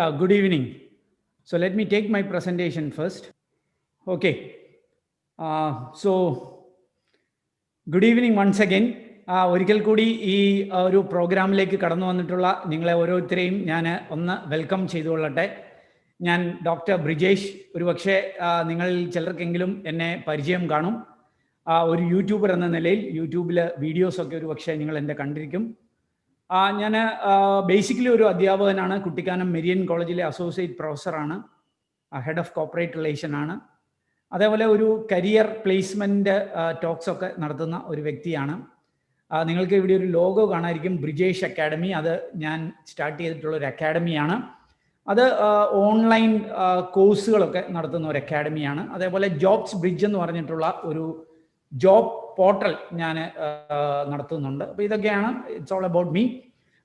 Yeah, good evening. So let me take my presentation first. Okay. So good evening once again. ഒരിക്കൽ കൂടി ഈ ഒരു പ്രോഗ്രാമിലേക്ക് കടന്നു വന്നിട്ടുള്ള നിങ്ങളെ ഓരോരുത്തരെയും ഞാൻ ഒന്ന് വെൽക്കം ചെയ്തുകൊള്ളട്ടെ. ഞാൻ ഡോക്ടർ ബ്രിജേഷ്. ഒരുപക്ഷെ നിങ്ങളിൽ ചിലർക്കെങ്കിലും എന്നെ പരിചയം കാണും. ഒരു യൂട്യൂബർ എന്ന നിലയിൽ യൂട്യൂബിൽ വീഡിയോസൊക്കെ ഒരു പക്ഷേ നിങ്ങൾ എൻ്റെ കണ്ടിരിക്കും. ഞാൻ ബേസിക്കലി ഒരു അധ്യാപകനാണ്. കുട്ടിക്കാനം മെരിയൻ കോളേജിലെ അസോസിയേറ്റ് പ്രൊഫസറാണ്. ഹെഡ് ഓഫ് കോർപ്പറേറ്റ് റിലേഷൻ ആണ്. അതേപോലെ ഒരു കരിയർ പ്ലേസ്മെൻറ്റ് ടോക്സൊക്കെ നടത്തുന്ന ഒരു വ്യക്തിയാണ്. നിങ്ങൾക്ക് ഇവിടെ ഒരു ലോഗോ കാണാമായിരിക്കും, ബ്രിജേഷ് അക്കാഡമി. അത് ഞാൻ സ്റ്റാർട്ട് ചെയ്തിട്ടുള്ള ഒരു അക്കാഡമിയാണ്. അത് ഓൺലൈൻ കോഴ്സുകളൊക്കെ നടത്തുന്ന ഒരു അക്കാഡമിയാണ്. അതേപോലെ ജോബ്സ് ബ്രിഡ്ജ് എന്ന് പറഞ്ഞിട്ടുള്ള ഒരു ജോബ് പോർട്ടൽ ഞാൻ നടത്തുന്നുണ്ട്. അപ്പോൾ ഇതൊക്കെയാണ് ഇറ്റ്സ് ഓൾ അബൌട്ട് മീ.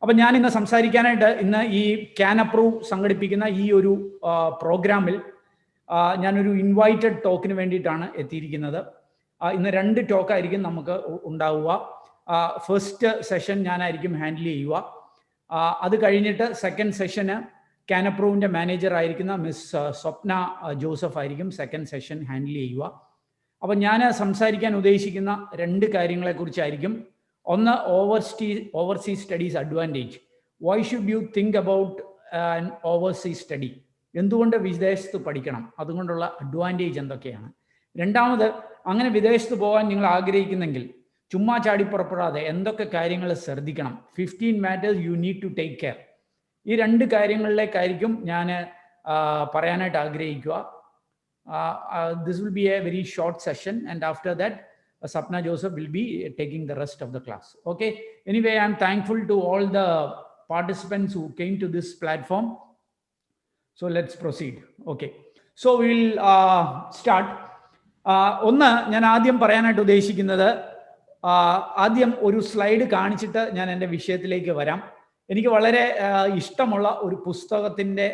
അപ്പം ഞാൻ ഇന്ന് സംസാരിക്കാനായിട്ട് ഇന്ന് ഈ ക്യാൻ അപ്രൂവ് സംഘടിപ്പിക്കുന്ന ഈ ഒരു പ്രോഗ്രാമിൽ ഞാനൊരു ഇൻവൈറ്റഡ് ടോക്കിന് വേണ്ടിയിട്ടാണ് എത്തിയിരിക്കുന്നത്. ഇന്ന് 2 ടോക്കായിരിക്കും നമുക്ക് ഉണ്ടാവുക. ഫസ്റ്റ് സെഷൻ ഞാനായിരിക്കും ഹാൻഡിൽ ചെയ്യുക. അത് കഴിഞ്ഞിട്ട് സെക്കൻഡ് സെഷന് ക്യാൻ അപ്രൂവിൻ്റെ മാനേജർ ആയിരിക്കുന്ന മിസ് സ്വപ്ന ജോസഫ് ആയിരിക്കും സെക്കൻഡ് സെഷൻ ഹാൻഡിൽ ചെയ്യുക. അപ്പം ഞാൻ സംസാരിക്കാൻ ഉദ്ദേശിക്കുന്ന 2 കാര്യങ്ങളെക്കുറിച്ചായിരിക്കും. ഒന്ന്, overseas studies advantage. Why should you think about an overseas study? എന്തുകൊണ്ട് വിദേശത്ത് പഠിക്കണം? അതുകൊണ്ടുള്ള അഡ്വാൻറ്റേജ് എന്തൊക്കെയാണ്? രണ്ടാമത്, അങ്ങനെ വിദേശത്ത് പോകാൻ നിങ്ങൾ ആഗ്രഹിക്കുന്നെങ്കിൽ ചുമ്മാ ചാടിപ്പുറപ്പെടാതെ എന്തൊക്കെ കാര്യങ്ങൾ ശ്രദ്ധിക്കണം? 15 matters you need to take care. ഈ 2 കാര്യങ്ങളിലേക്കായിരിക്കും ഞാൻ പറയാനായിട്ട് ആഗ്രഹിക്കുക. This will be a very short session, and after that Sapna Joseph will be taking the rest of the class. Okay, anyway, I am thankful to all the participants who came to this platform. So let's proceed. Okay, so we will start. ഒന്ന്, ഞാൻ ആദ്യം പറയാനായിട്ട് ഉദ്ദേശിക്കുന്നത്, ആദ്യം ഒരു slide കാണിച്ചിട്ട് ഞാൻ എൻ്റെ വിഷയത്തിലേക്ക് വരാം. എനിക്ക് വളരെ ഇഷ്ടമുള്ള ഒരു പുസ്തകത്തിൻ്റെ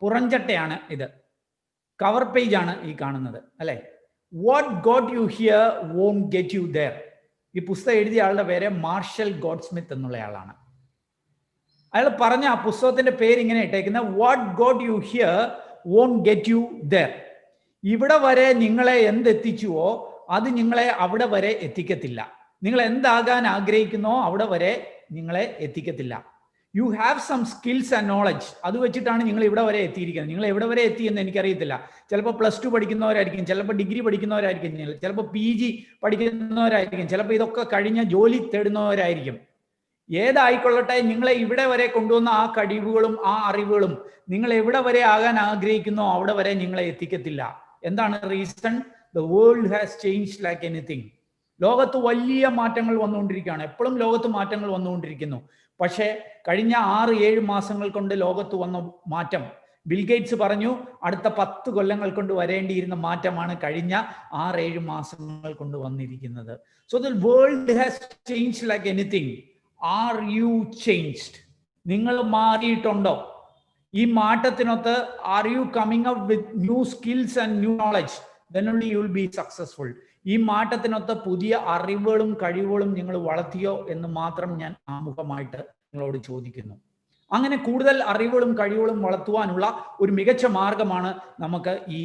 പുറംചട്ടയാണ് ഇത്. കവർ പേജ് ആണ് ഈ കാണുന്നത്, അല്ലേ? What got you here won't get you there. ഈ പുസ്തകം എഴുതിയ ആളുടെ പേര് മാർഷൽ ഗോഡ്സ്മിത്ത് എന്നുള്ള ആളാണ്. അയാൾ പറഞ്ഞ ആ പുസ്തകത്തിന്റെ പേര് ഇങ്ങനെ ഇട്ടേക്കുന്നത്, what got you here won't get you there. ഇവിടെ വരെ നിങ്ങളെ എന്തെത്തിച്ചുവോ അത് നിങ്ങളെ അവിടെ വരെ എത്തിക്കത്തില്ല. നിങ്ങൾ എന്താകാൻ ആഗ്രഹിക്കുന്നോ അവിടെ വരെ നിങ്ങളെ എത്തിക്കത്തില്ല. You have some skills and knowledge. അത് വെച്ചിട്ടാണ് നിങ്ങൾ ഇവിടെ വരെ എത്തിയിരിക്കുന്നത്. നിങ്ങൾ എവിടെ വരെ എത്തിയെന്ന് എനിക്കറിയത്തില്ല. ചിലപ്പോൾ +2 പഠിക്കുന്നവരായിരിക്കും, ചിലപ്പോൾ ഡിഗ്രി പഠിക്കുന്നവരായിരിക്കും, ചിലപ്പോൾ PG പഠിക്കുന്നവരായിരിക്കും, ചിലപ്പോൾ ഇതൊക്കെ കഴിഞ്ഞ ജോലി തേടുന്നവരായിരിക്കും. ഏതായിക്കൊള്ളട്ടെ, നിങ്ങളെ ഇവിടെ വരെ കൊണ്ടുവന്ന ആ കഴിവുകളും ആ അറിവുകളും നിങ്ങൾ എവിടെ വരെ ആകാൻ ആഗ്രഹിക്കുന്നോ അവിടെ വരെ നിങ്ങളെ എത്തിക്കത്തില്ല. എന്താണ് reason? The world has changed like anything. ലോകത്ത് വലിയ മാറ്റങ്ങൾ വന്നുകൊണ്ടിരിക്കുകയാണ്. എപ്പോഴും ലോകത്ത് മാറ്റങ്ങൾ വന്നുകൊണ്ടിരിക്കുന്നു. പക്ഷേ കഴിഞ്ഞ 6-7 മാസങ്ങൾ കൊണ്ട് ലോകത്ത് വന്ന മാറ്റം, ബിൽഗേറ്റ്സ് പറഞ്ഞു അടുത്ത 10 കൊല്ലങ്ങൾ കൊണ്ട് വരേണ്ടിയിരുന്ന മാറ്റമാണ് കഴിഞ്ഞ 6-7 മാസങ്ങൾ കൊണ്ട് വന്നിരിക്കുന്നത്. So the world has changed like anything. Are you changed? നിങ്ങൾ മാറിയിട്ടുണ്ടോ? ഈ മാറ്റത്തിനൊത്ത് are you coming up with new skills and new knowledge? then only you will be successful. ഈ മാറ്റത്തിനൊത്ത് പുതിയ അറിവുകളും കഴിവുകളും നിങ്ങൾ വളർത്തിയോ എന്ന് മാത്രം ഞാൻ ആമുഖമായിട്ട് നിങ്ങളോട് ചോദിക്കുന്നു. അങ്ങനെ കൂടുതൽ അറിവുകളും കഴിവുകളും വളർത്തുവാനുള്ള ഒരു മികച്ച മാർഗമാണ് നമുക്ക് ഈ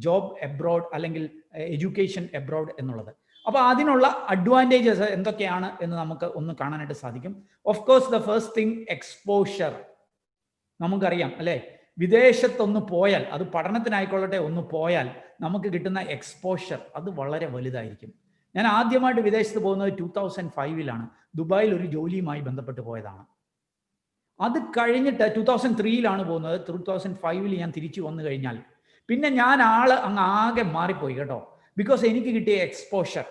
ജോബ് എബ്രോഡ് അല്ലെങ്കിൽ എഡ്യൂക്കേഷൻ എബ്രോഡ് എന്നുള്ളത്. അപ്പോൾ അതിനുള്ള അഡ്വാൻറ്റേജസ് എന്തൊക്കെയാണ് എന്ന് നമുക്ക് ഒന്ന് കാണാനായിട്ട് സാധിക്കും. Of course the first thing, exposure. നമുക്കറിയാം, അല്ലേ? വിദേശത്തൊന്ന് പോയാൽ, അത് പഠനത്തിനായിക്കൊള്ളട്ടെ, ഒന്ന് പോയാൽ നമുക്ക് കിട്ടുന്ന എക്സ്പോഷർ അത് വളരെ വലുതായിരിക്കും. ഞാൻ ആദ്യമായിട്ട് വിദേശത്ത് പോകുന്നത് 2005-ലാണ്. ദുബായിൽ ഒരു ജോലിയുമായി ബന്ധപ്പെട്ട് പോയതാണ്. അത് കഴിഞ്ഞിട്ട് 2003-ലാണ് പോകുന്നത്. 2005-ൽ ഞാൻ തിരിച്ചു വന്നു കഴിഞ്ഞാൽ പിന്നെ ഞാൻ അങ്ങ് ആകെ മാറിപ്പോയി കേട്ടോ. ബിക്കോസ് എനിക്ക് കിട്ടിയ എക്സ്പോഷർ.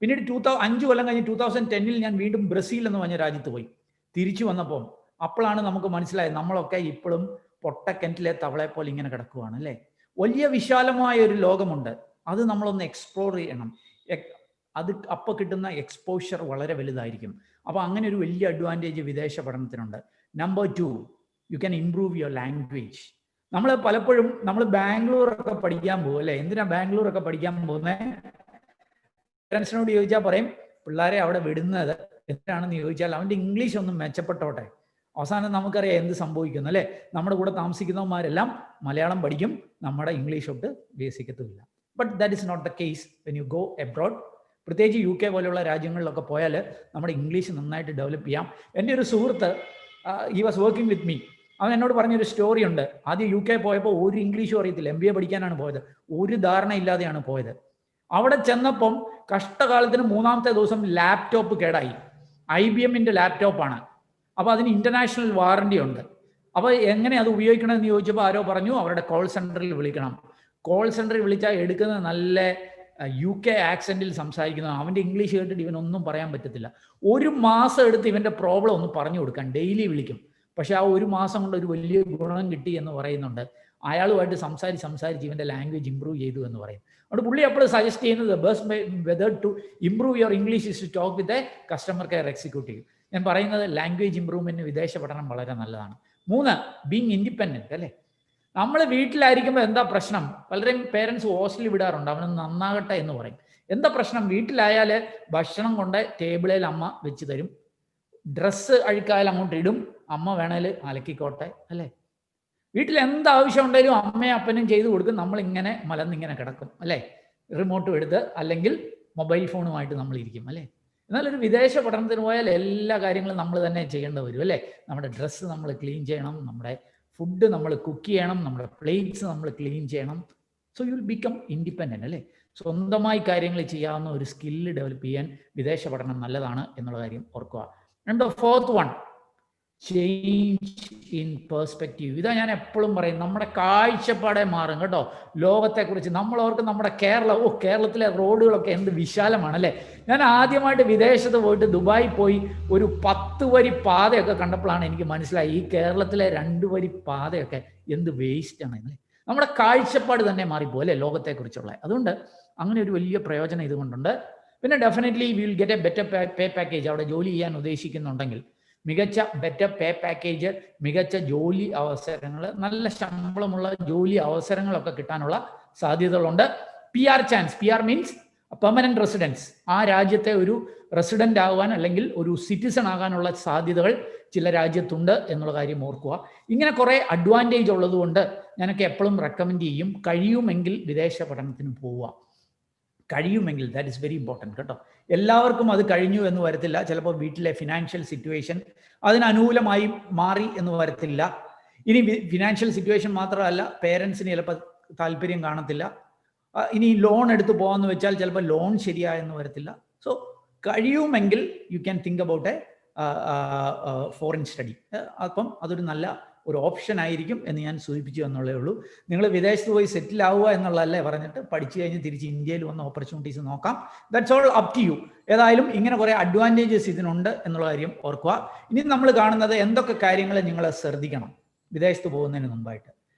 പിന്നീട് 5 കൊല്ലം കഴിഞ്ഞ് 2010-ൽ ഞാൻ വീണ്ടും ബ്രസീൽ എന്ന് പറഞ്ഞ രാജ്യത്ത് പോയി. തിരിച്ചു വന്നപ്പോൾ അപ്പോഴാണ് നമുക്ക് മനസ്സിലായത് നമ്മളൊക്കെ ഇപ്പോഴും പൊട്ടക്കിണറ്റിലെ തവളെ പോലെ ഇങ്ങനെ കിടക്കുകയാണ്, അല്ലേ? വലിയ വിശാലമായ ഒരു ലോകമുണ്ട്. അത് നമ്മളൊന്ന് എക്സ്പ്ലോർ ചെയ്യണം. അത് അപ്പോൾ കിട്ടുന്ന എക്സ്പോഷർ വളരെ വലുതായിരിക്കും. അപ്പോൾ അങ്ങനെ ഒരു വലിയ അഡ്വാൻറ്റേജ് വിദേശ പഠനത്തിനുണ്ട്. Number 2, you can improve your language. നമ്മൾ പലപ്പോഴും ബാംഗ്ലൂരൊക്കെ പഠിക്കാൻ പോകും, അല്ലേ? എന്തിനാ ബാംഗ്ലൂരൊക്കെ പഠിക്കാൻ പോകുന്നത്? പേരൻസിനോട് ചോദിച്ചാൽ പറയും, പിള്ളേരെ അവിടെ വിടുന്നത് എന്തിനാണെന്ന് ചോദിച്ചാൽ അവൻ്റെ ഇംഗ്ലീഷ് ഒന്ന് മെച്ചപ്പെട്ടോട്ടെ, അവസാനം നമുക്കറിയാം എന്ത് സംഭവിക്കുന്നു അല്ലേ. നമ്മുടെ കൂടെ താമസിക്കുന്നവന്മാരെല്ലാം മലയാളം പഠിക്കും, നമ്മുടെ ഇംഗ്ലീഷ് ഒട്ട് ബേസിക്കത്തുമില്ല. But that is not the case when you go abroad. പ്രത്യേകിച്ച് UK പോലെയുള്ള രാജ്യങ്ങളിലൊക്കെ പോയാൽ നമ്മുടെ ഇംഗ്ലീഷ് നന്നായിട്ട് ഡെവലപ്പ് ചെയ്യാം. എൻ്റെ ഒരു സുഹൃത്ത്, he was working with me, അവൻ എന്നോട് പറഞ്ഞൊരു സ്റ്റോറി ഉണ്ട്. ആദ്യം UK പോയപ്പോൾ ഒരു ഇംഗ്ലീഷും അറിയത്തില്ല, MBA പഠിക്കാനാണ് പോയത്, ഒരു ധാരണ ഇല്ലാതെയാണ് പോയത്. അവിടെ ചെന്നപ്പം കഷ്ടകാലത്തിന് 3-ാമത്തെ ദിവസം ലാപ്ടോപ്പ് കേടായി. IBMന്റെ ലാപ്ടോപ്പാണ്. അപ്പോൾ അതിന് ഇന്റർനാഷണൽ വാറണ്ടി ഉണ്ട്. അപ്പോൾ എങ്ങനെ അത് ഉപയോഗിക്കണമെന്ന് ചോദിച്ചപ്പോൾ ആരോ പറഞ്ഞു അവരുടെ കോൾ സെന്ററിൽ വിളിക്കണം. കോൾ സെന്ററിൽ വിളിച്ചാൽ എടുക്കുന്നത് നല്ല UK ആക്സെന്റിൽ സംസാരിക്കുന്ന, അവൻ്റെ ഇംഗ്ലീഷ് കേട്ടിട്ട് ഇവനൊന്നും പറയാൻ പറ്റത്തില്ല. 1 മാസം എടുത്ത് ഇവൻ്റെ പ്രോബ്ലം ഒന്ന് പറഞ്ഞു കൊടുക്കാൻ ഡെയിലി വിളിക്കും. പക്ഷെ ആ 1 മാസം കൊണ്ട് ഒരു വലിയ ഗുണം കിട്ടി എന്ന് പറയുന്നുണ്ട്. അയാളുമായിട്ട് സംസാരിച്ച് ഇവൻ്റെ ലാംഗ്വേജ് ഇമ്പ്രൂവ് ചെയ്തു എന്ന് പറയും. അതുകൊണ്ട് പുള്ളി എപ്പോഴും സജസ്റ്റ് ചെയ്യുന്നത് best weather to improve your English is to talk with a customer care executive. ഞാൻ പറയുന്നത് ലാംഗ്വേജ് ഇമ്പ്രൂവ്മെന്റിന് വിദേശ പഠനം വളരെ നല്ലതാണ്. 3, ബീങ് ഇൻഡിപെൻഡന്റ് അല്ലേ. നമ്മൾ വീട്ടിലായിരിക്കുമ്പോൾ എന്താ പ്രശ്നം? പലരും പേരൻസ് ഹോസ്റ്റലിൽ വിടാറുണ്ട്, അവന് നന്നാകട്ടെ എന്ന് പറയും. എന്താ പ്രശ്നം? വീട്ടിലായാൽ ഭക്ഷണം കൊണ്ട് ടേബിളിൽ അമ്മ വെച്ച് തരും, ഡ്രസ്സ് അഴുക്കായാലും അങ്ങോട്ട് ഇടും, അമ്മ വേണേൽ അലക്കിക്കോട്ടെ അല്ലേ. വീട്ടിൽ എന്താവശ്യം ഉണ്ടെങ്കിലും അമ്മയും അപ്പനും ചെയ്തു കൊടുക്കും, നമ്മളിങ്ങനെ മലന്നിങ്ങനെ കിടക്കും അല്ലേ, റിമോട്ടും എടുത്ത്, അല്ലെങ്കിൽ മൊബൈൽ ഫോണുമായിട്ട് നമ്മൾ ഇരിക്കും അല്ലേ. എന്നാൽ ഒരു വിദേശ പഠനത്തിന് പോയാൽ എല്ലാ കാര്യങ്ങളും നമ്മൾ തന്നെ ചെയ്യേണ്ടി വരും അല്ലേ. നമ്മുടെ ഡ്രസ്സ് നമ്മൾ ക്ലീൻ ചെയ്യണം, നമ്മുടെ ഫുഡ് നമ്മൾ കുക്ക് ചെയ്യണം, നമ്മുടെ പ്ലേറ്റ്സ് നമ്മൾ ക്ലീൻ ചെയ്യണം. So you will become independent അല്ലേ. സ്വന്തമായി കാര്യങ്ങൾ ചെയ്യാവുന്ന ഒരു സ്കില്ല് ഡെവലപ്പ് ചെയ്യാൻ വിദേശ പഠനം നല്ലതാണ് എന്നുള്ള കാര്യം ഓർക്കുക. And the 4th one, change in perspective. ഇതാ ഞാൻ എപ്പോഴും പറയും, നമ്മുടെ കാഴ്ചപ്പാടെ മാറും കേട്ടോ ലോകത്തെക്കുറിച്ച്. നമ്മൾ ഓർക്കും നമ്മുടെ കേരളത്തിലെ റോഡുകളൊക്കെ എന്ത് വിശാലമാണ് അല്ലേ. ഞാൻ ആദ്യമായിട്ട് വിദേശത്ത് പോയിട്ട് ദുബായി പോയി ഒരു 10 വരി പാതയൊക്കെ കണ്ടപ്പോഴാണ് എനിക്ക് മനസ്സിലായി ഈ കേരളത്തിലെ 2 വരി പാതയൊക്കെ എന്ത് വേസ്റ്റ് ആണ് അല്ലേ. നമ്മുടെ കാഴ്ചപ്പാട് തന്നെ മാറിപ്പോകും അല്ലേ ലോകത്തെക്കുറിച്ചുള്ള. അതുകൊണ്ട് അങ്ങനെ ഒരു വലിയ പ്രയോജനം ഇതുകൊണ്ടുണ്ട്. പിന്നെ definitely will get A better pay package. അവിടെ ജോലി ചെയ്യാൻ ഉദ്ദേശിക്കുന്നുണ്ടെങ്കിൽ മികച്ച ബെറ്റർ പേ പാക്കേജ്, മികച്ച ജോലി അവസരങ്ങൾ, നല്ല ശമ്പളമുള്ള ജോലി അവസരങ്ങളൊക്കെ കിട്ടാനുള്ള സാധ്യതകളുണ്ട്. PR chance, PR means permanent residence. ആ രാജ്യത്തെ ഒരു റെസിഡന്റ് ആകുവാൻ അല്ലെങ്കിൽ ഒരു സിറ്റിസൺ ആകാനുള്ള സാധ്യതകൾ ചില രാജ്യത്തുണ്ട് എന്നുള്ള കാര്യം ഓർക്കുക. ഇങ്ങനെ കുറേ അഡ്വാൻറ്റേജ് ഉള്ളതുകൊണ്ട് ഞാനൊക്കെ എപ്പോഴും റെക്കമെൻഡ് ചെയ്യും, കഴിയുമെങ്കിൽ വിദേശ പഠനത്തിന് പോവുക. കഴിയുമെങ്കിൽ, ദാറ്റ് ഇസ് വെരി ഇമ്പോർട്ടൻറ്റ് കേട്ടോ. എല്ലാവർക്കും അത് കഴിഞ്ഞു എന്ന് വരത്തില്ല. ചിലപ്പോൾ വീട്ടിലെ ഫിനാൻഷ്യൽ സിറ്റുവേഷൻ അതിന് അനുകൂലമായി മാറി എന്ന് വരത്തില്ല. ഇനി ഫിനാൻഷ്യൽ സിറ്റുവേഷൻ മാത്രമല്ല, പേരൻസിന് ചിലപ്പോൾ താല്പര്യം കാണത്തില്ല. ഇനി ലോൺ എടുത്ത് പോകാമെന്ന് വെച്ചാൽ ചിലപ്പോൾ ലോൺ ശരിയായെന്ന് വരത്തില്ല. സോ കഴിയുമെങ്കിൽ you can think about A foreign study. അപ്പം അതൊരു നല്ല ഒരു ഓപ്ഷൻ ആയിരിക്കും എന്ന് ഞാൻ സൂചിപ്പിച്ചു എന്നുള്ളേ ഉള്ളൂ. നിങ്ങൾ വിദേശത്ത് പോയി സെറ്റിൽ ആവുക എന്നുള്ളതല്ലേ പറഞ്ഞിട്ട് പഠിച്ചു കഴിഞ്ഞ് തിരിച്ച് ഇന്ത്യയിൽ വന്ന ഓപ്പർച്യൂണിറ്റീസ് നോക്കാം. That's all up to you. ഏതായാലും ഇങ്ങനെ കുറേ അഡ്വാൻറ്റേജസ് ഇതിനുണ്ട് എന്നുള്ള കാര്യം ഓർക്കുക. ഇനി നമ്മൾ കാണുന്നത് എന്തൊക്കെ കാര്യങ്ങൾ നിങ്ങൾ ശ്രദ്ധിക്കണം വിദേശത്ത് പോകുന്നതിന് മുമ്പായിട്ട്.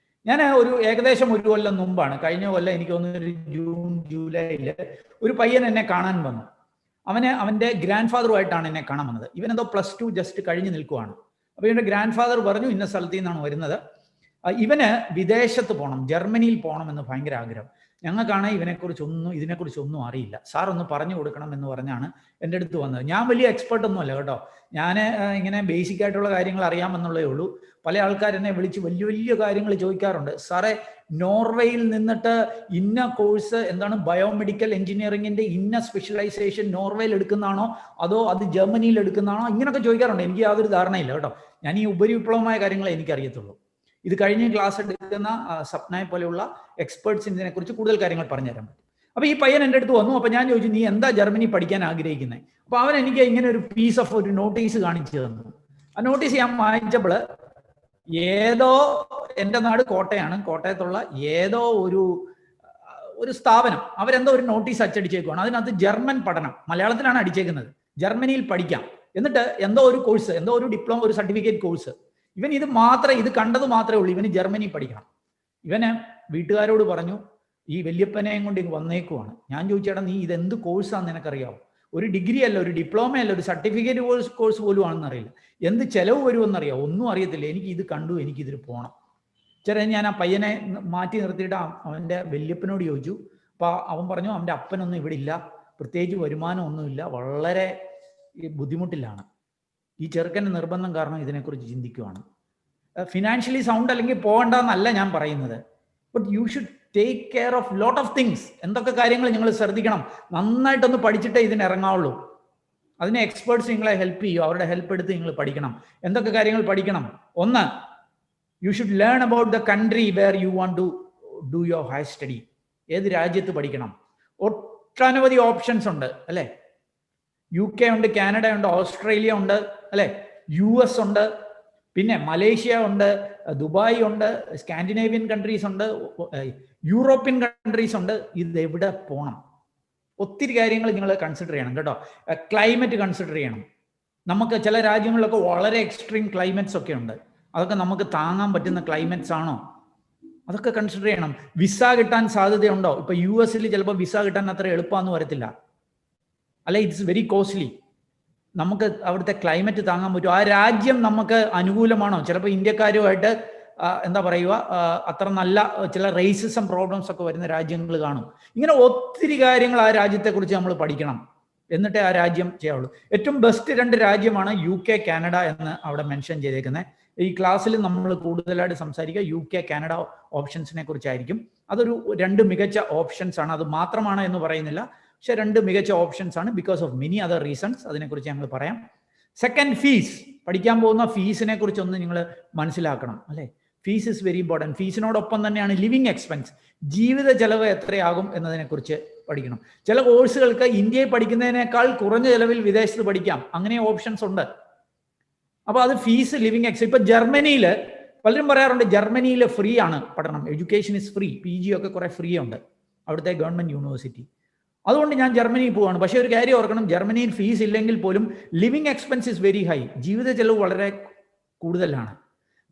ഞാൻ ഏകദേശം 1 കൊല്ലം മുമ്പാണ്, കഴിഞ്ഞ കൊല്ലം എനിക്ക് തോന്നുന്നു ജൂൺ ജൂലൈയിൽ ഒരു പയ്യൻ എന്നെ കാണാൻ വന്നു. അവൻ്റെ ഗ്രാൻഡ് ഫാദറുമായിട്ടാണ് എന്നെ കാണാൻ വന്നത്. ഇവനെന്തോ +2 ജസ്റ്റ് കഴിഞ്ഞ് നിൽക്കുവാണ്. അപ്പോൾ ഇവൻ്റെ ഗ്രാൻഡ് ഫാദർ പറഞ്ഞു ഇന്ന സ്ഥലത്തു നിന്നാണ് വരുന്നത്, ഇവന് വിദേശത്ത് പോകണം, ജർമ്മനിയിൽ പോകണം എന്ന് ഭയങ്കര ആഗ്രഹം. ഞങ്ങൾക്കാണ് ഇതിനെക്കുറിച്ചൊന്നും അറിയില്ല, സാർ ഒന്ന് പറഞ്ഞു കൊടുക്കണം എന്ന് പറഞ്ഞാണ് എൻ്റെ അടുത്ത് വന്നത്. ഞാൻ വലിയ എക്സ്പെർട്ടൊന്നും അല്ല കേട്ടോ, ഞാൻ ഇങ്ങനെ ബേസിക് ആയിട്ടുള്ള കാര്യങ്ങൾ അറിയാമെന്നുള്ളേ ഉള്ളൂ. പല ആൾക്കാർ എന്നെ വിളിച്ച് വലിയ വലിയ കാര്യങ്ങൾ ചോദിക്കാറുണ്ട്. സാറേ, നോർവേയിൽ നിന്നിട്ട് ഇന്ന കോഴ്സ് എന്താണ് ബയോമെഡിക്കൽ എഞ്ചിനീയറിംഗിന്റെ ഇന്ന സ്പെഷ്യലൈസേഷൻ നോർവേയിൽ എടുക്കുന്നതാണോ അതോ അത് ജർമ്മനിയിൽ എടുക്കുന്നതാണോ, ഇങ്ങനെയൊക്കെ ചോദിക്കാറുണ്ട്. എനിക്ക് യാതൊരു ധാരണയില്ല കേട്ടോ. ഞാൻ ഈ ഉപരിവിപ്ലവമായ കാര്യങ്ങളെ എനിക്കറിയത്തുള്ളൂ. ഇത് കഴിഞ്ഞ് ക്ലാസ് എടുക്കുന്ന സപ്നയെ പോലെയുള്ള എക്സ്പേർട്സിന് ഇതിനെക്കുറിച്ച് കൂടുതൽ കാര്യങ്ങൾ പറഞ്ഞുതരാൻ പറ്റും. അപ്പോൾ ഈ പയ്യൻ എൻ്റെ അടുത്ത് വന്നു. അപ്പോൾ ഞാൻ ചോദിച്ചു, നീ എന്താ ജർമ്മനി പഠിക്കാൻ ആഗ്രഹിക്കുന്നത്? അപ്പോൾ അവൻ എനിക്ക് ഇങ്ങനെ ഒരു പീസ് ഓഫ് ഒരു നോട്ടീസ് കാണിച്ചു തന്നു. ആ നോട്ടീസ് ഞാൻ വായിച്ചപ്പോൾ ഏതോ, എൻ്റെ നാട് കോട്ടയാണ്, കോട്ടയത്തുള്ള ഏതോ ഒരു സ്ഥാപനം അവരെന്തോ ഒരു നോട്ടീസ് അച്ചടിച്ചേക്കുവാണ്. അതിനകത്ത് ജർമ്മൻ പഠനം, മലയാളത്തിലാണ് അടിച്ചേക്കുന്നത്, ജർമ്മനിയിൽ പഠിക്കാം, എന്നിട്ട് എന്തോ ഒരു കോഴ്സ്, എന്തോ ഒരു ഡിപ്ലോമ, ഒരു സർട്ടിഫിക്കറ്റ് കോഴ്സ്. ഇവൻ ഇത് കണ്ടത് മാത്രമേ ഉള്ളൂ, ഇവന് ജർമ്മനി പഠിക്കണം. ഇവന് വീട്ടുകാരോട് പറഞ്ഞു ഈ വല്യപ്പനെയും കൊണ്ട് ഇങ്ങ് വന്നേക്കുവാണ്. ഞാൻ ചോദിച്ചേട്ടാ, നീ ഇതെന്ത് കോഴ്സാന്ന് നിനക്കറിയാമോ? ഒരു ഡിഗ്രി അല്ല, ഒരു ഡിപ്ലോമ അല്ല, ഒരു സർട്ടിഫിക്കറ്റ് കോഴ്സ് പോലും ആണെന്ന് അറിയില്ല. എന്ത് ചെലവ് വരുമെന്നറിയാം? ഒന്നും അറിയത്തില്ല. എനിക്ക് ഇത് കണ്ടു, എനിക്കിതിൽ പോകണം. ഞാൻ ആ പയ്യനെ മാറ്റി നിർത്തിയിട്ട് അവൻ്റെ വല്യപ്പനോട് ചോദിച്ചു. അപ്പോൾ അവൻ പറഞ്ഞു അവൻ്റെ അപ്പനൊന്നും ഇവിടെ ഇല്ല, പ്രത്യേകിച്ച് വരുമാനം ഒന്നുമില്ല, വളരെ ബുദ്ധിമുട്ടിലാണ്. ഈ ചെറുക്കൻ്റെ നിർബന്ധം കാരണം ഇതിനെക്കുറിച്ച് ചിന്തിക്കുവാണ്. ഫിനാൻഷ്യലി സൗണ്ട് അല്ലെങ്കിൽ പോകണ്ടെന്നല്ല ഞാൻ പറയുന്നത്. But you should take care of lot of things. എന്തൊക്കെ കാര്യങ്ങൾ നിങ്ങൾ ശ്രദ്ധിക്കണം. നന്നായിട്ടൊന്ന് പഠിച്ചിട്ടേ ഇതിന് ഇറങ്ങാവുള്ളൂ. അതിന് എക്സ്പേർട്സ് നിങ്ങളെ ഹെൽപ്പ് ചെയ്യും. അവരുടെ ഹെൽപ്പ് എടുത്ത് നിങ്ങൾ പഠിക്കണം. എന്തൊക്കെ കാര്യങ്ങൾ പഠിക്കണം? ഒന്ന്, you should learn about the country where you want to do your higher study. ഏത് രാജ്യത്ത് പഠിക്കണം? ഒട്ടനവധി ഓപ്ഷൻസ് ഉണ്ട് അല്ലേ? UK ഉണ്ട്, കാനഡ ഉണ്ട്, ഓസ്ട്രേലിയ ഉണ്ട് അല്ലേ, US ഉണ്ട്, പിന്നെ മലേഷ്യ ഉണ്ട്, ദുബായ് ഉണ്ട്, സ്കാൻഡിനേവിയൻ കൺട്രീസ് ഉണ്ട്, യൂറോപ്യൻ കൺട്രീസ് ഉണ്ട്. ഇത് എവിടെ പോകണം? ഒത്തിരി കാര്യങ്ങൾ നിങ്ങൾ കൺസിഡർ ചെയ്യണം കേട്ടോ. ക്ലൈമറ്റ് കൺസിഡർ ചെയ്യണം. നമുക്ക് ചില രാജ്യങ്ങളിലൊക്കെ വളരെ എക്സ്ട്രീം ക്ലൈമറ്റ്സ് ഒക്കെ ഉണ്ട്. അതൊക്കെ നമുക്ക് താങ്ങാൻ പറ്റുന്ന ക്ലൈമറ്റ്സ് ആണോ? അതൊക്കെ കൺസിഡർ ചെയ്യണം. വിസ കിട്ടാൻ സാധ്യതയുണ്ടോ? ഇപ്പൊ US ചിലപ്പോൾ വിസ കിട്ടാൻ അത്ര എളുപ്പമെന്ന് വരത്തില്ല, അല്ലെ, ഇറ്റ്സ് വെരി കോസ്റ്റ്ലി. നമുക്ക് അവിടുത്തെ ക്ലൈമറ്റ് താങ്ങാൻ പറ്റുമോ? ആ രാജ്യം നമുക്ക് അനുകൂലമാണോ? ചിലപ്പോൾ ഇന്ത്യക്കാരുമായിട്ട് എന്താ പറയുക, അത്ര നല്ല ചില റേസിസം പ്രോബ്ലംസ് ഒക്കെ വരുന്ന രാജ്യങ്ങൾ കാണും. ഇങ്ങനെ ഒത്തിരി കാര്യങ്ങൾ ആ രാജ്യത്തെക്കുറിച്ച് നമ്മൾ പഠിക്കണം, എന്നിട്ടേ ആ രാജ്യം ചെയ്യാവുള്ളൂ. ഏറ്റവും ബെസ്റ്റ് 2 രാജ്യമാണ് UK, കാനഡ എന്ന് അവിടെ മെൻഷൻ ചെയ്തേക്കുന്നത്. ഈ ക്ലാസ്സിൽ നമ്മൾ കൂടുതലായിട്ട് സംസാരിക്കുക UK, കാനഡ ഓപ്ഷൻസിനെ കുറിച്ചായിരിക്കും. അതൊരു 2 മികച്ച ഓപ്ഷൻസ് ആണ്. അത് മാത്രമാണ് എന്ന് പറയുന്നില്ല, പക്ഷെ 2 മികച്ച ഓപ്ഷൻസ് ആണ് because of many other reasons. അതിനെക്കുറിച്ച് ഞങ്ങൾ പറയാം. Second, fees. പഠിക്കാൻ പോകുന്ന ഫീസിനെ കുറിച്ചൊന്ന് നിങ്ങൾ മനസ്സിലാക്കണം അല്ലേ. Fees is very important. ഫീസിനോടൊപ്പം തന്നെയാണ് ലിവിങ് എക്സ്പെൻസ്, ജീവിത ചെലവ് എത്രയാകും എന്നതിനെക്കുറിച്ച് പഠിക്കണം. ചില കോഴ്സുകൾക്ക് ഇന്ത്യയിൽ പഠിക്കുന്നതിനേക്കാൾ കുറഞ്ഞ ചെലവിൽ വിദേശത്ത് പഠിക്കാം, അങ്ങനെ ഓപ്ഷൻസ് ഉണ്ട്. അപ്പോൾ അത് ഫീസ്, ലിവിങ് എക്സ്പെൻസ്. ഇപ്പൊ ജർമ്മനിയിൽ പലരും പറയാറുണ്ട് ജർമ്മനിയിൽ ഫ്രീ ആണ് പഠനം, എഡ്യൂക്കേഷൻ ഇസ് ഫ്രീ, PG ഒക്കെ കുറെ ഫ്രീ ഉണ്ട് അവിടുത്തെ ഗവൺമെന്റ് യൂണിവേഴ്സിറ്റി. അതുകൊണ്ട് ഞാൻ ജർമ്മനിയിൽ പോവാണ്. പക്ഷേ ഒരു കാര്യം ഓർക്കണം, ജർമ്മനിയിൽ ഫീസ് ഇല്ലെങ്കിൽ പോലും living expense is very high, ജീവിത ചെലവ് വളരെ കൂടുതലാണ്.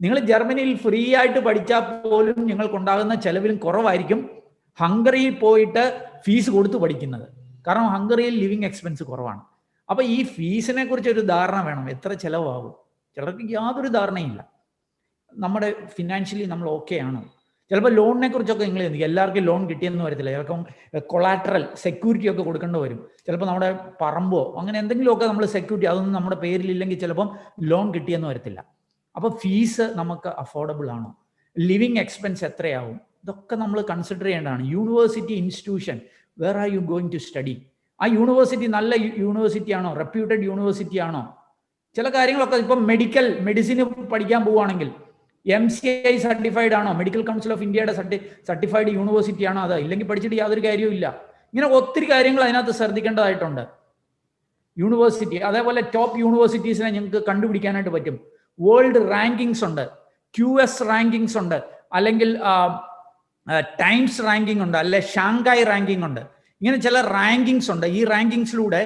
നിങ്ങൾ ജർമ്മനിയിൽ ഫ്രീ ആയിട്ട് പഠിച്ചാൽ പോലും നിങ്ങൾക്കുണ്ടാകുന്ന ചെലവിലും കുറവായിരിക്കും ഹംഗറിയിൽ പോയിട്ട് ഫീസ് കൊടുത്ത് പഠിക്കുന്നത്. കാരണം ഹംഗറിയിൽ ലിവിങ് എക്സ്പെൻസ് കുറവാണ്. അപ്പൊ ഈ ഫീസിനെ കുറിച്ച് ഒരു ധാരണ വേണം, എത്ര ചെലവാകും. ചിലർക്ക് യാതൊരു ധാരണയില്ല. നമ്മുടെ ഫിനാൻഷ്യലി നമ്മൾ ഓക്കെ ആണോ? ചിലപ്പോൾ ലോണിനെ കുറിച്ചൊക്കെ നിങ്ങൾ ചിന്തിക്കും. എല്ലാവർക്കും ലോൺ കിട്ടിയെന്ന് വരത്തില്ല. ചിലപ്പം കൊളാട്രൽ സെക്യൂരിറ്റി ഒക്കെ കൊടുക്കേണ്ടി വരും. ചിലപ്പോൾ നമ്മുടെ പറമ്പോ അങ്ങനെ എന്തെങ്കിലുമൊക്കെ നമ്മൾ സെക്യൂരിറ്റി, അതൊന്നും നമ്മുടെ പേരിലില്ലെങ്കിൽ ചിലപ്പം ലോൺ കിട്ടിയെന്ന് വരത്തില്ല. അപ്പോൾ ഫീസ് നമുക്ക് അഫോർഡബിൾ ആണോ? ലിവിങ് എക്സ്പെൻസ് എത്രയാവും? ഇതൊക്കെ നമ്മൾ കൺസിഡർ ചെയ്യേണ്ടതാണ്. University institution, where are you going to study? ആ യൂണിവേഴ്സിറ്റി നല്ല യൂണിവേഴ്സിറ്റി ആണോ? റെപ്യൂട്ടഡ് യൂണിവേഴ്സിറ്റി ആണോ? ചില കാര്യങ്ങളൊക്കെ ഇപ്പം മെഡിസിന് പഠിക്കാൻ പോവുകയാണെങ്കിൽ MCI സർട്ടിഫൈഡ് ആണോ? മെഡിക്കൽ കൗൺസിൽ ഓഫ് ഇന്ത്യയുടെ സർട്ടിഫൈഡ് യൂണിവേഴ്സിറ്റി ആണോ? അത് ഇല്ലെങ്കിൽ പഠിച്ചിട്ട് യാതൊരു കാര്യവും ഇല്ല. ഇങ്ങനെ ഒത്തിരി കാര്യങ്ങൾ അതിനകത്ത് ശ്രദ്ധിക്കേണ്ടതായിട്ടുണ്ട്. യൂണിവേഴ്സിറ്റി, അതേപോലെ ടോപ്പ് യൂണിവേഴ്സിറ്റീസിനെ നിങ്ങൾക്ക് കണ്ടുപിടിക്കാനായിട്ട് പറ്റും. വേൾഡ് റാങ്കിങ്സ് ഉണ്ട്, QS റാങ്കിങ്സ് ഉണ്ട്, അല്ലെങ്കിൽ ടൈംസ് റാങ്കിങ് ഉണ്ട്, അല്ലെ ഷാങ്കായ് റാങ്കിങ് ഉണ്ട്. ഇങ്ങനെ ചില റാങ്കിങ്സ് ഉണ്ട്. ഈ റാങ്കിങ്സിലൂടെ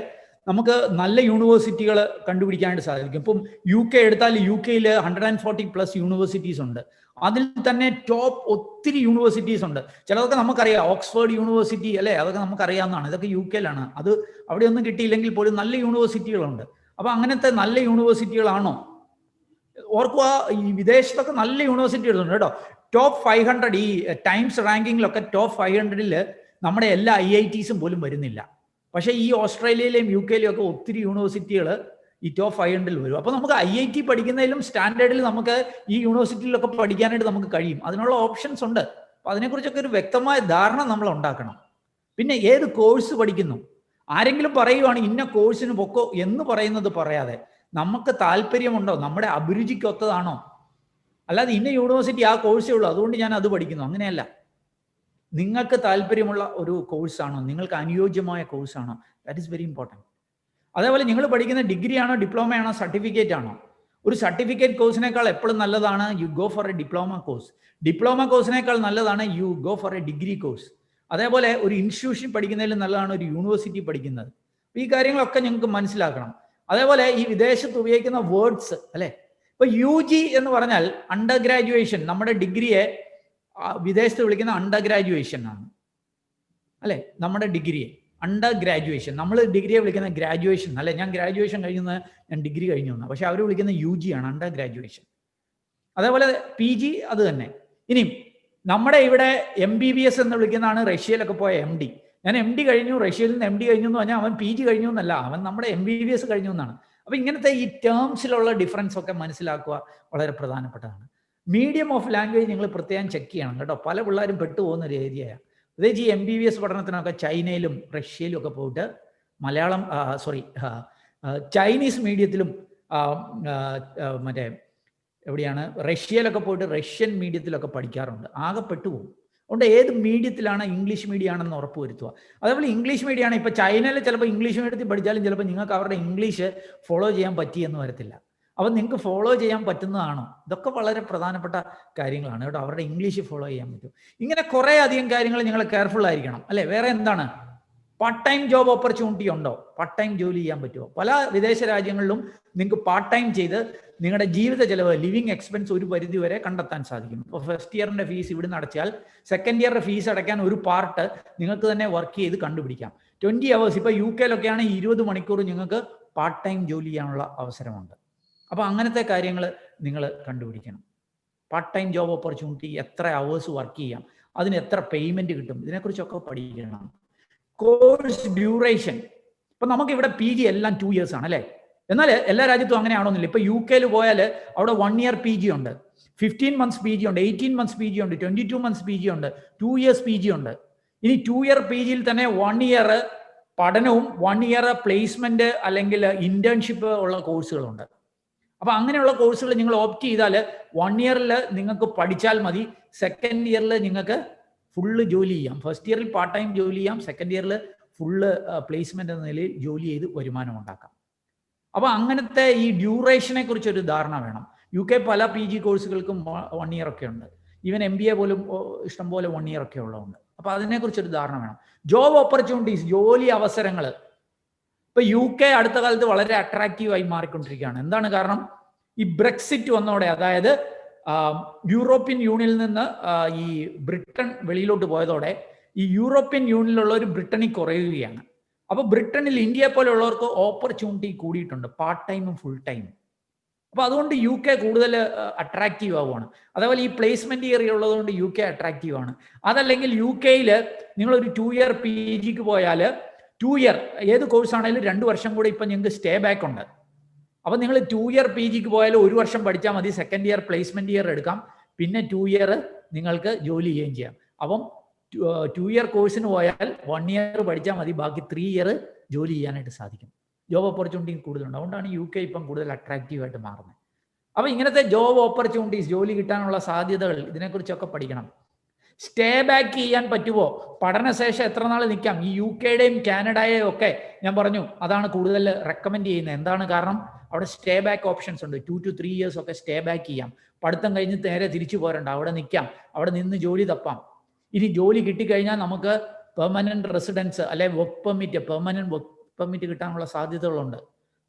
നമുക്ക് നല്ല യൂണിവേഴ്സിറ്റികൾ കണ്ടുപിടിക്കാനായിട്ട് സാധിക്കും. ഇപ്പം UK എടുത്താൽ UK-യിൽ 140+ യൂണിവേഴ്സിറ്റീസ് ഉണ്ട്. അതിൽ തന്നെ ടോപ്പ് ഒത്തിരി യൂണിവേഴ്സിറ്റീസ് ഉണ്ട്. ചിലതൊക്കെ നമുക്കറിയാം, ഓക്സ്ഫോർഡ് യൂണിവേഴ്സിറ്റി അല്ലേ, അതൊക്കെ നമുക്കറിയാവുന്നതാണ്. ഇതൊക്കെ UK-യിലാണ്. അത് അവിടെ ഒന്നും കിട്ടിയില്ലെങ്കിൽ പോലും നല്ല യൂണിവേഴ്സിറ്റികളുണ്ട്. അപ്പൊ അങ്ങനത്തെ നല്ല യൂണിവേഴ്സിറ്റികളാണോ? ഓർക്കുക, ഈ വിദേശത്തൊക്കെ നല്ല യൂണിവേഴ്സിറ്റികളുണ്ട് കേട്ടോ. ടോപ്പ് 500, ഈ ടൈംസ് റാങ്കിങ്ങിലൊക്കെ ടോപ്പ് 500-ൽ നമ്മുടെ എല്ലാ IITs പോലും വരുന്നില്ല. പക്ഷേ ഈ ഓസ്ട്രേലിയയിലെയും UK-യിലെയും ഒക്കെ ഒത്തിരി യൂണിവേഴ്സിറ്റികൾ ഈ ടോപ്പ് 500-ൽ വരും. അപ്പോൾ നമുക്ക് IIT പഠിക്കുന്നതിലും സ്റ്റാൻഡേർഡിൽ നമുക്ക് ഈ യൂണിവേഴ്സിറ്റിയിലൊക്കെ പഠിക്കാനായിട്ട് നമുക്ക് കഴിയും. അതിനുള്ള ഓപ്ഷൻസ് ഉണ്ട്. അപ്പോൾ അതിനെക്കുറിച്ചൊക്കെ ഒരു വ്യക്തമായ ധാരണ നമ്മൾ ഉണ്ടാക്കണം. പിന്നെ ഏത് കോഴ്സ് പഠിക്കുന്നു? ആരെങ്കിലും പറയുവാണ് ഇന്ന കോഴ്സിന് പൊക്കോ എന്ന് പറയുന്നത് പറയാതെ, നമുക്ക് താല്പര്യമുണ്ടോ, നമ്മുടെ അഭിരുചിക്കൊത്തതാണോ? അല്ലാതെ ഇന്ന യൂണിവേഴ്സിറ്റി ആ കോഴ്സേ ഉള്ളൂ അതുകൊണ്ട് ഞാൻ അത് പഠിക്കുന്നു, അങ്ങനെയല്ല. നിങ്ങൾക്ക് താല്പര്യമുള്ള ഒരു കോഴ്സാണോ? നിങ്ങൾക്ക് അനുയോജ്യമായ കോഴ്സാണോ? That is very important. അതേപോലെ നിങ്ങൾ പഠിക്കുന്ന ഡിഗ്രി ആണോ, ഡിപ്ലോമ ആണോ, സർട്ടിഫിക്കറ്റ് ആണോ? ഒരു സർട്ടിഫിക്കറ്റ് കോഴ്സിനേക്കാൾ എപ്പോഴും നല്ലതാണ് you go for a diploma course. Diploma കോഴ്സിനേക്കാൾ നല്ലതാണ് you go for a degree course. അതേപോലെ ഒരു ഇൻസ്റ്റിറ്റ്യൂഷൻ പഠിക്കുന്നതിലും നല്ലതാണ് ഒരു യൂണിവേഴ്സിറ്റി പഠിക്കുന്നത്. ഈ കാര്യങ്ങളൊക്കെ ഞങ്ങൾക്ക് മനസ്സിലാക്കണം. അതേപോലെ ഈ വിദേശത്ത് ഉപയോഗിക്കുന്ന വേർഡ്സ് അല്ലെ, ഇപ്പൊ UG എന്ന് പറഞ്ഞാൽ അണ്ടർ ഗ്രാജുവേഷൻ, നമ്മുടെ ഡിഗ്രിയെ വിദേശത്ത് വിളിക്കുന്ന അണ്ടർ ഗ്രാജുവേഷൻ ആണ് അല്ലെ. നമ്മുടെ ഡിഗ്രിയെ അണ്ടർ ഗ്രാജുവേഷൻ, നമ്മൾ ഡിഗ്രിയെ വിളിക്കുന്ന ഗ്രാജുവേഷൻ അല്ലെ. ഞാൻ ഗ്രാജുവേഷൻ കഴിയുന്നത്, ഞാൻ ഡിഗ്രി കഴിഞ്ഞു വന്ന, പക്ഷെ അവർ വിളിക്കുന്ന UG ആണ്, അണ്ടർ ഗ്രാജുവേഷൻ. അതേപോലെ PG അത് തന്നെ. ഇനിയും നമ്മുടെ ഇവിടെ MBBS എന്ന് വിളിക്കുന്നതാണ് റഷ്യയിലൊക്കെ പോയ MD. ഞാൻ MD കഴിഞ്ഞു, റഷ്യയിൽ നിന്ന് MD കഴിഞ്ഞു എന്ന് പറഞ്ഞാൽ അവൻ PG കഴിഞ്ഞു എന്നല്ല, അവൻ നമ്മുടെ MBBS കഴിഞ്ഞു എന്നാണ്. അപ്പോൾ ഇങ്ങനത്തെ ഈ ടേംസിലുള്ള ഡിഫറൻസ് ഒക്കെ മനസ്സിലാക്കുക വളരെ പ്രധാനപ്പെട്ടതാണ്. മീഡിയം ഓഫ് ലാംഗ്വേജ് നിങ്ങൾ പ്രത്യേകം ചെക്ക് ചെയ്യണം കേട്ടോ. പല പിള്ളേരും പെട്ടുപോകുന്ന ഒരു ഏരിയയാണ്. പ്രത്യേകിച്ച് ഈ MBBS പഠനത്തിനൊക്കെ ചൈനയിലും റഷ്യയിലും ഒക്കെ പോയിട്ട് മലയാളം ചൈനീസ് മീഡിയത്തിലും മറ്റേ എവിടെയാണ് റഷ്യയിലൊക്കെ പോയിട്ട് റഷ്യൻ മീഡിയത്തിലൊക്കെ പഠിക്കാറുണ്ട്. ആകെ പെട്ടുപോകും. അതുകൊണ്ട് ഏത് മീഡിയത്തിലാണ് ഇംഗ്ലീഷ് മീഡിയം ആണെന്ന് ഉറപ്പ് വരുത്തുക. അതേപോലെ ഇംഗ്ലീഷ് മീഡിയമാണ്. ഇപ്പോൾ ചൈനയിൽ ചിലപ്പോൾ ഇംഗ്ലീഷ് മീഡിയത്തിൽ പഠിച്ചാലും ചിലപ്പോൾ നിങ്ങൾക്ക് അവരുടെ ഇംഗ്ലീഷ് ഫോളോ ചെയ്യാൻ പറ്റിയെന്ന് വരത്തില്ല. അപ്പം നിങ്ങൾക്ക് ഫോളോ ചെയ്യാൻ പറ്റുന്നതാണോ? ഇതൊക്കെ വളരെ പ്രധാനപ്പെട്ട കാര്യങ്ങളാണ് കേട്ടോ. അവരുടെ ഇംഗ്ലീഷ് ഫോളോ ചെയ്യാൻ പറ്റും. ഇങ്ങനെ കുറേ അധികം കാര്യങ്ങൾ നിങ്ങൾ കെയർഫുൾ ആയിരിക്കണം അല്ലേ. വേറെ എന്താണ്? പാർട്ട് ടൈം ജോബ് ഓപ്പർച്യൂണിറ്റി ഉണ്ടോ? പാർട്ട് ടൈം ജോലി ചെയ്യാൻ പറ്റുമോ? പല വിദേശ രാജ്യങ്ങളിലും നിങ്ങൾക്ക് പാർട്ട് ടൈം ചെയ്ത് നിങ്ങളുടെ ജീവിത ചെലവ്, ലിവിങ് എക്സ്പെൻസ് ഒരു പരിധി വരെ കണ്ടെത്താൻ സാധിക്കും. ഇപ്പോൾ ഫസ്റ്റ് ഇയറിൻ്റെ ഫീസ് ഇവിടെ നിന്ന് അടച്ചാൽ സെക്കൻഡ് ഇയറിൻ്റെ ഫീസ് അടയ്ക്കാൻ ഒരു പാർട്ട് നിങ്ങൾക്ക് തന്നെ വർക്ക് ചെയ്ത് കണ്ടുപിടിക്കാം. 20 hours. ഇപ്പോൾ UK-ലൊക്കെയാണ് 20 മണിക്കൂർ നിങ്ങൾക്ക് പാർട്ട് ടൈം ജോലി ചെയ്യാനുള്ള അവസരമുണ്ട്. അപ്പോൾ അങ്ങനത്തെ കാര്യങ്ങൾ നിങ്ങൾ കണ്ടുപിടിക്കണം. പാർട്ട് ടൈം ജോബ് ഓപ്പർച്യൂണിറ്റി, എത്ര അവേഴ്സ് വർക്ക് ചെയ്യാം, അതിന് എത്ര പേയ്മെൻറ്റ് കിട്ടും, ഇതിനെക്കുറിച്ചൊക്കെ പഠിക്കണം. Course duration. ഇപ്പം നമുക്കിവിടെ PG എല്ലാം 2 years ആണ് അല്ലേ. എന്നാൽ എല്ലാ രാജ്യത്തും അങ്ങനെ ആണോന്നില്ല. ഇപ്പോൾ UK-ൽ പോയാൽ അവിടെ 1 year PG ഉണ്ട്, 15 months PG ഉണ്ട്, 18 months PG ഉണ്ട്, 22 months PG ഉണ്ട്, 2 years PG ഉണ്ട്. ഇനി 2 year PG-യിൽ തന്നെ 1 year പഠനവും 1 year പ്ലേസ്മെന്റ് അല്ലെങ്കിൽ ഇന്റേൺഷിപ്പ് ഉള്ള കോഴ്സുകളുണ്ട്. അപ്പോൾ അങ്ങനെയുള്ള കോഴ്സുകൾ നിങ്ങൾ ഓപ്റ്റ് ചെയ്താൽ 1 year നിങ്ങൾക്ക് പഠിച്ചാൽ മതി. സെക്കൻഡ് ഇയറിൽ നിങ്ങൾക്ക് ഫുള്ള് ജോലി ചെയ്യാം. ഫസ്റ്റ് ഇയറിൽ പാർട്ട് ടൈം ജോലി ചെയ്യാം, സെക്കൻഡ് ഇയറിൽ ഫുള്ള് പ്ലേസ്മെന്റ് എന്ന നിലയിൽ ജോലി ചെയ്ത് വരുമാനം ഉണ്ടാക്കാം. അപ്പോൾ അങ്ങനത്തെ ഈ ഡ്യൂറേഷനെ കുറിച്ചൊരു ധാരണ വേണം. UK പല PG കോഴ്സുകൾക്കും 1 year ഒക്കെ ഉണ്ട്. ഈവൻ MBA പോലും ഇഷ്ടംപോലെ 1 year ഒക്കെ ഉള്ളതുണ്ട്. അപ്പോൾ അതിനെക്കുറിച്ചൊരു ധാരണ വേണം. ജോബ് ഓപ്പർച്യൂണിറ്റീസ്, ജോലി അവസരങ്ങൾ. ഇപ്പോൾ UK അടുത്ത കാലത്ത് വളരെ അട്രാക്റ്റീവായി മാറിക്കൊണ്ടിരിക്കുകയാണ്. എന്താണ് കാരണം? ഈ ബ്രെക്സിറ്റ് വന്നതോടെ, അതായത് യൂറോപ്യൻ യൂണിയനിൽ നിന്ന് ഈ ബ്രിട്ടൻ വെളിയിലോട്ട് പോയതോടെ ഈ യൂറോപ്യൻ യൂണിയനിലുള്ള ഒരു ബ്രിട്ടനിൽ കുറയുകയാണ്. അപ്പോൾ ബ്രിട്ടനിൽ ഇന്ത്യയെ പോലെയുള്ളവർക്ക് ഓപ്പർച്യൂണിറ്റി കൂടിയിട്ടുണ്ട്, പാർട്ട് ടൈമും ഫുൾ ടൈമും. അപ്പോൾ അതുകൊണ്ട് UK കൂടുതൽ അട്രാക്റ്റീവ് ആവുകയാണ്. അതേപോലെ ഈ പ്ലേസ്മെന്റ് ഏരിയ ഉള്ളതുകൊണ്ട് UK അട്രാക്റ്റീവ് ആണ്. അതല്ലെങ്കിൽ UK-യിൽ നിങ്ങളൊരു 2 year PG-ക്ക് പോയാൽ 2 year ഏത് കോഴ്സാണെങ്കിലും 2 വർഷം കൂടെ ഇപ്പം നിങ്ങൾക്ക് സ്റ്റേ ബാക്ക് ഉണ്ട്. അപ്പോൾ നിങ്ങൾ 2 year PG-ക്ക് പോയാൽ 1 വർഷം പഠിച്ചാൽ മതി, സെക്കൻഡ് ഇയർ പ്ലേസ്മെന്റ് ഇയർ എടുക്കാം, പിന്നെ 2 year നിങ്ങൾക്ക് ജോലി ചെയ്യുകയും ചെയ്യാം. അപ്പം 2 year കോഴ്സിന് പോയാൽ 1 year പഠിച്ചാൽ മതി, ബാക്കി 3 year ജോലി ചെയ്യാനായിട്ട് സാധിക്കും. ജോബ് ഓപ്പർച്യൂണിറ്റി കൂടുതലുണ്ട്. അതുകൊണ്ടാണ് UK ഇപ്പം കൂടുതൽ അട്രാക്റ്റീവായിട്ട് മാറുന്നത്. അപ്പോൾ ഇങ്ങനത്തെ ജോബ് ഓപ്പർച്യൂണിറ്റീസ്, ജോലി കിട്ടാനുള്ള സാധ്യതകൾ, ഇതിനെക്കുറിച്ചൊക്കെ പഠിക്കണം. സ്റ്റേ ബാക്ക് ചെയ്യാൻ പറ്റുമോ? പഠനശേഷം എത്ര നാൾ നിൽക്കാം? ഈ UK-യുടെയും കാനഡയെയും ഒക്കെ ഞാൻ പറഞ്ഞു, അതാണ് കൂടുതൽ റെക്കമെൻഡ് ചെയ്യുന്നത്. എന്താണ് കാരണം? അവിടെ സ്റ്റേ ബാക്ക് ഓപ്ഷൻസ് ഉണ്ട്. 2 to 3 years ഒക്കെ സ്റ്റേ ബാക്ക് ചെയ്യാം. പഠിത്തം കഴിഞ്ഞ് നേരെ തിരിച്ചു പോരണ്ട, അവിടെ നിൽക്കാം, അവിടെ നിന്ന് ജോലി തപ്പാം. ഇനി ജോലി കിട്ടിക്കഴിഞ്ഞാൽ നമുക്ക് പെർമനന്റ് റെസിഡൻസ് അല്ലെ work permit, permanent work permit കിട്ടാനുള്ള സാധ്യതകളുണ്ട്.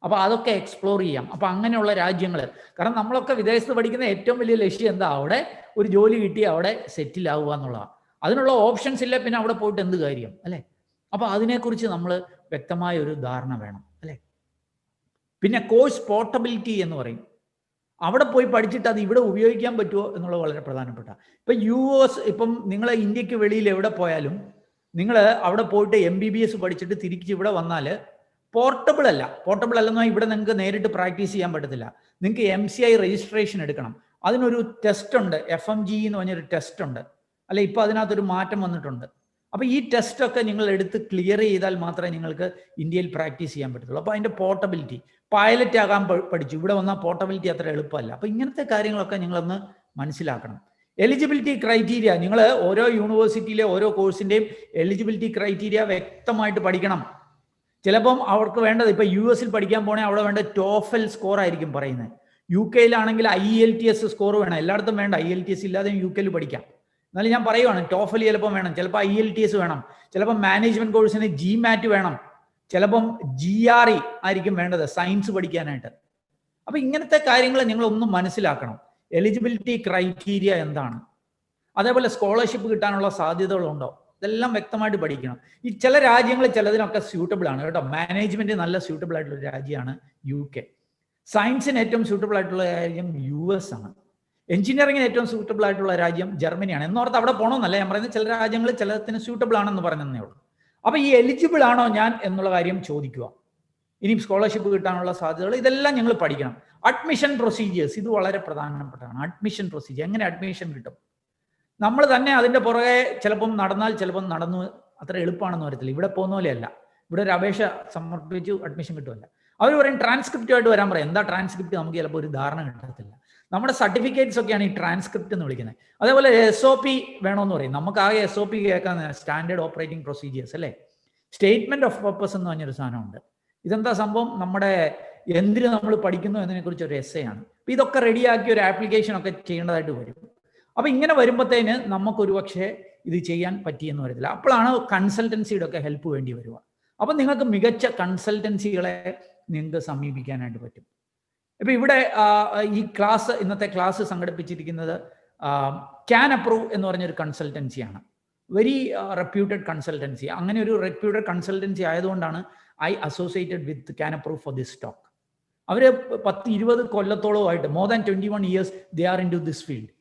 അപ്പോൾ അതൊക്കെ എക്സ്പ്ലോർ ചെയ്യാം. അപ്പോൾ അങ്ങനെയുള്ള രാജ്യങ്ങൾ, കാരണം നമ്മളൊക്കെ വിദേശത്ത് പഠിക്കുന്ന ഏറ്റവും വലിയ ലക്ഷ്യം എന്താ? അവിടെ ഒരു ജോലി കിട്ടി അവിടെ സെറ്റിൽ ആവുക എന്നുള്ളതാണ്. അതിനുള്ള ഓപ്ഷൻസ് ഇല്ല, പിന്നെ അവിടെ പോയിട്ട് എന്ത് കാര്യം അല്ലേ? അപ്പോൾ അതിനെക്കുറിച്ച് നമ്മൾ വ്യക്തമായ ഒരു ധാരണ വേണം അല്ലേ. പിന്നെ കോഴ്സ് പോർട്ടബിലിറ്റി എന്ന് പറയും. അവിടെ പോയി പഠിച്ചിട്ട് അത് ഇവിടെ ഉപയോഗിക്കാൻ പറ്റുമോ എന്നുള്ളത് വളരെ പ്രധാനപ്പെട്ട. ഇപ്പം US, ഇപ്പം നിങ്ങൾ ഇന്ത്യക്ക് വെളിയിൽ എവിടെ പോയാലും നിങ്ങൾ അവിടെ പോയിട്ട് MBBS പഠിച്ചിട്ട് തിരിച്ച് ഇവിടെ വന്നാൽ പോർട്ടബിൾ അല്ലെന്നാൽ ഇവിടെ നിങ്ങൾക്ക് നേരിട്ട് പ്രാക്ടീസ് ചെയ്യാൻ പറ്റത്തില്ല. നിങ്ങൾക്ക് MCI രജിസ്ട്രേഷൻ എടുക്കണം. അതിനൊരു ടെസ്റ്റ് ഉണ്ട്, FMG എന്ന് പറഞ്ഞൊരു ടെസ്റ്റ് ഉണ്ട് അല്ലെ. ഇപ്പോൾ അതിനകത്തൊരു മാറ്റം വന്നിട്ടുണ്ട്. അപ്പോൾ ഈ ടെസ്റ്റൊക്കെ നിങ്ങൾ എടുത്ത് ക്ലിയർ ചെയ്താൽ മാത്രമേ നിങ്ങൾക്ക് ഇന്ത്യയിൽ പ്രാക്ടീസ് ചെയ്യാൻ പറ്റത്തുള്ളൂ. അപ്പോൾ അതിൻ്റെ പോർട്ടബിലിറ്റി, പൈലറ്റ് ആകാൻ പഠിച്ചു, ഇവിടെ വന്നാൽ പോർട്ടബിലിറ്റി അത്ര എളുപ്പമല്ല. അപ്പോൾ ഇങ്ങനത്തെ കാര്യങ്ങളൊക്കെ നിങ്ങളൊന്ന് മനസ്സിലാക്കണം. എലിജിബിലിറ്റി ക്രൈറ്റീരിയ, നിങ്ങൾ ഓരോ യൂണിവേഴ്സിറ്റിയിലെ ഓരോ കോഴ്സിൻ്റെയും എലിജിബിലിറ്റി ക്രൈറ്റീരിയ വ്യക്തമായിട്ട് പഠിക്കണം. ചിലപ്പം അവർക്ക് വേണ്ടത്, ഇപ്പോൾ US-ൽ പഠിക്കാൻ പോകണേ അവിടെ വേണ്ട TOEFL സ്കോർ ആയിരിക്കും പറയുന്നത്. UK-യിലാണെങ്കിൽ IELTS സ്കോർ വേണം. എല്ലായിടത്തും വേണ്ട, IELTS ഇല്ലാതെ UK-ൽ പഠിക്കാം. എന്നാലും ഞാൻ പറയുവാണ്, TOEFL ചിലപ്പം വേണം, ചിലപ്പോൾ IELTS വേണം, ചിലപ്പം മാനേജ്മെന്റ് കോഴ്സിന് GMAT വേണം, ചിലപ്പം GRE ആയിരിക്കും വേണ്ടത് സയൻസ് പഠിക്കാനായിട്ട്. അപ്പം ഇങ്ങനത്തെ കാര്യങ്ങൾ നിങ്ങളൊന്നും മനസ്സിലാക്കണം. എലിജിബിലിറ്റി ക്രൈറ്റീരിയ എന്താണ്, അതേപോലെ സ്കോളർഷിപ്പ് കിട്ടാനുള്ള സാധ്യതകളുണ്ടോ, ഇതെല്ലാം വ്യക്തമായിട്ട് പഠിക്കണം. ഈ ചില രാജ്യങ്ങൾ ചിലതിനൊക്കെ സ്യൂട്ടബിൾ ആണ് കേട്ടോ. മാനേജ്മെന്റ് നല്ല സ്യൂട്ടബിൾ ആയിട്ടുള്ള രാജ്യമാണ് UK. സയൻസിന് ഏറ്റവും സ്യൂട്ടബിൾ ആയിട്ടുള്ള രാജ്യം US ആണ്. എഞ്ചിനീയറിംഗിന് ഏറ്റവും സ്യൂട്ടബിൾ ആയിട്ടുള്ള രാജ്യം ജർമ്മനിയാണ്. എന്നോർത്ത് അവിടെ പോകണമെന്നല്ല ഞാൻ പറയുന്നത്, ചില രാജ്യങ്ങൾ ചിലത്തിന് സ്യൂട്ടബിൾ ആണെന്ന് പറഞ്ഞതേ ഉള്ളൂ. അപ്പോൾ ഈ എലിജിബിൾ ആണോ ഞാൻ എന്നുള്ള കാര്യം ചോദിക്കുക. ഇനി സ്കോളർഷിപ്പ് കിട്ടാനുള്ള സാധ്യതകൾ, ഇതെല്ലാം ഞങ്ങൾ പഠിക്കണം. അഡ്മിഷൻ പ്രൊസീജിയേഴ്സ്, ഇത് വളരെ പ്രധാനപ്പെട്ടതാണ്. അഡ്മിഷൻ പ്രൊസീജിയർ, എങ്ങനെ അഡ്മിഷൻ കിട്ടും? നമ്മൾ തന്നെ അതിൻ്റെ പുറകെ ചിലപ്പം നടന്നാൽ ചിലപ്പം നടന്നു അത്ര എളുപ്പമാണെന്ന് വരത്തില്ല. ഇവിടെ പോകുന്ന പോലെയല്ല. ഇവിടെ ഒരു അപേക്ഷ സമർപ്പിച്ചു അഡ്മിഷൻ കിട്ടുമല്ല. അവർ പറയും ട്രാൻസ്ക്രിപ്റ്റുമായിട്ട് വരാൻ പറയും. എന്താ ട്രാൻസ്ക്രിപ്റ്റ്? നമുക്ക് ചിലപ്പോൾ ഒരു ധാരണ കിട്ടത്തില്ല. നമ്മുടെ സർട്ടിഫിക്കറ്റ്സ് ഒക്കെയാണ് ഈ ട്രാൻസ്ക്രിപ്റ്റ് എന്ന് വിളിക്കുന്നത്. അതേപോലെ SOP വേണമെന്ന് പറയും. നമുക്ക് ആകെ SOP കേൾക്കാൻ സ്റ്റാൻഡേർഡ് ഓപ്പറേറ്റിംഗ് പ്രൊസീജിയേഴ്സ് അല്ലേ. സ്റ്റേറ്റ്മെന്റ് ഓഫ് പർപ്പസ് എന്ന് പറഞ്ഞൊരു സാധനമുണ്ട്. ഇതെന്താ സംഭവം? നമ്മുടെ എന്തിന് നമ്മൾ പഠിക്കുന്നു എന്നതിനെക്കുറിച്ച് ഒരു essay ആണ്. അപ്പം ഇതൊക്കെ റെഡിയാക്കി ഒരു ആപ്ലിക്കേഷൻ ഒക്കെ ചെയ്യേണ്ടതായിട്ട് വരും. അപ്പം ഇങ്ങനെ വരുമ്പോഴത്തേന് നമുക്കൊരു പക്ഷേ ഇത് ചെയ്യാൻ പറ്റിയെന്ന് വരത്തില്ല. അപ്പോഴാണ് കൺസൾട്ടൻസിയുടെ ഒക്കെ ഹെൽപ്പ് വേണ്ടി വരിക. അപ്പം നിങ്ങൾക്ക് മികച്ച കൺസൾട്ടൻസികളെ നിങ്ങൾക്ക് സമീപിക്കാനായിട്ട് പറ്റും. ഇപ്പം ഇവിടെ ഈ ക്ലാസ്, ഇന്നത്തെ ക്ലാസ് സംഘടിപ്പിച്ചിരിക്കുന്നത് ക്യാൻ അപ്രൂവ് എന്ന് പറഞ്ഞൊരു കൺസൾട്ടൻസിയാണ്. Very reputed consultancy. അങ്ങനെ ഒരു റെപ്യൂട്ടഡ് കൺസൾട്ടൻസി ആയതുകൊണ്ടാണ് I associated with Can Approve for this talk. അവർ 10-20 കൊല്ലത്തോളമായിട്ട്, more than 21 years they are in to this field.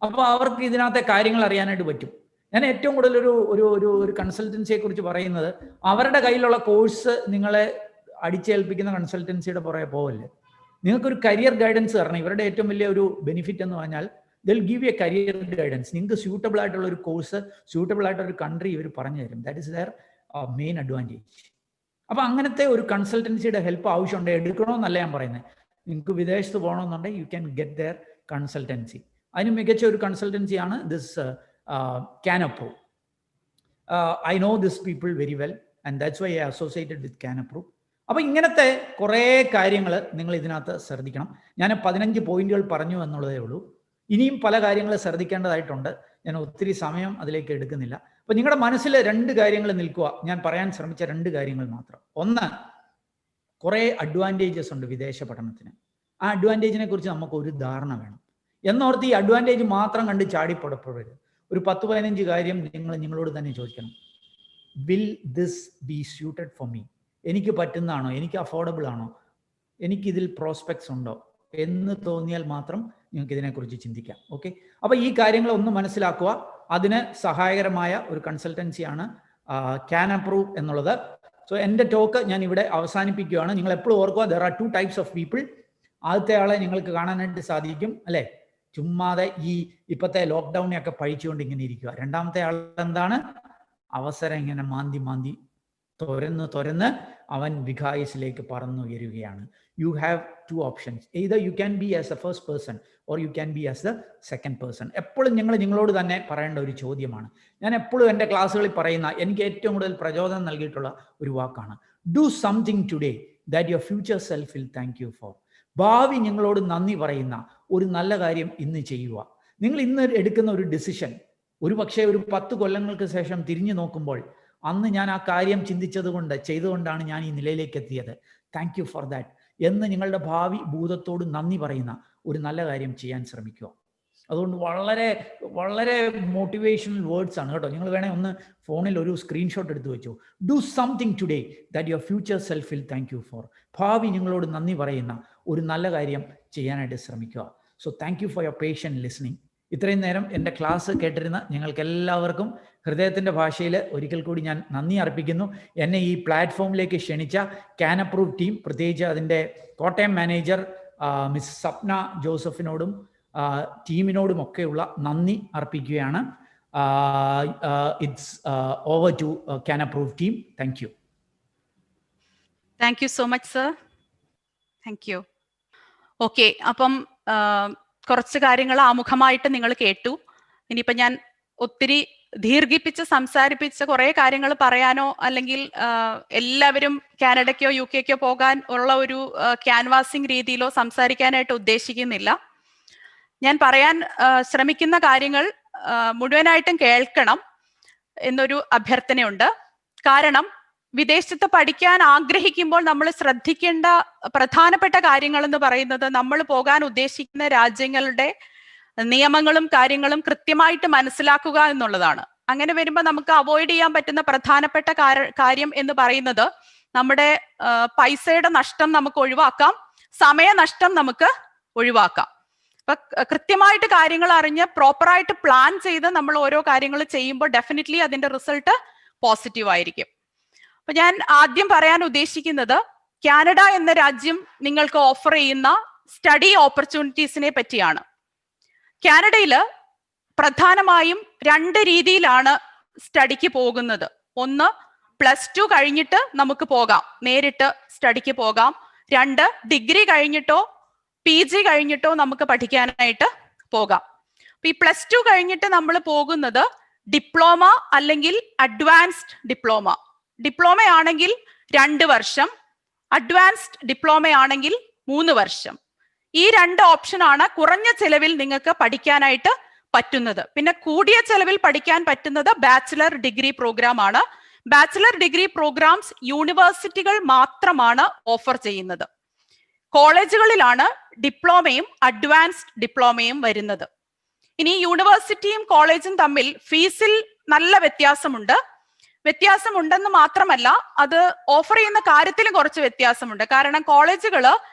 അപ്പോൾ അവർക്ക് ഇതിനകത്തെ കാര്യങ്ങൾ അറിയാനായിട്ട് പറ്റും. ഞാൻ ഏറ്റവും കൂടുതൽ ഒരു കൺസൾട്ടൻസിയെ കുറിച്ച് പറയുന്നത്, അവരുടെ കയ്യിലുള്ള കോഴ്സ് നിങ്ങളെ അടിച്ചേൽപ്പിക്കുന്ന കൺസൾട്ടൻസിയുടെ പുറകെ പോവല്ലേ. നിങ്ങൾക്കൊരു കരിയർ ഗൈഡൻസ് തരണം. ഇവരുടെ ഏറ്റവും വലിയ ഒരു ബെനിഫിറ്റ് എന്ന് പറഞ്ഞാൽ ദിൽ ഗിവ് എ കരിയർ ഗൈഡൻസ്. നിങ്ങൾക്ക് സ്യൂട്ടബിൾ ആയിട്ടുള്ള ഒരു കോഴ്സ്, സ്യൂട്ടബിൾ ആയിട്ടുള്ള ഒരു കൺട്രി ഇവർ പറഞ്ഞു തരും. That is their main advantage. അപ്പം അങ്ങനത്തെ ഒരു കൺസൾട്ടൻസിയുടെ ഹെൽപ്പ് ആവശ്യമുണ്ട്. എടുക്കണമെന്നല്ല ഞാൻ പറയുന്നത്. നിങ്ങൾക്ക് വിദേശത്ത് പോകണമെന്നുണ്ടെങ്കിൽ you can get their consultancy. അതിന് മികച്ച ഒരു കൺസൾട്ടൻസിയാണ് this Can Approve. I know this people very well and that's why I associated with Can Approve. അപ്പം ഇങ്ങനത്തെ കുറേ കാര്യങ്ങൾ നിങ്ങൾ ഇതിനകത്ത് ശ്രദ്ധിക്കണം. ഞാൻ 15 പോയിന്റുകൾ പറഞ്ഞു എന്നുള്ളതേ ഉള്ളൂ. ഇനിയും പല കാര്യങ്ങൾ ശ്രദ്ധിക്കേണ്ടതായിട്ടുണ്ട്. ഞാൻ ഒത്തിരി സമയം അതിലേക്ക് എടുക്കുന്നില്ല. അപ്പം നിങ്ങളുടെ മനസ്സിൽ 2 കാര്യങ്ങൾ നിൽക്കുക. ഞാൻ പറയാൻ ശ്രമിച്ച 2 കാര്യങ്ങൾ മാത്രം. ഒന്ന്, കുറേ അഡ്വാൻറ്റേജസ് ഉണ്ട് വിദേശ പഠനത്തിന്. ആ അഡ്വാൻറ്റേജിനെ കുറിച്ച് നമുക്ക് ഒരു ധാരണ വേണം. എന്നോർത്ത് ഈ അഡ്വാൻറ്റേജ് മാത്രം കണ്ട് ചാടിപ്പുറപ്പെടരുത്. ഒരു 10-15 കാര്യം നിങ്ങളോട് തന്നെ ചോദിക്കണം. Will this B suited for me? എനിക്ക് പറ്റുന്നതാണോ? എനിക്ക് അഫോർഡബിൾ ആണോ? എനിക്കിതിൽ പ്രോസ്പെക്ട്സ് ഉണ്ടോ എന്ന് തോന്നിയാൽ മാത്രം നിങ്ങൾക്ക് ഇതിനെക്കുറിച്ച് ചിന്തിക്കാം. ഓക്കെ, അപ്പോൾ ഈ കാര്യങ്ങൾ ഒന്ന് മനസ്സിലാക്കുക. അതിന് സഹായകരമായ ഒരു കൺസൾട്ടൻസിയാണ് ക്യാൻ അപ്രൂവ് എന്നുള്ളത്. സോ എൻ്റെ ടോക്ക് ഞാൻ ഇവിടെ അവസാനിപ്പിക്കുകയാണ്. നിങ്ങൾ എപ്പോഴും ഓർക്കുക, there are 2 types of people. ആദ്യത്തെ ആളെ നിങ്ങൾക്ക് കാണാനായിട്ട് സാധിക്കും അല്ലേ, ചുമ്മാതെ ഈ ഇപ്പോഴത്തെ ലോക്ക്ഡൗണിനെയൊക്കെ പഴിച്ചുകൊണ്ട് ഇങ്ങനെ ഇരിക്കുക. രണ്ടാമത്തെ ആൾ എന്താണ്? അവസരം ഇങ്ങനെ മാന്തി തുരന്ന് അവൻ വിഘായസിലേക്ക് പറന്നുയരുകയാണ്. You have 2 options. Either you can be as a first person or you can be as the second person. എപ്പോഴും നിങ്ങളോട് തന്നെ പറയേണ്ട ഒരു ചോദ്യമാണ്. ഞാൻ എപ്പോഴും എൻ്റെ ക്ലാസ്സുകളിൽ പറയുന്ന, എനിക്ക് ഏറ്റവും കൂടുതൽ പ്രചോദനം നൽകിയിട്ടുള്ള ഒരു വാക്കാണ്, do something today that your future self will thank you for. ഭാവി നിങ്ങളോട് നന്ദി പറയുന്ന ഒരു നല്ല കാര്യം ഇന്ന് ചെയ്യുക. നിങ്ങൾ ഇന്ന് എടുക്കുന്ന ഒരു ഡിസിഷൻ ഒരു പക്ഷേ ഒരു 10 കൊല്ലങ്ങൾക്ക് ശേഷം തിരിഞ്ഞു നോക്കുമ്പോൾ, അന്ന് ഞാൻ ആ കാര്യം ചെയ്തുകൊണ്ടാണ് ഞാൻ ഈ നിലയിലേക്ക് എത്തിയത്, താങ്ക് യു ഫോർ ദാറ്റ് എന്ന് നിങ്ങളുടെ ഭാവി ഭൂതത്തോട് നന്ദി പറയുന്ന ഒരു നല്ല കാര്യം ചെയ്യാൻ ശ്രമിക്കുക. അതുകൊണ്ട് വളരെ വളരെ മോട്ടിവേഷണൽ വേർഡ്സ് ആണ് കേട്ടോ. നിങ്ങൾ വേണേൽ ഒന്ന് ഫോണിൽ ഒരു സ്ക്രീൻഷോട്ട് എടുത്ത് വെച്ചു. Do something today that your future self will thank you for. ഭാവി നിങ്ങളോട് നന്ദി പറയുന്ന ഒരു നല്ല കാര്യം ചെയ്യാനായിട്ട് ശ്രമിക്കുക. So thank you for your patient listening. ഇത്രയും നേരം എൻ്റെ ക്ലാസ് കേട്ടിരുന്ന നിങ്ങൾക്ക് എല്ലാവർക്കും ഹൃദയത്തിൻ്റെ ഭാഷയിൽ ഒരിക്കൽ കൂടി ഞാൻ നന്ദി അർപ്പിക്കുന്നു. എന്നെ ഈ പ്ലാറ്റ്ഫോമിലേക്ക് ക്ഷണിച്ച ക്യാൻ അപ്രൂവ് ടീം, പ്രത്യേകിച്ച് അതിൻ്റെ കോട്ടയം മാനേജർ മിസ് സ്വപ്ന ജോസഫിനോടും ടീമിനോടുമൊക്കെയുള്ള നന്ദി അർപ്പിക്കുകയാണ്. It's over to Can Approve team. Thank you. Thank you so much sir. Thank you. Okay, അപ്പം കുറച്ച് കാര്യങ്ങൾ ആമുഖമായിട്ട് നിങ്ങൾ കേട്ടു. ഇനിയിപ്പം ഞാൻ ഒത്തിരി ദീർഘിപ്പിച്ച് സംസാരിപ്പിച്ച കുറേ കാര്യങ്ങൾ പറയാനോ അല്ലെങ്കിൽ എല്ലാവരും കാനഡയ്ക്കോ UK-ക്കോ പോകാൻ ഉള്ള ഒരു ക്യാൻവാസിങ് രീതിയിലോ സംസാരിക്കാനായിട്ട് ഉദ്ദേശിക്കുന്നില്ല. ഞാൻ പറയാൻ ശ്രമിക്കുന്ന കാര്യങ്ങൾ മുഴുവനായിട്ടും കേൾക്കണം എന്നൊരു അഭ്യർത്ഥനയുണ്ട്. കാരണം വിദേശത്ത് പഠിക്കാൻ ആഗ്രഹിക്കുമ്പോൾ നമ്മൾ ശ്രദ്ധിക്കേണ്ട പ്രധാനപ്പെട്ട കാര്യങ്ങൾ എന്ന് പറയുന്നത്, നമ്മൾ പോകാൻ ഉദ്ദേശിക്കുന്ന രാജ്യങ്ങളുടെ നിയമങ്ങളും കാര്യങ്ങളും കൃത്യമായിട്ട് മനസ്സിലാക്കുക എന്നുള്ളതാണ്. അങ്ങനെ വരുമ്പോൾ നമുക്ക് അവോയ്ഡ് ചെയ്യാൻ പറ്റുന്ന പ്രധാനപ്പെട്ട കാര്യം എന്ന് പറയുന്നത്, നമ്മുടെ പൈസയുടെ നഷ്ടം നമുക്ക് ഒഴിവാക്കാം, സമയനഷ്ടം നമുക്ക് ഒഴിവാക്കാം. അപ്പൊ കൃത്യമായിട്ട് കാര്യങ്ങൾ അറിഞ്ഞ് പ്രോപ്പറായിട്ട് പ്ലാൻ ചെയ്ത് നമ്മൾ ഓരോ കാര്യങ്ങൾ ചെയ്യുമ്പോൾ ഡെഫിനറ്റ്ലി അതിന്റെ റിസൾട്ട് പോസിറ്റീവ് ആയിരിക്കും. അപ്പൊ ഞാൻ ആദ്യം പറയാൻ ഉദ്ദേശിക്കുന്നത്, കാനഡ എന്ന രാജ്യം നിങ്ങൾക്ക് ഓഫർ ചെയ്യുന്ന സ്റ്റഡി ഓപ്പർച്യൂണിറ്റീസിനെ പറ്റിയാണ്. കാനഡയില് പ്രധാനമായും 2 രീതിയിലാണ് സ്റ്റഡിക്ക് പോകുന്നത്. ഒന്ന്, +2 കഴിഞ്ഞിട്ട് നമുക്ക് പോകാം, നേരിട്ട് സ്റ്റഡിക്ക് പോകാം. 2, ഡിഗ്രി കഴിഞ്ഞിട്ടോ PG കഴിഞ്ഞിട്ടോ നമുക്ക് പഠിക്കാനായിട്ട് പോകാം. ഈ +2 കഴിഞ്ഞിട്ട് നമ്മൾ പോകുന്നത് ഡിപ്ലോമ അല്ലെങ്കിൽ അഡ്വാൻസ്ഡ് ഡിപ്ലോമ. ഡിപ്ലോമ ആണെങ്കിൽ 2 വർഷം, അഡ്വാൻസ്ഡ് ഡിപ്ലോമ ആണെങ്കിൽ 3 വർഷം. ഈ 2 ഓപ്ഷനാണ് കുറഞ്ഞ ചെലവിൽ നിങ്ങൾക്ക് പഠിക്കാനായിട്ട് പറ്റുന്നത്. പിന്നെ കൂടിയ ചെലവിൽ പഠിക്കാൻ പറ്റുന്നത് ബാച്ചിലർ ഡിഗ്രി പ്രോഗ്രാം ആണ്. ബാച്ചിലർ ഡിഗ്രി പ്രോഗ്രാംസ് യൂണിവേഴ്സിറ്റികൾ മാത്രമാണ് ഓഫർ ചെയ്യുന്നത്. കോളേജുകളിലാണ് ഡിപ്ലോമയും അഡ്വാൻസ്ഡ് ഡിപ്ലോമയും വരുന്നത്. ഇനി യൂണിവേഴ്സിറ്റിയും കോളേജും തമ്മിൽ ഫീസിൽ നല്ല വ്യത്യാസമുണ്ടെന്ന് മാത്രമല്ല, അത് ഓഫർ ചെയ്യുന്ന കാര്യത്തിലും കുറച്ച് വ്യത്യാസമുണ്ട്. കാരണം കോളേജുകൾ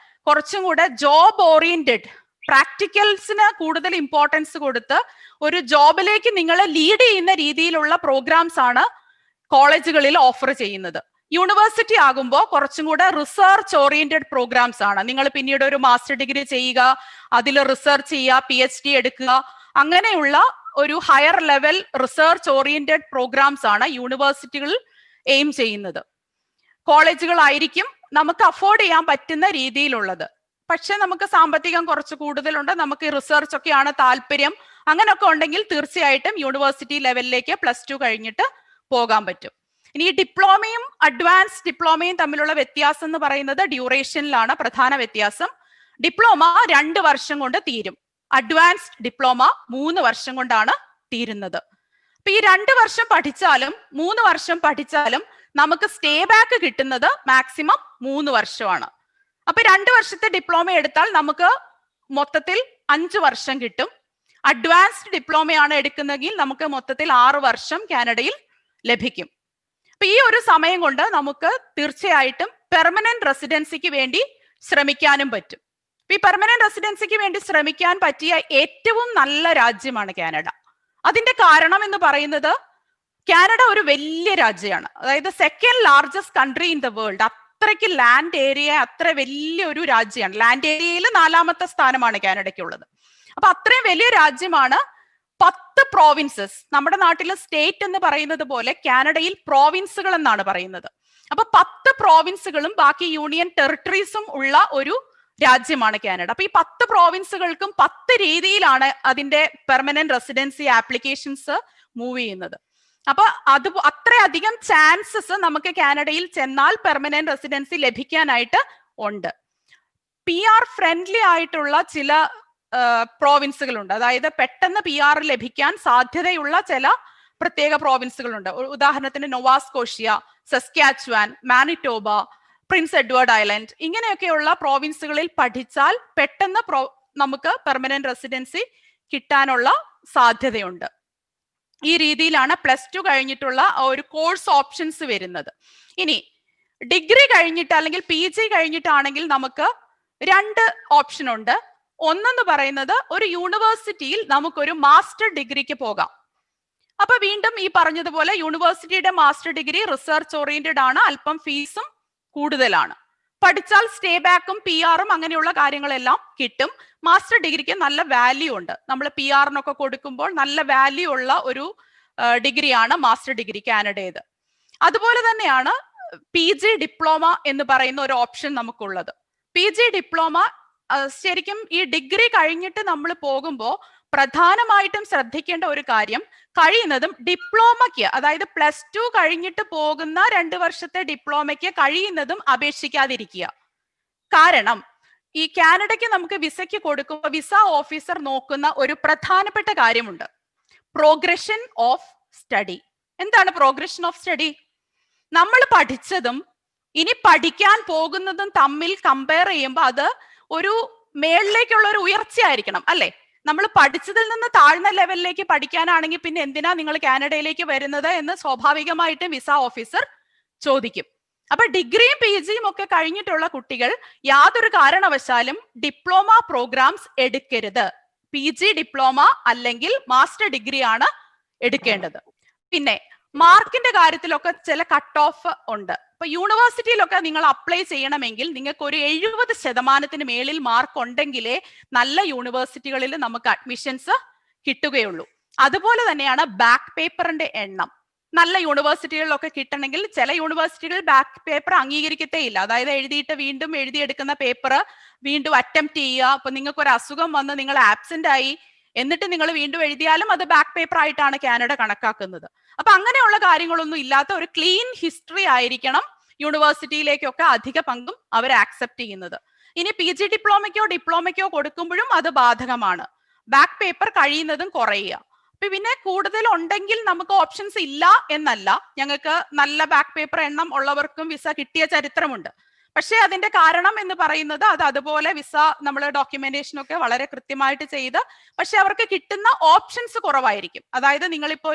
കുറച്ചും കൂടെ ജോബ് ഓറിയന്റഡ്, പ്രാക്ടിക്കൽസിന് കൂടുതൽ ഇമ്പോർട്ടൻസ് കൊടുത്ത് ഒരു ജോബിലേക്ക് നിങ്ങളെ ലീഡ് ചെയ്യുന്ന രീതിയിലുള്ള പ്രോഗ്രാംസ് ആണ് കോളേജുകളിൽ ഓഫർ ചെയ്യുന്നത്. യൂണിവേഴ്സിറ്റി ആകുമ്പോൾ കുറച്ചും കൂടെ റിസർച്ച് ഓറിയന്റഡ് പ്രോഗ്രാംസ് ആണ്. നിങ്ങൾ പിന്നീട് ഒരു മാസ്റ്റർ ഡിഗ്രി ചെയ്യുക, അതിൽ റിസർച്ച് ചെയ്യുക, PhD എടുക്കുക, അങ്ങനെയുള്ള ഒരു higher level research oriented programs ആണ് യൂണിവേഴ്സിറ്റികൾ എയിം ചെയ്യുന്നത്. കോളേജുകളായിരിക്കും നമുക്ക് അഫോർഡ് ചെയ്യാൻ പറ്റുന്ന രീതിയിലുള്ളത്. പക്ഷെ നമുക്ക് സാമ്പത്തികം കുറച്ച് കൂടുതലുണ്ട്, നമുക്ക് റിസർച്ച് ഒക്കെയാണ് താല്പര്യം, അങ്ങനെയൊക്കെ ഉണ്ടെങ്കിൽ തീർച്ചയായിട്ടും യൂണിവേഴ്സിറ്റി ലെവലിലേക്ക് +2 കഴിഞ്ഞിട്ട് പോകാൻ പറ്റും. ഇനി ഡിപ്ലോമയും അഡ്വാൻസ് ഡിപ്ലോമയും തമ്മിലുള്ള വ്യത്യാസം എന്ന് പറയുന്നത് ഡ്യൂറേഷനിലാണ് പ്രധാന വ്യത്യാസം. ഡിപ്ലോമ 2 വർഷം കൊണ്ട് തീരും, അഡ്വാൻസ്ഡ് ഡിപ്ലോമ 3 വർഷം കൊണ്ടാണ് തീരുന്നത്. അപ്പൊ ഈ 2 വർഷം പഠിച്ചാലും 3 വർഷം പഠിച്ചാലും നമുക്ക് സ്റ്റേ ബാക്ക് കിട്ടുന്നത് മാക്സിമം 3 വർഷമാണ്. അപ്പൊ 2 വർഷത്തെ ഡിപ്ലോമ എടുത്താൽ നമുക്ക് മൊത്തത്തിൽ 5 വർഷം കിട്ടും. അഡ്വാൻസ്ഡ് ഡിപ്ലോമയാണ് എടുക്കുന്നതെങ്കിൽ നമുക്ക് മൊത്തത്തിൽ 6 വർഷം കാനഡയിൽ ലഭിക്കും. അപ്പൊ ഈ ഒരു സമയം കൊണ്ട് നമുക്ക് തീർച്ചയായിട്ടും പെർമനന്റ് റെസിഡൻസിക്ക് വേണ്ടി ശ്രമിക്കാനും പറ്റും. ഈ പെർമനന്റ് റെസിഡൻസിക്ക് വേണ്ടി ശ്രമിക്കാൻ പറ്റിയ ഏറ്റവും നല്ല രാജ്യമാണ് കാനഡ. അതിന്റെ കാരണം എന്ന് പറയുന്നത്, കാനഡ ഒരു വലിയ രാജ്യമാണ്, അതായത് 2nd largest country in the world. അത്രയ്ക്ക് ലാൻഡ് ഏരിയ, അത്ര വലിയൊരു രാജ്യമാണ്. ലാൻഡ് ഏരിയയിൽ 4ാമത്തെ സ്ഥാനമാണ് കാനഡയ്ക്കുള്ളത്. അപ്പൊ അത്രയും വലിയ രാജ്യമാണ്. 10 പ്രോവിൻസസ്, നമ്മുടെ നാട്ടിൽ സ്റ്റേറ്റ് എന്ന് പറയുന്നത് പോലെ കാനഡയിൽ പ്രോവിൻസുകൾ എന്നാണ് പറയുന്നത്. അപ്പൊ 10 പ്രോവിൻസുകളും ബാക്കി യൂണിയൻ ടെറിട്ടറീസും ഉള്ള ഒരു രാജ്യമാണ് കാനഡ. അപ്പൊ ഈ 10 പ്രോവിൻസുകൾക്കും 10 രീതിയിലാണ് അതിന്റെ പെർമനന്റ് റെസിഡൻസി ആപ്ലിക്കേഷൻസ് മൂവ് ചെയ്യുന്നത്. അപ്പൊ അത് അത്രയധികം ചാൻസസ് നമുക്ക് കാനഡയിൽ ചെന്നാൽ പെർമനന്റ് റെസിഡൻസി ലഭിക്കാനായിട്ട് ഉണ്ട്. PR ഫ്രണ്ട്ലി ആയിട്ടുള്ള ചില പ്രോവിൻസുകളുണ്ട്, അതായത് പെട്ടെന്ന് PR ലഭിക്കാൻ സാധ്യതയുള്ള ചില പ്രത്യേക പ്രോവിൻസുകളുണ്ട്. ഉദാഹരണത്തിന് നോവാസ്കോഷ്യ, സസ്കാച്ചുവാൻ, മാനിറ്റോബ, പ്രിൻസ് എഡ്വേർഡ് ഐലൻഡ്, ഇങ്ങനെയൊക്കെയുള്ള പ്രോവിൻസുകളിൽ പഠിച്ചാൽ പെട്ടെന്ന് നമുക്ക് പെർമനന്റ് റെസിഡൻസി കിട്ടാനുള്ള സാധ്യതയുണ്ട്. ഈ രീതിയിലാണ് +2 കഴിഞ്ഞിട്ടുള്ള ഒരു കോഴ്സ് ഓപ്ഷൻസ് വരുന്നത്. ഇനി ഡിഗ്രി കഴിഞ്ഞിട്ട് അല്ലെങ്കിൽ PG കഴിഞ്ഞിട്ടാണെങ്കിൽ നമുക്ക് 2 ഓപ്ഷൻ ഉണ്ട്. ഒന്നെന്ന് പറയുന്നത്, ഒരു യൂണിവേഴ്സിറ്റിയിൽ നമുക്കൊരു മാസ്റ്റർ ഡിഗ്രിക്ക് പോകാം. അപ്പൊ വീണ്ടും ഈ പറഞ്ഞതുപോലെ യൂണിവേഴ്സിറ്റിയുടെ മാസ്റ്റർ ഡിഗ്രി റിസർച്ച് ഓറിയന്റഡ് ആണ്, അല്പം ഫീസും കൂടുതലാണ്. പഠിച്ചാൽ സ്റ്റേ ബാക്കും PR-ഉം അങ്ങനെയുള്ള കാര്യങ്ങളെല്ലാം കിട്ടും. മാസ്റ്റർ ഡിഗ്രിക്ക് നല്ല വാല്യൂ ഉണ്ട്. നമ്മൾ PR-നൊക്കെ കൊടുക്കുമ്പോൾ നല്ല വാല്യൂ ഉള്ള ഒരു ഡിഗ്രിയാണ് മാസ്റ്റർ ഡിഗ്രി കാനഡയത്. അതുപോലെ തന്നെയാണ് PG ഡിപ്ലോമ എന്ന് പറയുന്ന ഒരു ഓപ്ഷൻ നമുക്കുള്ളത്. PG ഡിപ്ലോമ ശരിക്കും ഈ ഡിഗ്രി കഴിഞ്ഞിട്ട് നമ്മൾ പോകുമ്പോൾ പ്രധാനമായിട്ടും ശ്രദ്ധിക്കേണ്ട ഒരു കാര്യം, കഴിയുന്നതും ഡിപ്ലോമയ്ക്ക്, അതായത് +2 കഴിഞ്ഞിട്ട് പോകുന്ന 2 വർഷത്തെ ഡിപ്ലോമയ്ക്ക് കഴിയുന്നതും അപേക്ഷിക്കാതിരിക്കുക. കാരണം ഈ കാനഡയ്ക്ക് നമുക്ക് വിസയ്ക്ക് കൊടുക്കുമ്പോൾ വിസ ഓഫീസർ നോക്കുന്ന ഒരു പ്രധാനപ്പെട്ട കാര്യമുണ്ട്, പ്രോഗ്രഷൻ ഓഫ് സ്റ്റഡി. എന്താണ് പ്രോഗ്രഷൻ ഓഫ് സ്റ്റഡി? നമ്മൾ പഠിച്ചതും ഇനി പഠിക്കാൻ പോകുന്നതും തമ്മിൽ കമ്പയർ ചെയ്യുമ്പോൾ അത് ഒരു മേളിലേക്കുള്ള ഒരു ഉയർച്ചയായിരിക്കണം, അല്ലെ? നമ്മൾ പഠിച്ചതിൽ നിന്ന് താഴ്ന്ന ലെവലിലേക്ക് പഠിക്കാനാണെങ്കിൽ പിന്നെ എന്തിനാ നിങ്ങൾ കാനഡയിലേക്ക് വരുന്നത് എന്ന് സ്വാഭാവികമായിട്ടും വിസ ഓഫീസർ ചോദിക്കും. അപ്പൊ ഡിഗ്രിയും PG-യും ഒക്കെ കഴിഞ്ഞിട്ടുള്ള കുട്ടികൾ യാതൊരു കാരണവശാലും ഡിപ്ലോമ പ്രോഗ്രാംസ് എടുക്കരുത്. PG ഡിപ്ലോമ അല്ലെങ്കിൽ മാസ്റ്റർ ഡിഗ്രി ആണ് എടുക്കേണ്ടത്. പിന്നെ മാർക്കിന്റെ കാര്യത്തിലൊക്കെ ചില കട്ട് ഓഫ് ഉണ്ട്. ഇപ്പൊ യൂണിവേഴ്സിറ്റിയിലൊക്കെ നിങ്ങൾ അപ്ലൈ ചെയ്യണമെങ്കിൽ നിങ്ങൾക്ക് ഒരു 70% മേളിൽ മാർക്ക് ഉണ്ടെങ്കിലേ നല്ല യൂണിവേഴ്സിറ്റികളിൽ നമുക്ക് അഡ്മിഷൻസ് കിട്ടുകയുള്ളൂ. അതുപോലെ തന്നെയാണ് ബാക്ക് പേപ്പറിന്റെ എണ്ണം. നല്ല യൂണിവേഴ്സിറ്റികളിലൊക്കെ കിട്ടണമെങ്കിൽ ചില യൂണിവേഴ്സിറ്റികൾ ബാക്ക് പേപ്പർ അംഗീകരിക്കത്തേ ഇല്ല. അതായത് എഴുതിയിട്ട് വീണ്ടും എഴുതിയെടുക്കുന്ന പേപ്പർ വീണ്ടും അറ്റംപ്റ്റ് ചെയ്യുക. അപ്പൊ നിങ്ങൾക്ക് ഒരു അസുഖം വന്ന് നിങ്ങൾ ആബ്സെന്റ് ആയി എന്നിട്ട് നിങ്ങൾ വീണ്ടും എഴുതിയാലും അത് ബാക്ക് പേപ്പർ ആയിട്ടാണ് കാനഡ കണക്കാക്കുന്നത്. അപ്പൊ അങ്ങനെയുള്ള കാര്യങ്ങളൊന്നും ഇല്ലാത്ത ഒരു ക്ലീൻ ഹിസ്റ്ററി ആയിരിക്കണം യൂണിവേഴ്സിറ്റിയിലേക്കൊക്കെ അധിക പങ്കും അവർ ആക്സെപ്റ്റ് ചെയ്യുന്നത്. ഇനി PG ഡിപ്ലോമയ്ക്കോ കൊടുക്കുമ്പോഴും അത് ബാധകമാണ്. ബാക്ക് പേപ്പർ കഴിയുന്നതും കുറയുക. പിന്നെ കൂടുതൽ ഉണ്ടെങ്കിൽ നമുക്ക് ഓപ്ഷൻസ് ഇല്ല എന്നല്ല, ഞങ്ങൾക്ക് നല്ല ബാക്ക് പേപ്പർ എണ്ണം ഉള്ളവർക്കും വിസ കിട്ടിയ ചരിത്രമുണ്ട്. പക്ഷേ അതിന്റെ കാരണം എന്ന് പറയുന്നത് അത് അതുപോലെ വിസ നമ്മൾ ഡോക്യുമെന്റേഷൻ ഒക്കെ വളരെ കൃത്യമായിട്ട് ചെയ്ത്, പക്ഷെ അവർക്ക് കിട്ടുന്ന ഓപ്ഷൻസ് കുറവായിരിക്കും. അതായത് നിങ്ങളിപ്പോ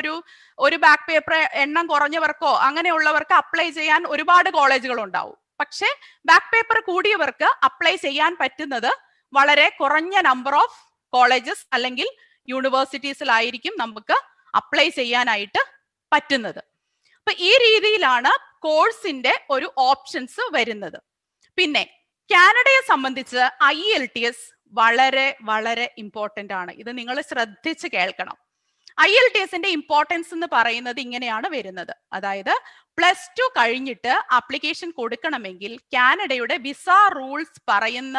ഒരു ബാക്ക് പേപ്പർ എണ്ണം കുറഞ്ഞവർക്കോ അങ്ങനെയുള്ളവർക്ക് അപ്ലൈ ചെയ്യാൻ ഒരുപാട് കോളേജുകൾ ഉണ്ടാവും. പക്ഷെ ബാക്ക് പേപ്പർ കൂടിയവർക്ക് അപ്ലൈ ചെയ്യാൻ പറ്റുന്നത് വളരെ കുറഞ്ഞ നമ്പർ ഓഫ് കോളേജസ് അല്ലെങ്കിൽ യൂണിവേഴ്സിറ്റീസിലായിരിക്കും നമുക്ക് അപ്ലൈ ചെയ്യാനായിട്ട് പറ്റുന്നത്. അപ്പൊ ഈ രീതിയിലാണ് കോഴ്സിന്റെ ഒരു ഓപ്ഷൻസ് വരുന്നത്. പിന്നെ കാനഡയെ സംബന്ധിച്ച് IELTS വളരെ വളരെ ഇമ്പോർട്ടന്റ് ആണ്. ഇത് നിങ്ങൾ ശ്രദ്ധിച്ച് കേൾക്കണം. IELTSന്റെ ഇമ്പോർട്ടൻസ് എന്ന് പറയുന്നത് ഇങ്ങനെയാണ് വരുന്നത്. അതായത് +2 കഴിഞ്ഞിട്ട് ആപ്ലിക്കേഷൻ കൊടുക്കണമെങ്കിൽ കാനഡയുടെ വിസ റൂൾസ് പറയുന്ന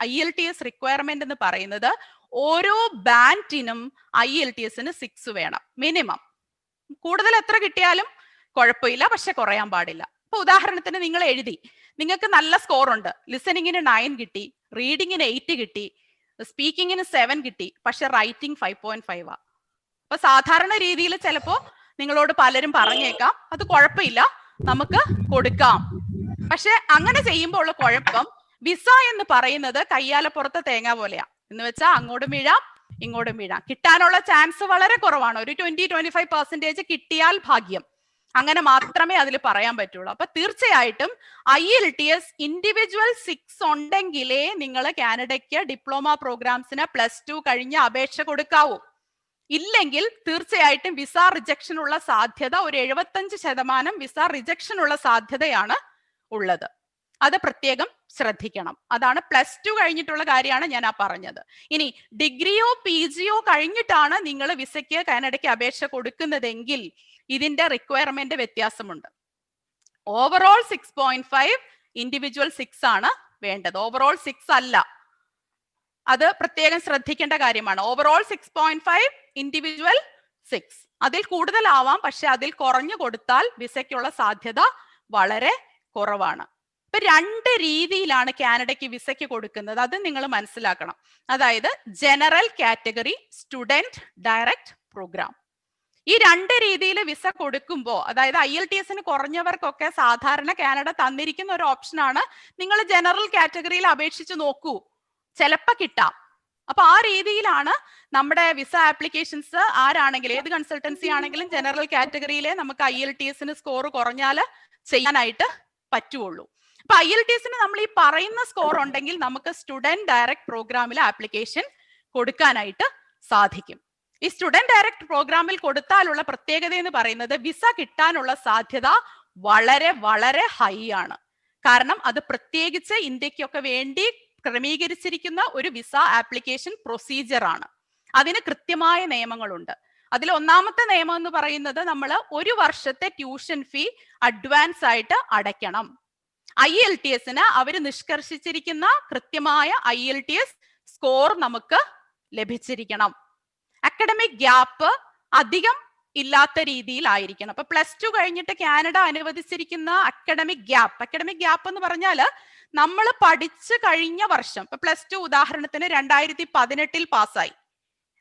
IELTS റിക്വയർമെന്റ് എന്ന് പറയുന്നത് ഓരോ ബാൻഡിനും IELTSന് 6 വേണം മിനിമം. കൂടുതൽ എത്ര കിട്ടിയാലും കുഴപ്പമില്ല, പക്ഷെ കുറയാൻ പാടില്ല. ഇപ്പൊ ഉദാഹരണത്തിന് നിങ്ങൾ എഴുതി, നിങ്ങൾക്ക് നല്ല സ്കോർ ഉണ്ട്, ലിസണിങ്ങിന് 9 കിട്ടി, റീഡിങ്ങിന് 8 കിട്ടി, സ്പീക്കിങ്ങിന് 7 കിട്ടി, പക്ഷെ റൈറ്റിംഗ് 5.5 ആ. അപ്പൊ സാധാരണ രീതിയിൽ ചിലപ്പോ നിങ്ങളോട് പലരും പറഞ്ഞേക്കാം അത് കുഴപ്പമില്ല നമുക്ക് കൊടുക്കാം. പക്ഷെ അങ്ങനെ ചെയ്യുമ്പോൾ ഉള്ള കുഴപ്പം, വിസ എന്ന് പറയുന്നത് കയ്യാലപ്പുറത്തെ തേങ്ങ പോലെയാ. എന്ന് വെച്ചാൽ അങ്ങോട്ടും വീഴാം ഇങ്ങോട്ടും വീഴാം. കിട്ടാനുള്ള ചാൻസ് വളരെ കുറവാണ്. ഒരു 20-25% കിട്ടിയാൽ ഭാഗ്യം, അങ്ങനെ മാത്രമേ അതിൽ പറയാൻ പറ്റുള്ളൂ. അപ്പൊ തീർച്ചയായിട്ടും IELTS ഇൻഡിവിജ്വൽ 6 ഉണ്ടെങ്കിലേ നിങ്ങൾ കാനഡയ്ക്ക് ഡിപ്ലോമ പ്രോഗ്രാംസിന് +2 കഴിഞ്ഞ് അപേക്ഷ കൊടുക്കാവൂ. ഇല്ലെങ്കിൽ തീർച്ചയായിട്ടും വിസ റിജക്ഷൻ ഉള്ള സാധ്യത ഒരു 75% വിസ റിജക്ഷൻ ഉള്ള സാധ്യതയാണ് ഉള്ളത്. അത് പ്രത്യേകം ശ്രദ്ധിക്കണം. അതാണ് +2 കഴിഞ്ഞിട്ടുള്ള കാര്യമാണ് ഞാൻ പറഞ്ഞത്. ഇനി ഡിഗ്രിയോ PGയോ കഴിഞ്ഞിട്ടാണ് നിങ്ങൾ വിസയ്ക്ക് കാനഡയ്ക്ക് അപേക്ഷ കൊടുക്കുന്നതെങ്കിൽ ഇതിന്റെ റിക്വയർമെന്റ് വ്യത്യാസമുണ്ട്. ഓവറോൾ 6.5, ഇൻഡിവിജ്വൽ 6 ആണ് വേണ്ടത്. ഓവറോൾ 6 അല്ല, അത് പ്രത്യേകം ശ്രദ്ധിക്കേണ്ട കാര്യമാണ്. Overall 6.5, individual 6. അതിൽ കൂടുതലാവാം, പക്ഷെ അതിൽ കുറഞ്ഞു കൊടുത്താൽ വിസയ്ക്കുള്ള സാധ്യത വളരെ കുറവാണ്. ഇപ്പൊ 2 രീതിയിലാണ് കാനഡയ്ക്ക് വിസയ്ക്ക് കൊടുക്കുന്നത്, അത് നിങ്ങൾ മനസ്സിലാക്കണം. അതായത് general category, student direct program. ഈ 2 രീതിയിൽ വിസ കൊടുക്കുമ്പോൾ, അതായത് IELTSന് കുറഞ്ഞവർക്കൊക്കെ സാധാരണ കാനഡ തന്നിരിക്കുന്ന ഒരു ഓപ്ഷനാണ്, നിങ്ങൾ ജനറൽ കാറ്റഗറിയിൽ അപേക്ഷിച്ച് നോക്കൂ, ചിലപ്പോൾ കിട്ടാം. അപ്പൊ ആ രീതിയിലാണ് നമ്മുടെ വിസ ആപ്ലിക്കേഷൻസ് ആരാണെങ്കിലും, ഏത് കൺസൾട്ടൻസി ആണെങ്കിലും ജനറൽ കാറ്റഗറിയിലെ നമുക്ക് IELTSന് സ്കോർ കുറഞ്ഞാൽ ചെയ്യാനായിട്ട് പറ്റുള്ളൂ. അപ്പൊ IELTSന് നമ്മൾ ഈ പറയുന്ന സ്കോർ ഉണ്ടെങ്കിൽ നമുക്ക് സ്റ്റുഡന്റ് ഡയറക്റ്റ് പ്രോഗ്രാമിൽ ആപ്ലിക്കേഷൻ കൊടുക്കാനായിട്ട് സാധിക്കും. ഈ സ്റ്റുഡന്റ് ഡയറക്റ്റ് പ്രോഗ്രാമിൽ കൊടുത്താലുള്ള പ്രത്യേകത എന്ന് പറയുന്നത് വിസ കിട്ടാനുള്ള സാധ്യത വളരെ വളരെ ഹൈ ആണ്. കാരണം അത് പ്രത്യേകിച്ച് ഇന്ത്യക്കൊക്കെ വേണ്ടി ക്രമീകരിച്ചിരിക്കുന്ന ഒരു വിസ ആപ്ലിക്കേഷൻ പ്രൊസീജിയർ ആണ്. അതിന് കൃത്യമായ നിയമങ്ങളുണ്ട്. അതിൽ ഒന്നാമത്തെ നിയമം എന്ന് പറയുന്നത് നമ്മൾ 1 വർഷത്തെ ട്യൂഷൻ ഫീ അഡ്വാൻസ് ആയിട്ട് അടയ്ക്കണം. IELTSന് അവർ നിഷ്കർഷിച്ചിരിക്കുന്ന കൃത്യമായ IELTS സ്കോർ നമുക്ക് ലഭിച്ചിരിക്കണം. അക്കാഡമിക് ഗ്യാപ്പ് അധികം ഇല്ലാത്ത രീതിയിലായിരിക്കണം. അപ്പൊ +2 കഴിഞ്ഞിട്ട് കാനഡ അനുവദിച്ചിരിക്കുന്ന അക്കാഡമിക് ഗ്യാപ്പ് എന്ന് പറഞ്ഞാൽ നമ്മൾ പഠിച്ചു കഴിഞ്ഞ വർഷം, ഇപ്പൊ +2 ഉദാഹരണത്തിന് 2018 പാസ്സായി,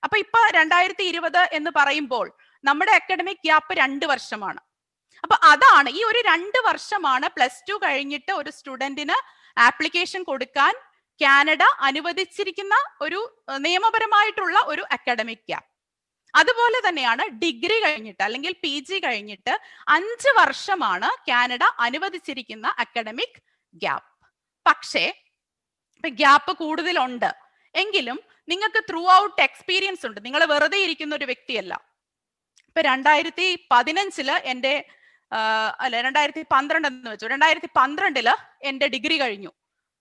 അപ്പൊ ഇപ്പൊ 2020 എന്ന് പറയുമ്പോൾ നമ്മുടെ അക്കാഡമിക് ഗ്യാപ്പ് 2 വർഷമാണ്. അപ്പൊ അതാണ് ഈ ഒരു 2 വർഷമാണ് +2 കഴിഞ്ഞിട്ട് ഒരു സ്റ്റുഡന്റിന് ആപ്ലിക്കേഷൻ കൊടുക്കാൻ കാനഡ അനുവദിച്ചിരിക്കുന്ന ഒരു നിയമപരമായിട്ടുള്ള ഒരു അക്കാഡമിക് ഗ്യാപ്പ്. അതുപോലെ തന്നെയാണ് ഡിഗ്രി കഴിഞ്ഞിട്ട് അല്ലെങ്കിൽ PG കഴിഞ്ഞിട്ട് 5 വർഷമാണ് കാനഡ അനുവദിച്ചിരിക്കുന്ന അക്കാഡമിക് ഗ്യാപ്പ്. പക്ഷേ ഗ്യാപ്പ് കൂടുതലുണ്ട് എങ്കിലും നിങ്ങൾക്ക് ത്രൂ ഔട്ട് എക്സ്പീരിയൻസ് ഉണ്ട്. നിങ്ങൾ വെറുതെ ഇരിക്കുന്ന ഒരു വ്യക്തിയല്ല. ഇപ്പൊ 2015 എൻ്റെ അല്ല 2012 എന്ന് വെച്ചു. 2012 എന്റെ ഡിഗ്രി കഴിഞ്ഞു.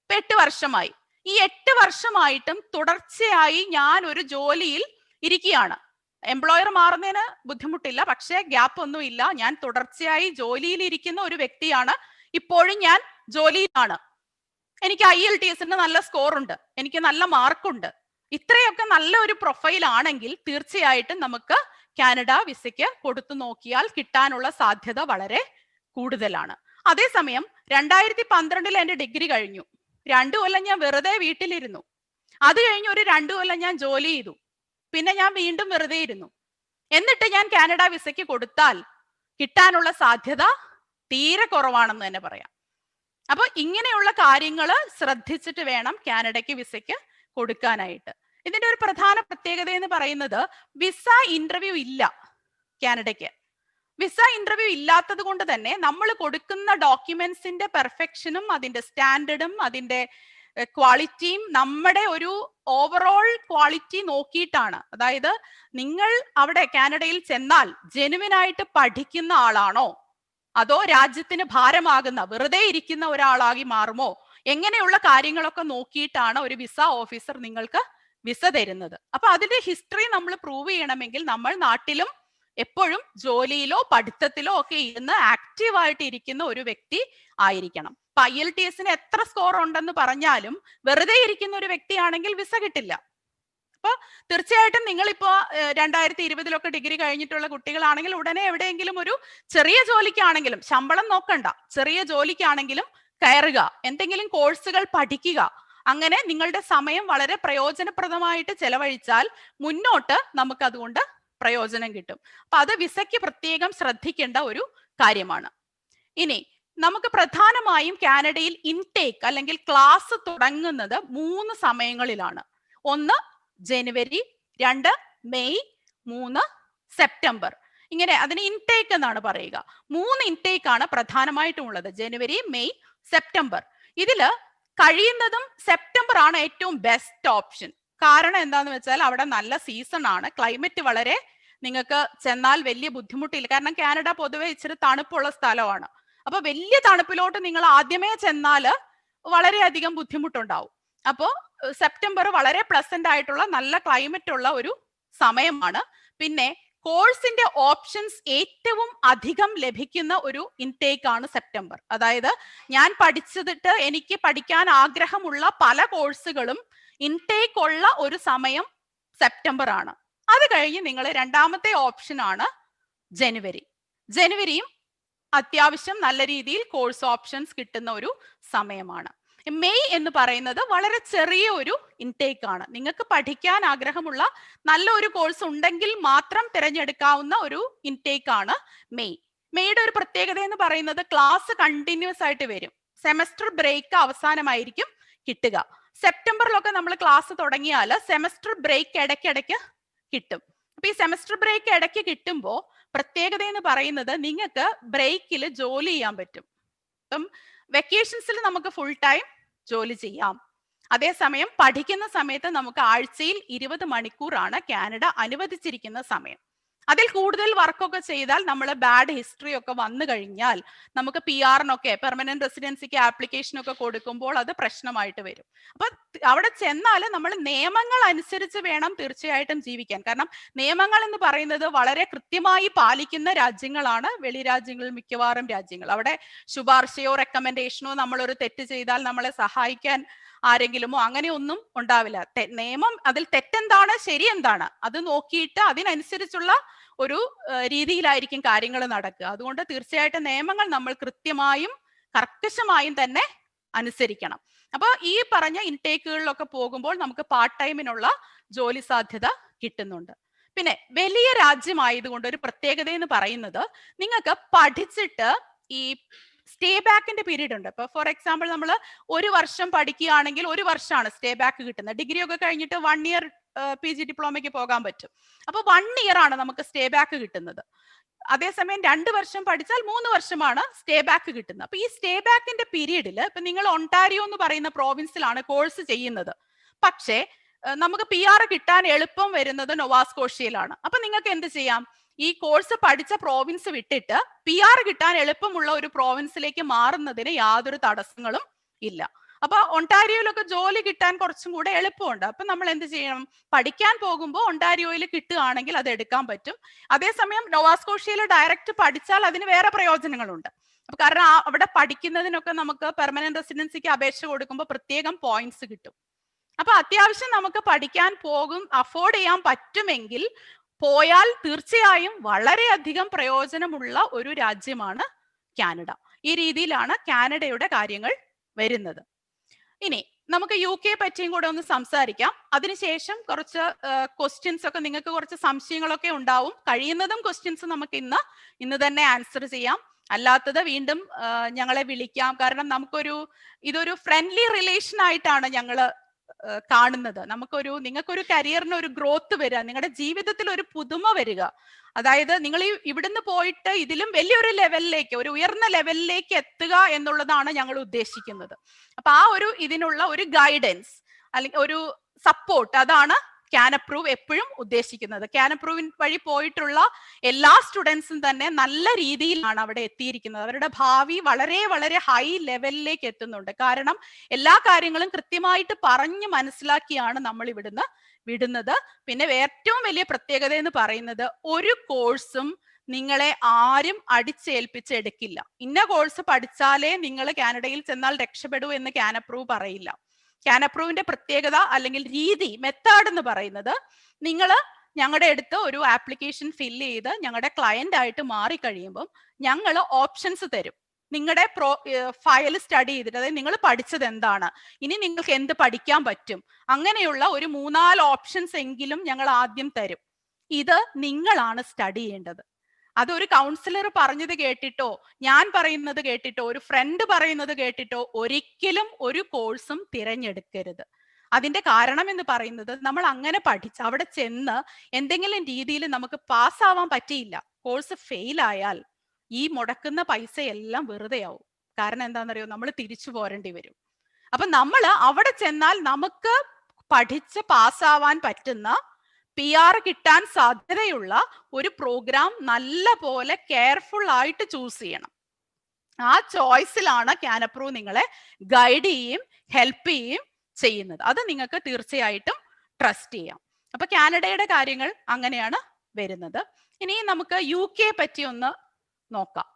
ഇപ്പൊ 8 വർഷമായി. ഈ 8 വർഷമായിട്ടും തുടർച്ചയായി ഞാൻ ഒരു ജോലിയിൽ ഇരിക്കുകയാണ്. എംപ്ലോയർ മാറുന്നതിന് ബുദ്ധിമുട്ടില്ല, പക്ഷേ ഗ്യാപ്പ് ഒന്നും ഇല്ല. ഞാൻ തുടർച്ചയായി ജോലിയിൽ ഇരിക്കുന്ന ഒരു വ്യക്തിയാണ്. ഇപ്പോഴും ഞാൻ ജോലിയിലാണ്. എനിക്ക് IELTS നല്ല സ്കോർ ഉണ്ട്, എനിക്ക് നല്ല മാർക്കുണ്ട്. ഇത്രയൊക്കെ നല്ല ഒരു പ്രൊഫൈൽ ആണെങ്കിൽ തീർച്ചയായിട്ടും നമുക്ക് കാനഡ വിസയ്ക്ക് കൊടുത്തു നോക്കിയാൽ കിട്ടാനുള്ള സാധ്യത വളരെ കൂടുതലാണ്. അതേസമയം 2012 എന്റെ ഡിഗ്രി കഴിഞ്ഞു. 2 കൊല്ലം ഞാൻ വെറുതെ വീട്ടിലിരുന്നു. അത് കഴിഞ്ഞ് ഒരു 2 കൊല്ലം ഞാൻ ജോലി ചെയ്തു. പിന്നെ ഞാൻ വീണ്ടും വെറുതെ ഇരുന്നു. എന്നിട്ട് ഞാൻ കാനഡ വിസയ്ക്ക് കൊടുത്താൽ കിട്ടാനുള്ള സാധ്യത തീരെ കുറവാണെന്ന് തന്നെ പറയാം. അപ്പൊ ഇങ്ങനെയുള്ള കാര്യങ്ങൾ ശ്രദ്ധിച്ചിട്ട് വേണം കാനഡയ്ക്ക് വിസയ്ക്ക് കൊടുക്കാനായിട്ട്. ഇതിന്റെ ഒരു പ്രധാന പ്രത്യേകത എന്ന് പറയുന്നത് വിസ ഇന്റർവ്യൂ ഇല്ല കാനഡയ്ക്ക്. വിസ ഇന്റർവ്യൂ ഇല്ലാത്തത് കൊണ്ട് തന്നെ നമ്മൾ കൊടുക്കുന്ന ഡോക്യുമെന്റ്സിന്റെ പെർഫെക്ഷനും അതിന്റെ സ്റ്റാൻഡേർഡും അതിന്റെ ക്വാളിറ്റിയും നമ്മുടെ ഒരു ഓവറോൾ ക്വാളിറ്റി നോക്കിയിട്ടാണ്. അതായത് നിങ്ങൾ അവിടെ കാനഡയിൽ ചെന്നാൽ ജെനുവിനായിട്ട് പഠിക്കുന്ന ആളാണോ, അതോ രാജ്യത്തിന് ഭാരമാകുന്ന വെറുതെ ഇരിക്കുന്ന ഒരാളായി മാറുമോ, എങ്ങനെയുള്ള കാര്യങ്ങളൊക്കെ നോക്കിയിട്ടാണ് ഒരു വിസ ഓഫീസർ നിങ്ങൾക്ക് വിസ തരുന്നത്. അപ്പൊ അതിന്റെ ഹിസ്റ്ററി നമ്മൾ പ്രൂവ് ചെയ്യണമെങ്കിൽ നമ്മൾ നാട്ടിലും എപ്പോഴും ജോലിയിലോ പഠിത്തത്തിലോ ഒക്കെ ഇരുന്ന് ആക്റ്റീവായിട്ട് ഇരിക്കുന്ന ഒരു വ്യക്തി ആയിരിക്കണം. ഇപ്പൊ IELTS എത്ര സ്കോർ ഉണ്ടെന്ന് പറഞ്ഞാലും വെറുതെ ഇരിക്കുന്ന ഒരു വ്യക്തിയാണെങ്കിൽ വിസ കിട്ടില്ല. അപ്പൊ തീർച്ചയായിട്ടും നിങ്ങളിപ്പോ 2020 ഡിഗ്രി കഴിഞ്ഞിട്ടുള്ള കുട്ടികളാണെങ്കിൽ ഉടനെ എവിടെയെങ്കിലും ഒരു ചെറിയ ജോലിക്കാണെങ്കിലും, ശമ്പളം നോക്കണ്ട, ചെറിയ ജോലിക്കാണെങ്കിലും കയറുക, എന്തെങ്കിലും കോഴ്സുകൾ പഠിക്കുക. അങ്ങനെ നിങ്ങളുടെ സമയം വളരെ പ്രയോജനപ്രദമായിട്ട് ചെലവഴിച്ചാൽ മുന്നോട്ട് നമുക്ക് അതുകൊണ്ട് പ്രയോജനം കിട്ടും. അപ്പൊ അത് വിസയ്ക്ക് പ്രത്യേകം ശ്രദ്ധിക്കേണ്ട ഒരു കാര്യമാണ്. ഇനി നമുക്ക് പ്രധാനമായും കാനഡയിൽ ഇൻടേക്ക് അല്ലെങ്കിൽ ക്ലാസ് തുടങ്ങുന്നത് 3 സമയങ്ങളിലാണ്. 1 ജനുവരി, 2 മെയ്, 3 സെപ്റ്റംബർ. ഇങ്ങനെ അതിന് ഇൻടേക്ക് എന്നാണ് പറയുക. 3 ഇൻടേക്ക് ആണ് പ്രധാനമായിട്ടും ഉള്ളത്: ജനുവരി, മെയ്, സെപ്റ്റംബർ. ഇതില് കഴിയുന്നതും സെപ്റ്റംബർ ആണ് ഏറ്റവും ബെസ്റ്റ് ഓപ്ഷൻ. കാരണം എന്താന്ന് വെച്ചാൽ അവിടെ നല്ല സീസൺ ആണ്, ക്ലൈമറ്റ് വളരെ നിങ്ങൾക്ക് ചെന്നാൽ വലിയ ബുദ്ധിമുട്ടില്ല. കാരണം കാനഡ പൊതുവെ ഇച്ചിരി തണുപ്പുള്ള സ്ഥലമാണ്. അപ്പൊ വലിയ തണുപ്പിലോട്ട് നിങ്ങൾ ആദ്യമേ ചെന്നാല് വളരെയധികം ബുദ്ധിമുട്ടുണ്ടാവും. അപ്പോ സെപ്റ്റംബർ വളരെ പ്ലസന്റ് ആയിട്ടുള്ള നല്ല ക്ലൈമറ്റ് ഉള്ള ഒരു സമയമാണ്. പിന്നെ കോഴ്സിന്റെ ഓപ്ഷൻസ് ഏറ്റവും അധികം ലഭിക്കുന്ന ഒരു ഇൻടേക്ക് ആണ് സെപ്റ്റംബർ. അതായത് ഞാൻ പഠിച്ചിട്ട് എനിക്ക് പഠിക്കാൻ ആഗ്രഹമുള്ള പല കോഴ്സുകളും ഇൻടേക്ക് ഉള്ള ഒരു സമയം സെപ്റ്റംബർ ആണ്. അത് കഴിഞ്ഞ് നിങ്ങൾ രണ്ടാമത്തെ ഓപ്ഷൻ ആണ് ജനുവരി. ജനുവരിയും അത്യാവശ്യം നല്ല രീതിയിൽ കോഴ്സ് ഓപ്ഷൻസ് കിട്ടുന്ന ഒരു സമയമാണ്. മെയ് എന്ന് പറയുന്നത് വളരെ ചെറിയ ഒരു ഇൻടേക്ക് ആണ്. നിങ്ങൾക്ക് പഠിക്കാൻ ആഗ്രഹമുള്ള നല്ല ഒരു കോഴ്സ് ഉണ്ടെങ്കിൽ മാത്രം തിരഞ്ഞെടുക്കാവുന്ന ഒരു ഇൻടേക്ക് ആണ് മെയ്. മെയ്യുടെ ഒരു പ്രത്യേകത എന്ന് പറയുന്നത് ക്ലാസ് കണ്ടിന്യൂസ് ആയിട്ട് വരും. സെമസ്റ്റർ ബ്രേക്ക് അവസാനമായിരിക്കും കിട്ടുക. സെപ്റ്റംബറിലൊക്കെ നമ്മൾ ക്ലാസ് തുടങ്ങിയാൽ സെമസ്റ്റർ ബ്രേക്ക് ഇടയ്ക്കിടയ്ക്ക് കിട്ടും. അപ്പൊ ഈ സെമസ്റ്റർ ബ്രേക്ക് ഇടയ്ക്ക് കിട്ടുമ്പോൾ പ്രത്യേകത എന്ന് പറയുന്നത് നിങ്ങൾക്ക് ബ്രേക്കിൽ ജോലി ചെയ്യാൻ പറ്റും. ഇപ്പം വെക്കേഷൻസിൽ നമുക്ക് ഫുൾ ടൈം ജോലി ചെയ്യാം. അതേസമയം പഠിക്കുന്ന സമയത്ത് നമുക്ക് ആഴ്ചയിൽ 20 മണിക്കൂറാണ് കാനഡ അനുവദിച്ചിരിക്കുന്ന സമയം. അതിൽ കൂടുതൽ വർക്കൊക്കെ ചെയ്താൽ നമ്മൾ ബാഡ് ഹിസ്റ്ററി ഒക്കെ വന്നു കഴിഞ്ഞാൽ നമുക്ക് PR-നൊക്കെ പെർമനന്റ് റെസിഡൻസിക്ക് ആപ്ലിക്കേഷൻ ഒക്കെ കൊടുക്കുമ്പോൾ അത് പ്രശ്നമായിട്ട് വരും. അപ്പൊ അവിടെ ചെന്നാൽ നമ്മൾ നിയമങ്ങൾ അനുസരിച്ച് വേണം തീർച്ചയായിട്ടും ജീവിക്കാൻ. കാരണം നിയമങ്ങൾ എന്ന് പറയുന്നത് വളരെ കൃത്യമായി പാലിക്കുന്ന രാജ്യങ്ങളാണ് വെളി രാജ്യങ്ങളിൽ മിക്കവാറും രാജ്യങ്ങൾ. അവിടെ ശുപാർശയോ റെക്കമെൻഡേഷനോ നമ്മളൊരു തെറ്റ് ചെയ്താൽ നമ്മളെ സഹായിക്കാൻ ആരെങ്കിലുമോ അങ്ങനെയൊന്നും ഉണ്ടാവില്ല. നിയമം അതിൽ തെറ്റെന്താണ് ശരി എന്താണ് അത് നോക്കിയിട്ട് അതിനനുസരിച്ചുള്ള ഒരു രീതിയിലായിരിക്കും കാര്യങ്ങൾ നടക്കുക. അതുകൊണ്ട് തീർച്ചയായിട്ടും നിയമങ്ങൾ നമ്മൾ കൃത്യമായും കർക്കശമായും തന്നെ അനുസരിക്കണം. അപ്പൊ ഈ പറഞ്ഞ ഇൻടേക്കുകളിലൊക്കെ പോകുമ്പോൾ നമുക്ക് പാർട്ട് ടൈമിനുള്ള ജോലി സാധ്യത കിട്ടുന്നുണ്ട്. പിന്നെ വലിയ രാജ്യമായതുകൊണ്ട് ഒരു പ്രത്യേകത എന്ന് പറയുന്നത് നിങ്ങൾക്ക് പഠിച്ചിട്ട് ഈ സ്റ്റേ ബാക്കിന്റെ പീരീഡ് ഉണ്ട്. ഇപ്പൊ ഫോർ എക്സാമ്പിൾ നമ്മൾ 1 വർഷം പഠിക്കുകയാണെങ്കിൽ 1 വർഷമാണ് സ്റ്റേ ബാക്ക് കിട്ടുന്നത്. ഡിഗ്രി ഒക്കെ കഴിഞ്ഞിട്ട് 1 ഇയർ PG ഡിപ്ലോമയ്ക്ക് പോകാൻ പറ്റും. അപ്പൊ 1 ഇയർ ആണ് നമുക്ക് സ്റ്റേ ബാക്ക് കിട്ടുന്നത്. അതേസമയം 2 വർഷം പഠിച്ചാൽ 3 വർഷമാണ് സ്റ്റേ ബാക്ക് കിട്ടുന്നത്. അപ്പൊ ഈ സ്റ്റേ ബാക്കിന്റെ പീരീഡിൽ ഇപ്പൊ നിങ്ങൾ ഒണ്ടാരിയോ എന്ന് പറയുന്ന പ്രോവിൻസിലാണ് കോഴ്സ് ചെയ്യുന്നത്. പക്ഷേ നമുക്ക് PR കിട്ടാൻ എളുപ്പം വരുന്നത് നൊവാസ്കോഷ്യയിലാണ്. അപ്പൊ നിങ്ങൾക്ക് എന്ത് ചെയ്യാം? ഈ കോഴ്സ് പഠിച്ച പ്രോവിൻസ് വിട്ടിട്ട് PR കിട്ടാൻ എളുപ്പമുള്ള ഒരു പ്രോവിൻസിലേക്ക് മാറുന്നതിന് യാതൊരു തടസ്സങ്ങളും ഇല്ല. അപ്പൊ ഒണ്ടാരിയോയിലൊക്കെ ജോലി കിട്ടാൻ കുറച്ചും കൂടെ എളുപ്പമുണ്ട്. അപ്പൊ നമ്മൾ എന്ത് ചെയ്യണം? പഠിക്കാൻ പോകുമ്പോൾ ഒണ്ടാരിയോയിൽ കിട്ടുകയാണെങ്കിൽ അത് എടുക്കാൻ പറ്റും. അതേസമയം നോവാസ്കോഷ്യയിൽ ഡയറക്റ്റ് പഠിച്ചാൽ അതിന് വേറെ പ്രയോജനങ്ങളുണ്ട്. അപ്പൊ കാരണം അവിടെ പഠിക്കുന്നതിനൊക്കെ നമുക്ക് പെർമനന്റ് റെസിഡൻസിക്ക് അപേക്ഷ കൊടുക്കുമ്പോൾ പ്രത്യേകം പോയിന്റ്സ് കിട്ടും. അപ്പൊ അത്യാവശ്യം നമുക്ക് പഠിക്കാൻ അഫോർഡ് ചെയ്യാൻ പറ്റുമെങ്കിൽ പോയാൽ തീർച്ചയായും വളരെയധികം പ്രയോജനമുള്ള ഒരു രാജ്യമാണ് കാനഡ. ഈ രീതിയിലാണ് കാനഡയുടെ കാര്യങ്ങൾ വരുന്നത്. ഇനി നമുക്ക് UK പറ്റിയും കൂടെ ഒന്ന് സംസാരിക്കാം. അതിനുശേഷം കുറച്ച് ക്വസ്റ്റ്യൻസ് ഒക്കെ, നിങ്ങൾക്ക് കുറച്ച് സംശയങ്ങളൊക്കെ ഉണ്ടാവും. കഴിയുന്നതും ക്വസ്റ്റ്യൻസ് നമുക്ക് ഇന്ന് തന്നെ ആൻസർ ചെയ്യാം. അല്ലാത്തത് വീണ്ടും ഞങ്ങളെ വിളിക്കാം. കാരണം ഇതൊരു ഫ്രണ്ട്ലി റിലേഷൻ ആയിട്ടാണ് ഞങ്ങള് കാണുന്നത്. നിങ്ങൾക്കൊരു കരിയറിന് ഒരു ഗ്രോത്ത് വരിക, നിങ്ങളുടെ ജീവിതത്തിൽ ഒരു പുതുമ വരിക. അതായത് നിങ്ങൾ ഇവിടുന്ന് പോയിട്ട് ഇതിലും വലിയൊരു ലെവലിലേക്ക്, ഒരു ഉയർന്ന ലെവലിലേക്ക് എത്തുക എന്നുള്ളതാണ് ഞങ്ങൾ ഉദ്ദേശിക്കുന്നത്. അപ്പൊ ഇതിനുള്ള ഒരു ഗൈഡൻസ് അല്ലെങ്കിൽ ഒരു സപ്പോർട്ട്, അതാണ് കാനപ്രൂവ് എപ്പോഴും ഉദ്ദേശിക്കുന്നത്. കാനപ്രൂവിൻ വഴി പോയിട്ടുള്ള എല്ലാ സ്റ്റുഡൻസും തന്നെ നല്ല രീതിയിലാണ് അവിടെ എത്തിയിരിക്കുന്നത്. അവരുടെ ഭാവി വളരെ വളരെ ഹൈ ലെവലിലേക്ക് എത്തുന്നുണ്ട്. കാരണം എല്ലാ കാര്യങ്ങളും കൃത്യമായിട്ട് പറഞ്ഞ് മനസ്സിലാക്കിയാണ് നമ്മൾ ഇവിടുന്ന് വിടുന്നത്. പിന്നെ ഏറ്റവും വലിയ പ്രത്യേകത എന്ന് പറയുന്നത്, ഒരു കോഴ്സും നിങ്ങളെ ആരും അടിച്ചേൽപ്പിച്ചെടുക്കില്ല. ഇന്ന കോഴ്സ് പഠിച്ചാലേ നിങ്ങൾ കാനഡയിൽ ചെന്നാൽ രക്ഷപ്പെടൂ എന്ന് കാനപ്രൂവ് പറയില്ല. കാനപ്രൂവിന്റെ പ്രത്യേകത അല്ലെങ്കിൽ മെത്തേഡ് എന്ന് പറയുന്നത്, നിങ്ങൾ ഞങ്ങളുടെ അടുത്ത് ഒരു ആപ്ലിക്കേഷൻ ഫില്ല് ചെയ്ത് ഞങ്ങളുടെ ക്ലയന്റ് ആയിട്ട് മാറിക്കഴിയുമ്പം ഞങ്ങൾ ഓപ്ഷൻസ് തരും. നിങ്ങളുടെ ഫയൽ സ്റ്റഡി ചെയ്തിട്ട്, അതായത് നിങ്ങൾ പഠിച്ചത് എന്താണ്, ഇനി നിങ്ങൾക്ക് എന്ത് പഠിക്കാൻ പറ്റും, അങ്ങനെയുള്ള ഒരു 3-4 ഓപ്ഷൻസ് എങ്കിലും ഞങ്ങൾ ആദ്യം തരും. ഇത് നിങ്ങളാണ് സ്റ്റഡി ചെയ്യേണ്ടത്. അതൊരു കൗൺസിലർ പറഞ്ഞത് കേട്ടിട്ടോ, ഞാൻ പറയുന്നത് കേട്ടിട്ടോ, ഒരു ഫ്രണ്ട് പറയുന്നത് കേട്ടിട്ടോ ഒരിക്കലും ഒരു കോഴ്സും തിരഞ്ഞെടുക്കരുത്. അതിന്റെ കാരണം എന്ന് പറയുന്നത്, നമ്മൾ അങ്ങനെ പഠിച്ച് അവിടെ ചെന്ന് എന്തെങ്കിലും രീതിയിൽ നമുക്ക് പാസ്സാവാൻ പറ്റിയില്ല, കോഴ്സ് ഫെയിൽ ആയാൽ ഈ മുടക്കുന്ന പൈസ എല്ലാം വെറുതെയാവും. കാരണം എന്താണെന്നറിയോ, നമ്മൾ തിരിച്ചു പോരേണ്ടി വരും. അപ്പൊ നമ്മൾ അവിടെ ചെന്നാൽ നമുക്ക് പഠിച്ച് പാസ്സാവാൻ പറ്റുന്ന, PR കിട്ടാൻ സാധ്യതയുള്ള ഒരു പ്രോഗ്രാം നല്ല പോലെ കെയർഫുൾ ആയിട്ട് ചൂസ് ചെയ്യണം. ആ ചോയ്സിലാണ് കാനപ്രൂവ് നിങ്ങളെ ഗൈഡ് ചെയ്യുകയും ഹെൽപ്പ് ചെയ്യുകയും ചെയ്യുന്നത്. അത് നിങ്ങൾക്ക് തീർച്ചയായിട്ടും ട്രസ്റ്റ് ചെയ്യാം. അപ്പൊ കാനഡയുടെ കാര്യങ്ങൾ അങ്ങനെയാണ് വരുന്നത്. ഇനി നമുക്ക് UK പറ്റി ഒന്ന് നോക്കാം.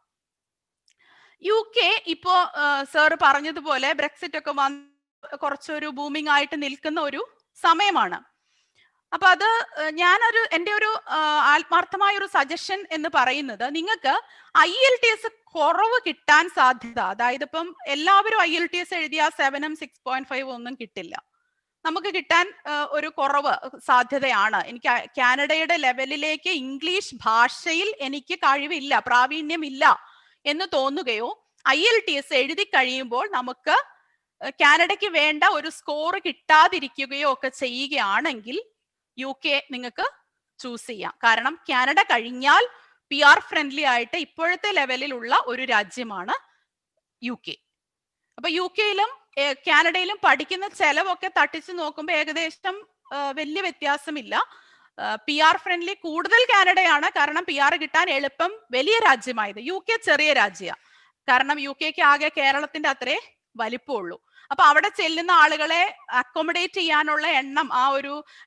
UK ഇപ്പോ സാർ പറഞ്ഞതുപോലെ ബ്രെക്സിറ്റ് ഒക്കെ വന്ന് കുറച്ചൊരു ബൂമിംഗ് ആയിട്ട് നിൽക്കുന്ന ഒരു സമയമാണ്. അപ്പൊ അത് എൻ്റെ ഒരു ആത്മാർത്ഥമായ ഒരു സജഷൻ എന്ന് പറയുന്നത്, നിങ്ങൾക്ക് IELTS കുറവ് കിട്ടാൻ സാധ്യത, അതായത് ഇപ്പം എല്ലാവരും IELTS എഴുതിയ 7 6.5 ഒന്നും കിട്ടില്ല. നമുക്ക് കിട്ടാൻ ഒരു കുറവ് സാധ്യതയാണ്. എനിക്ക് കാനഡയുടെ ലെവലിലേക്ക് ഇംഗ്ലീഷ് ഭാഷയിൽ എനിക്ക് കഴിവില്ല, പ്രാവീണ്യമില്ല എന്ന് തോന്നുകയോ, IELTS എഴുതി കഴിയുമ്പോൾ നമുക്ക് കാനഡയ്ക്ക് വേണ്ട ഒരു സ്കോർ കിട്ടാതിരിക്കുകയോ ഒക്കെ ചെയ്യുകയാണെങ്കിൽ UK നിങ്ങൾക്ക് ചൂസ് ചെയ്യാം. കാരണം കാനഡ കഴിഞ്ഞാൽ PR ഫ്രണ്ട്ലി ആയിട്ട് ഇപ്പോഴത്തെ ലെവലിലുള്ള ഒരു രാജ്യമാണ് UK. അപ്പൊ UKയിലും കാനഡയിലും പഠിക്കുന്ന ചെലവൊക്കെ തട്ടിച്ചു നോക്കുമ്പോൾ ഏകദേശം വലിയ വ്യത്യാസമില്ല. PR ഫ്രണ്ട്ലി കൂടുതൽ കാനഡയാണ്. കാരണം PR കിട്ടാൻ എളുപ്പം വലിയ രാജ്യമായത്. UK ചെറിയ രാജ്യമാണ്. കാരണം UKക്ക് ആകെ കേരളത്തിന്റെ അത്രേ വലിപ്പമുള്ളൂ. അപ്പൊ അവിടെ ചെല്ലുന്ന ആളുകളെ അക്കോമഡേറ്റ് ചെയ്യാനുള്ള എണ്ണം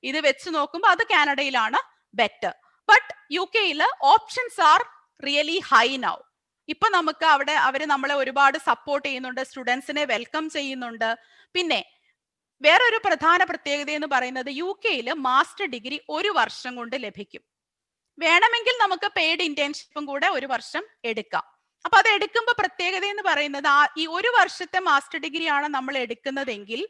ഇത് വെച്ച് നോക്കുമ്പോൾ അത് കാനഡയിലാണ് ബെറ്റർ. ബട്ട് UKയിൽ options are really high now. ഇപ്പൊ നമുക്ക് അവര് നമ്മളെ ഒരുപാട് സപ്പോർട്ട് ചെയ്യുന്നുണ്ട്, സ്റ്റുഡൻസിനെ വെൽക്കം ചെയ്യുന്നുണ്ട്. പിന്നെ വേറൊരു പ്രധാന പ്രത്യേകത എന്ന് പറയുന്നത്, UKയിൽ മാസ്റ്റർ ഡിഗ്രി 1 വർഷം കൊണ്ട് ലഭിക്കും. വേണമെങ്കിൽ നമുക്ക് പെയ്ഡ് ഇന്റേൺഷിപ്പും കൂടെ 1 വർഷം എടുക്കാം. അപ്പൊ അത് എടുക്കുമ്പോൾ പ്രത്യേകത എന്ന് പറയുന്നത്, ഈ 1 വർഷത്തെ മാസ്റ്റർ ഡിഗ്രി ആണ് നമ്മൾ എടുക്കുന്നതെങ്കിൽ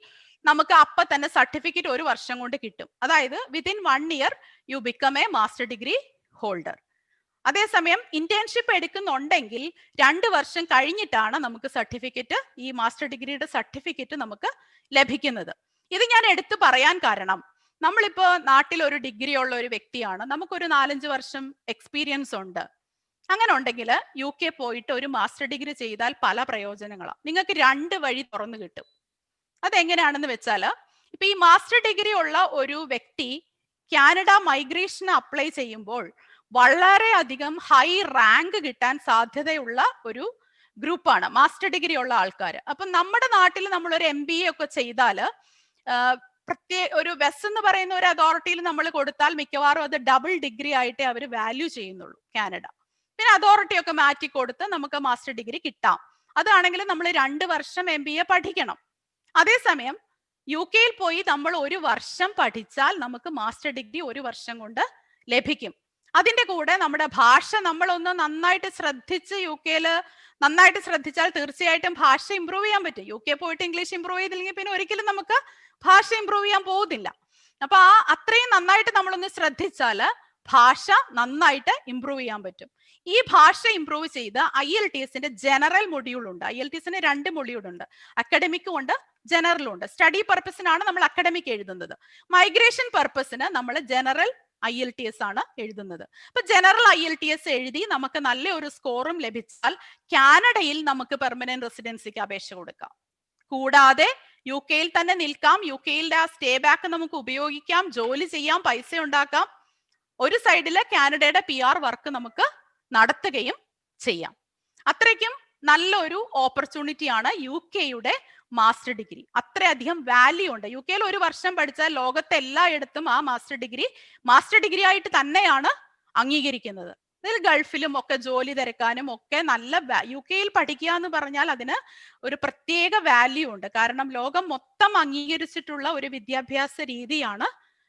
നമുക്ക് അപ്പൊ തന്നെ സർട്ടിഫിക്കറ്റ് 1 വർഷം കൊണ്ട് കിട്ടും. അതായത് within 1 year you become A master degree holder. അതേസമയം ഇന്റേൺഷിപ്പ് എടുക്കുന്നുണ്ടെങ്കിൽ 2 വർഷം കഴിഞ്ഞിട്ടാണ് നമുക്ക് സർട്ടിഫിക്കറ്റ്, ഈ മാസ്റ്റർ ഡിഗ്രിയുടെ സർട്ടിഫിക്കറ്റ് നമുക്ക് ലഭിക്കുന്നത്. ഇത് ഞാൻ എടുത്തു പറയാൻ കാരണം, നമ്മളിപ്പോ നാട്ടിൽ ഒരു ഡിഗ്രി ഉള്ള ഒരു വ്യക്തിയാണ്, നമുക്കൊരു 4-5 വർഷം എക്സ്പീരിയൻസ് ഉണ്ട്. അങ്ങനെ ഉണ്ടെങ്കിൽ UK പോയിട്ട് ഒരു മാസ്റ്റർ ഡിഗ്രി ചെയ്താൽ പല പ്രയോജനങ്ങളാണ്. നിങ്ങൾക്ക് 2 വഴി തുറന്നു കിട്ടും. അതെങ്ങനെയാണെന്ന് വെച്ചാൽ, ഇപ്പൊ ഈ മാസ്റ്റർ ഡിഗ്രി ഉള്ള ഒരു വ്യക്തി കാനഡ മൈഗ്രേഷന് അപ്ലൈ ചെയ്യുമ്പോൾ വളരെയധികം ഹൈ റാങ്ക് കിട്ടാൻ സാധ്യതയുള്ള ഒരു ഗ്രൂപ്പാണ് മാസ്റ്റർ ഡിഗ്രി ഉള്ള ആൾക്കാർ. അപ്പൊ നമ്മുടെ നാട്ടിൽ നമ്മൾ ഒരു MBA ഒക്കെ ചെയ്താൽ പ്രത്യേക ഒരു വെസ് എന്ന് പറയുന്ന ഒരു അതോറിറ്റിയിൽ നമ്മൾ കൊടുത്താൽ മിക്കവാറും അത് ഡബിൾ ഡിഗ്രി ആയിട്ടേ അവർ വാല്യൂ ചെയ്യുന്നുള്ളൂ കാനഡ. പിന്നെ അതോറിറ്റി ഒക്കെ മാറ്റി കൊടുത്ത് നമുക്ക് മാസ്റ്റർ ഡിഗ്രി കിട്ടാം. അതാണെങ്കിൽ നമ്മൾ 2 വർഷം MBA പഠിക്കണം. അതേസമയം UK-യിൽ പോയി നമ്മൾ 1 വർഷം പഠിച്ചാൽ നമുക്ക് മാസ്റ്റർ ഡിഗ്രി 1 വർഷം കൊണ്ട് ലഭിക്കും. അതിന്റെ കൂടെ നമ്മുടെ ഭാഷ നമ്മളൊന്ന് നന്നായിട്ട് ശ്രദ്ധിച്ച് UK-യിൽ നന്നായിട്ട് ശ്രദ്ധിച്ചാൽ തീർച്ചയായിട്ടും ഭാഷ ഇമ്പ്രൂവ് ചെയ്യാൻ പറ്റും. UK പോയിട്ട് ഇംഗ്ലീഷ് ഇമ്പ്രൂവ് ചെയ്തില്ലെങ്കിൽ പിന്നെ ഒരിക്കലും നമുക്ക് ഭാഷ ഇമ്പ്രൂവ് ചെയ്യാൻ പോകുന്നില്ല. അപ്പൊ അത്രയും നന്നായിട്ട് നമ്മളൊന്ന് ശ്രദ്ധിച്ചാൽ ഭാഷ നന്നായിട്ട് ഇമ്പ്രൂവ് ചെയ്യാൻ പറ്റും. ഈ ഭാഷ ഇമ്പ്രൂവ് ചെയ്ത് IELTS-ന്റെ ജനറൽ മൊഡ്യൂൾ ഉണ്ട്. IELTS-ന് 2 മൊഡ്യൂൾ ഉണ്ട്, അക്കാഡമിക്കും ഉണ്ട് ജനറലും ഉണ്ട്. സ്റ്റഡി പർപ്പസിനാണ് നമ്മൾ അക്കാഡമിക് എഴുതുന്നത്. മൈഗ്രേഷൻ പർപ്പസിന് നമ്മൾ ജനറൽ IELTS ആണ് എഴുതുന്നത്. അപ്പൊ ജനറൽ IELTS എഴുതി നമുക്ക് നല്ല ഒരു സ്കോറും ലഭിച്ചാൽ കാനഡയിൽ നമുക്ക് പെർമനന്റ് റെസിഡൻസിക്ക് അപേക്ഷ കൊടുക്കാം. കൂടാതെ UK-യിൽ തന്നെ നിൽക്കാം, UK-യിൽ ആ സ്റ്റേ ബാക്ക് നമുക്ക് ഉപയോഗിക്കാം, ജോലി ചെയ്യാം, പൈസ ഉണ്ടാക്കാം. ഒരു സൈഡില് കാനഡയുടെ PR വർക്ക് നമുക്ക് നടത്തുകയും ചെയ്യാം. അത്രയ്ക്കും നല്ലൊരു ഓപ്പർച്യൂണിറ്റിയാണ് UK-യുടെ മാസ്റ്റർ ഡിഗ്രി. അത്രയധികം വാല്യൂ ഉണ്ട്. UK-യിൽ 1 വർഷം പഠിച്ചാൽ ലോകത്തെ എല്ലായിടത്തും ആ മാസ്റ്റർ ഡിഗ്രി ആയിട്ട് തന്നെയാണ് അംഗീകരിക്കുന്നത്. ഇതിൽ ഗൾഫിലും ഒക്കെ ജോലി തിരക്കാനും ഒക്കെ നല്ല UK-യിൽ പഠിക്കുക എന്ന് പറഞ്ഞാൽ അതിന് ഒരു പ്രത്യേക വാല്യൂ ഉണ്ട്. കാരണം ലോകം മൊത്തം അംഗീകരിച്ചിട്ടുള്ള ഒരു വിദ്യാഭ്യാസ രീതിയാണ്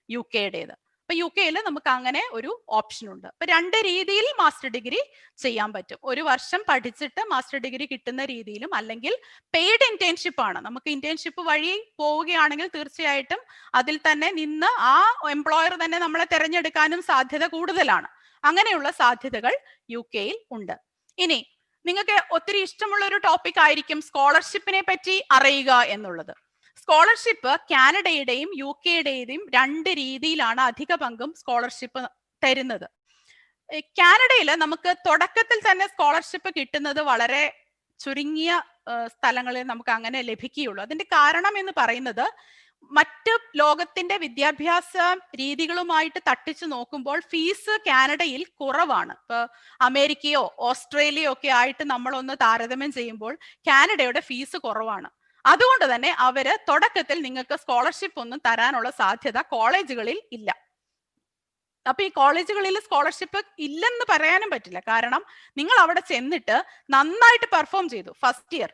UK-യുടേത്. അപ്പൊ UK-യിൽ നമുക്ക് അങ്ങനെ ഒരു ഓപ്ഷൻ ഉണ്ട്. അപ്പൊ 2 രീതിയിൽ മാസ്റ്റർ ഡിഗ്രി ചെയ്യാൻ പറ്റും. 1 വർഷം പഠിച്ചിട്ട് മാസ്റ്റർ ഡിഗ്രി കിട്ടുന്ന രീതിയിലും, അല്ലെങ്കിൽ പെയ്ഡ് ഇന്റേൺഷിപ്പ് ആണ്. നമുക്ക് ഇന്റേൺഷിപ്പ് വഴി പോവുകയാണെങ്കിൽ തീർച്ചയായിട്ടും അതിൽ തന്നെ നിന്ന് ആ എംപ്ലോയർ തന്നെ നമ്മളെ തിരഞ്ഞെടുക്കാനും സാധ്യത കൂടുതലാണ്. അങ്ങനെയുള്ള സാധ്യതകൾ UK-യിൽ ഉണ്ട്. ഇനി നിങ്ങൾക്ക് ഒത്തിരി ഇഷ്ടമുള്ള ഒരു ടോപ്പിക് ആയിരിക്കും സ്കോളർഷിപ്പിനെ പറ്റി അറിയുക എന്നുള്ളത്. സ്കോളർഷിപ്പ് കാനഡയുടെയും UK-യുടെയും 2 രീതിയിലാണ് അധിക പങ്കും സ്കോളർഷിപ്പ് തരുന്നത്. കാനഡയിൽ നമുക്ക് തുടക്കത്തിൽ തന്നെ സ്കോളർഷിപ്പ് കിട്ടുന്നത് വളരെ ചുരുങ്ങിയ സ്ഥലങ്ങളിൽ നമുക്ക് അങ്ങനെ ലഭിക്കുകയുള്ളൂ. അതിന്റെ കാരണം എന്ന് പറയുന്നത് മറ്റ് ലോകത്തിന്റെ വിദ്യാഭ്യാസ രീതികളുമായിട്ട് തട്ടിച്ചു നോക്കുമ്പോൾ ഫീസ് കാനഡയിൽ കുറവാണ്. ഇപ്പൊ അമേരിക്കയോ ഓസ്ട്രേലിയയോ ഒക്കെ ആയിട്ട് നമ്മളൊന്ന് താരതമ്യം ചെയ്യുമ്പോൾ കാനഡയുടെ ഫീസ് കുറവാണ്. അതുകൊണ്ട് തന്നെ അവര് തുടക്കത്തിൽ നിങ്ങൾക്ക് സ്കോളർഷിപ്പ് ഒന്നും തരാനുള്ള സാധ്യത കോളേജുകളിൽ ഇല്ല. അപ്പൊ ഈ കോളേജുകളിൽ സ്കോളർഷിപ്പ് ഇല്ലെന്ന് പറയാനും പറ്റില്ല. കാരണം നിങ്ങൾ അവിടെ ചെന്നിട്ട് നന്നായിട്ട് പെർഫോം ചെയ്തു ഫസ്റ്റ് ഇയർ,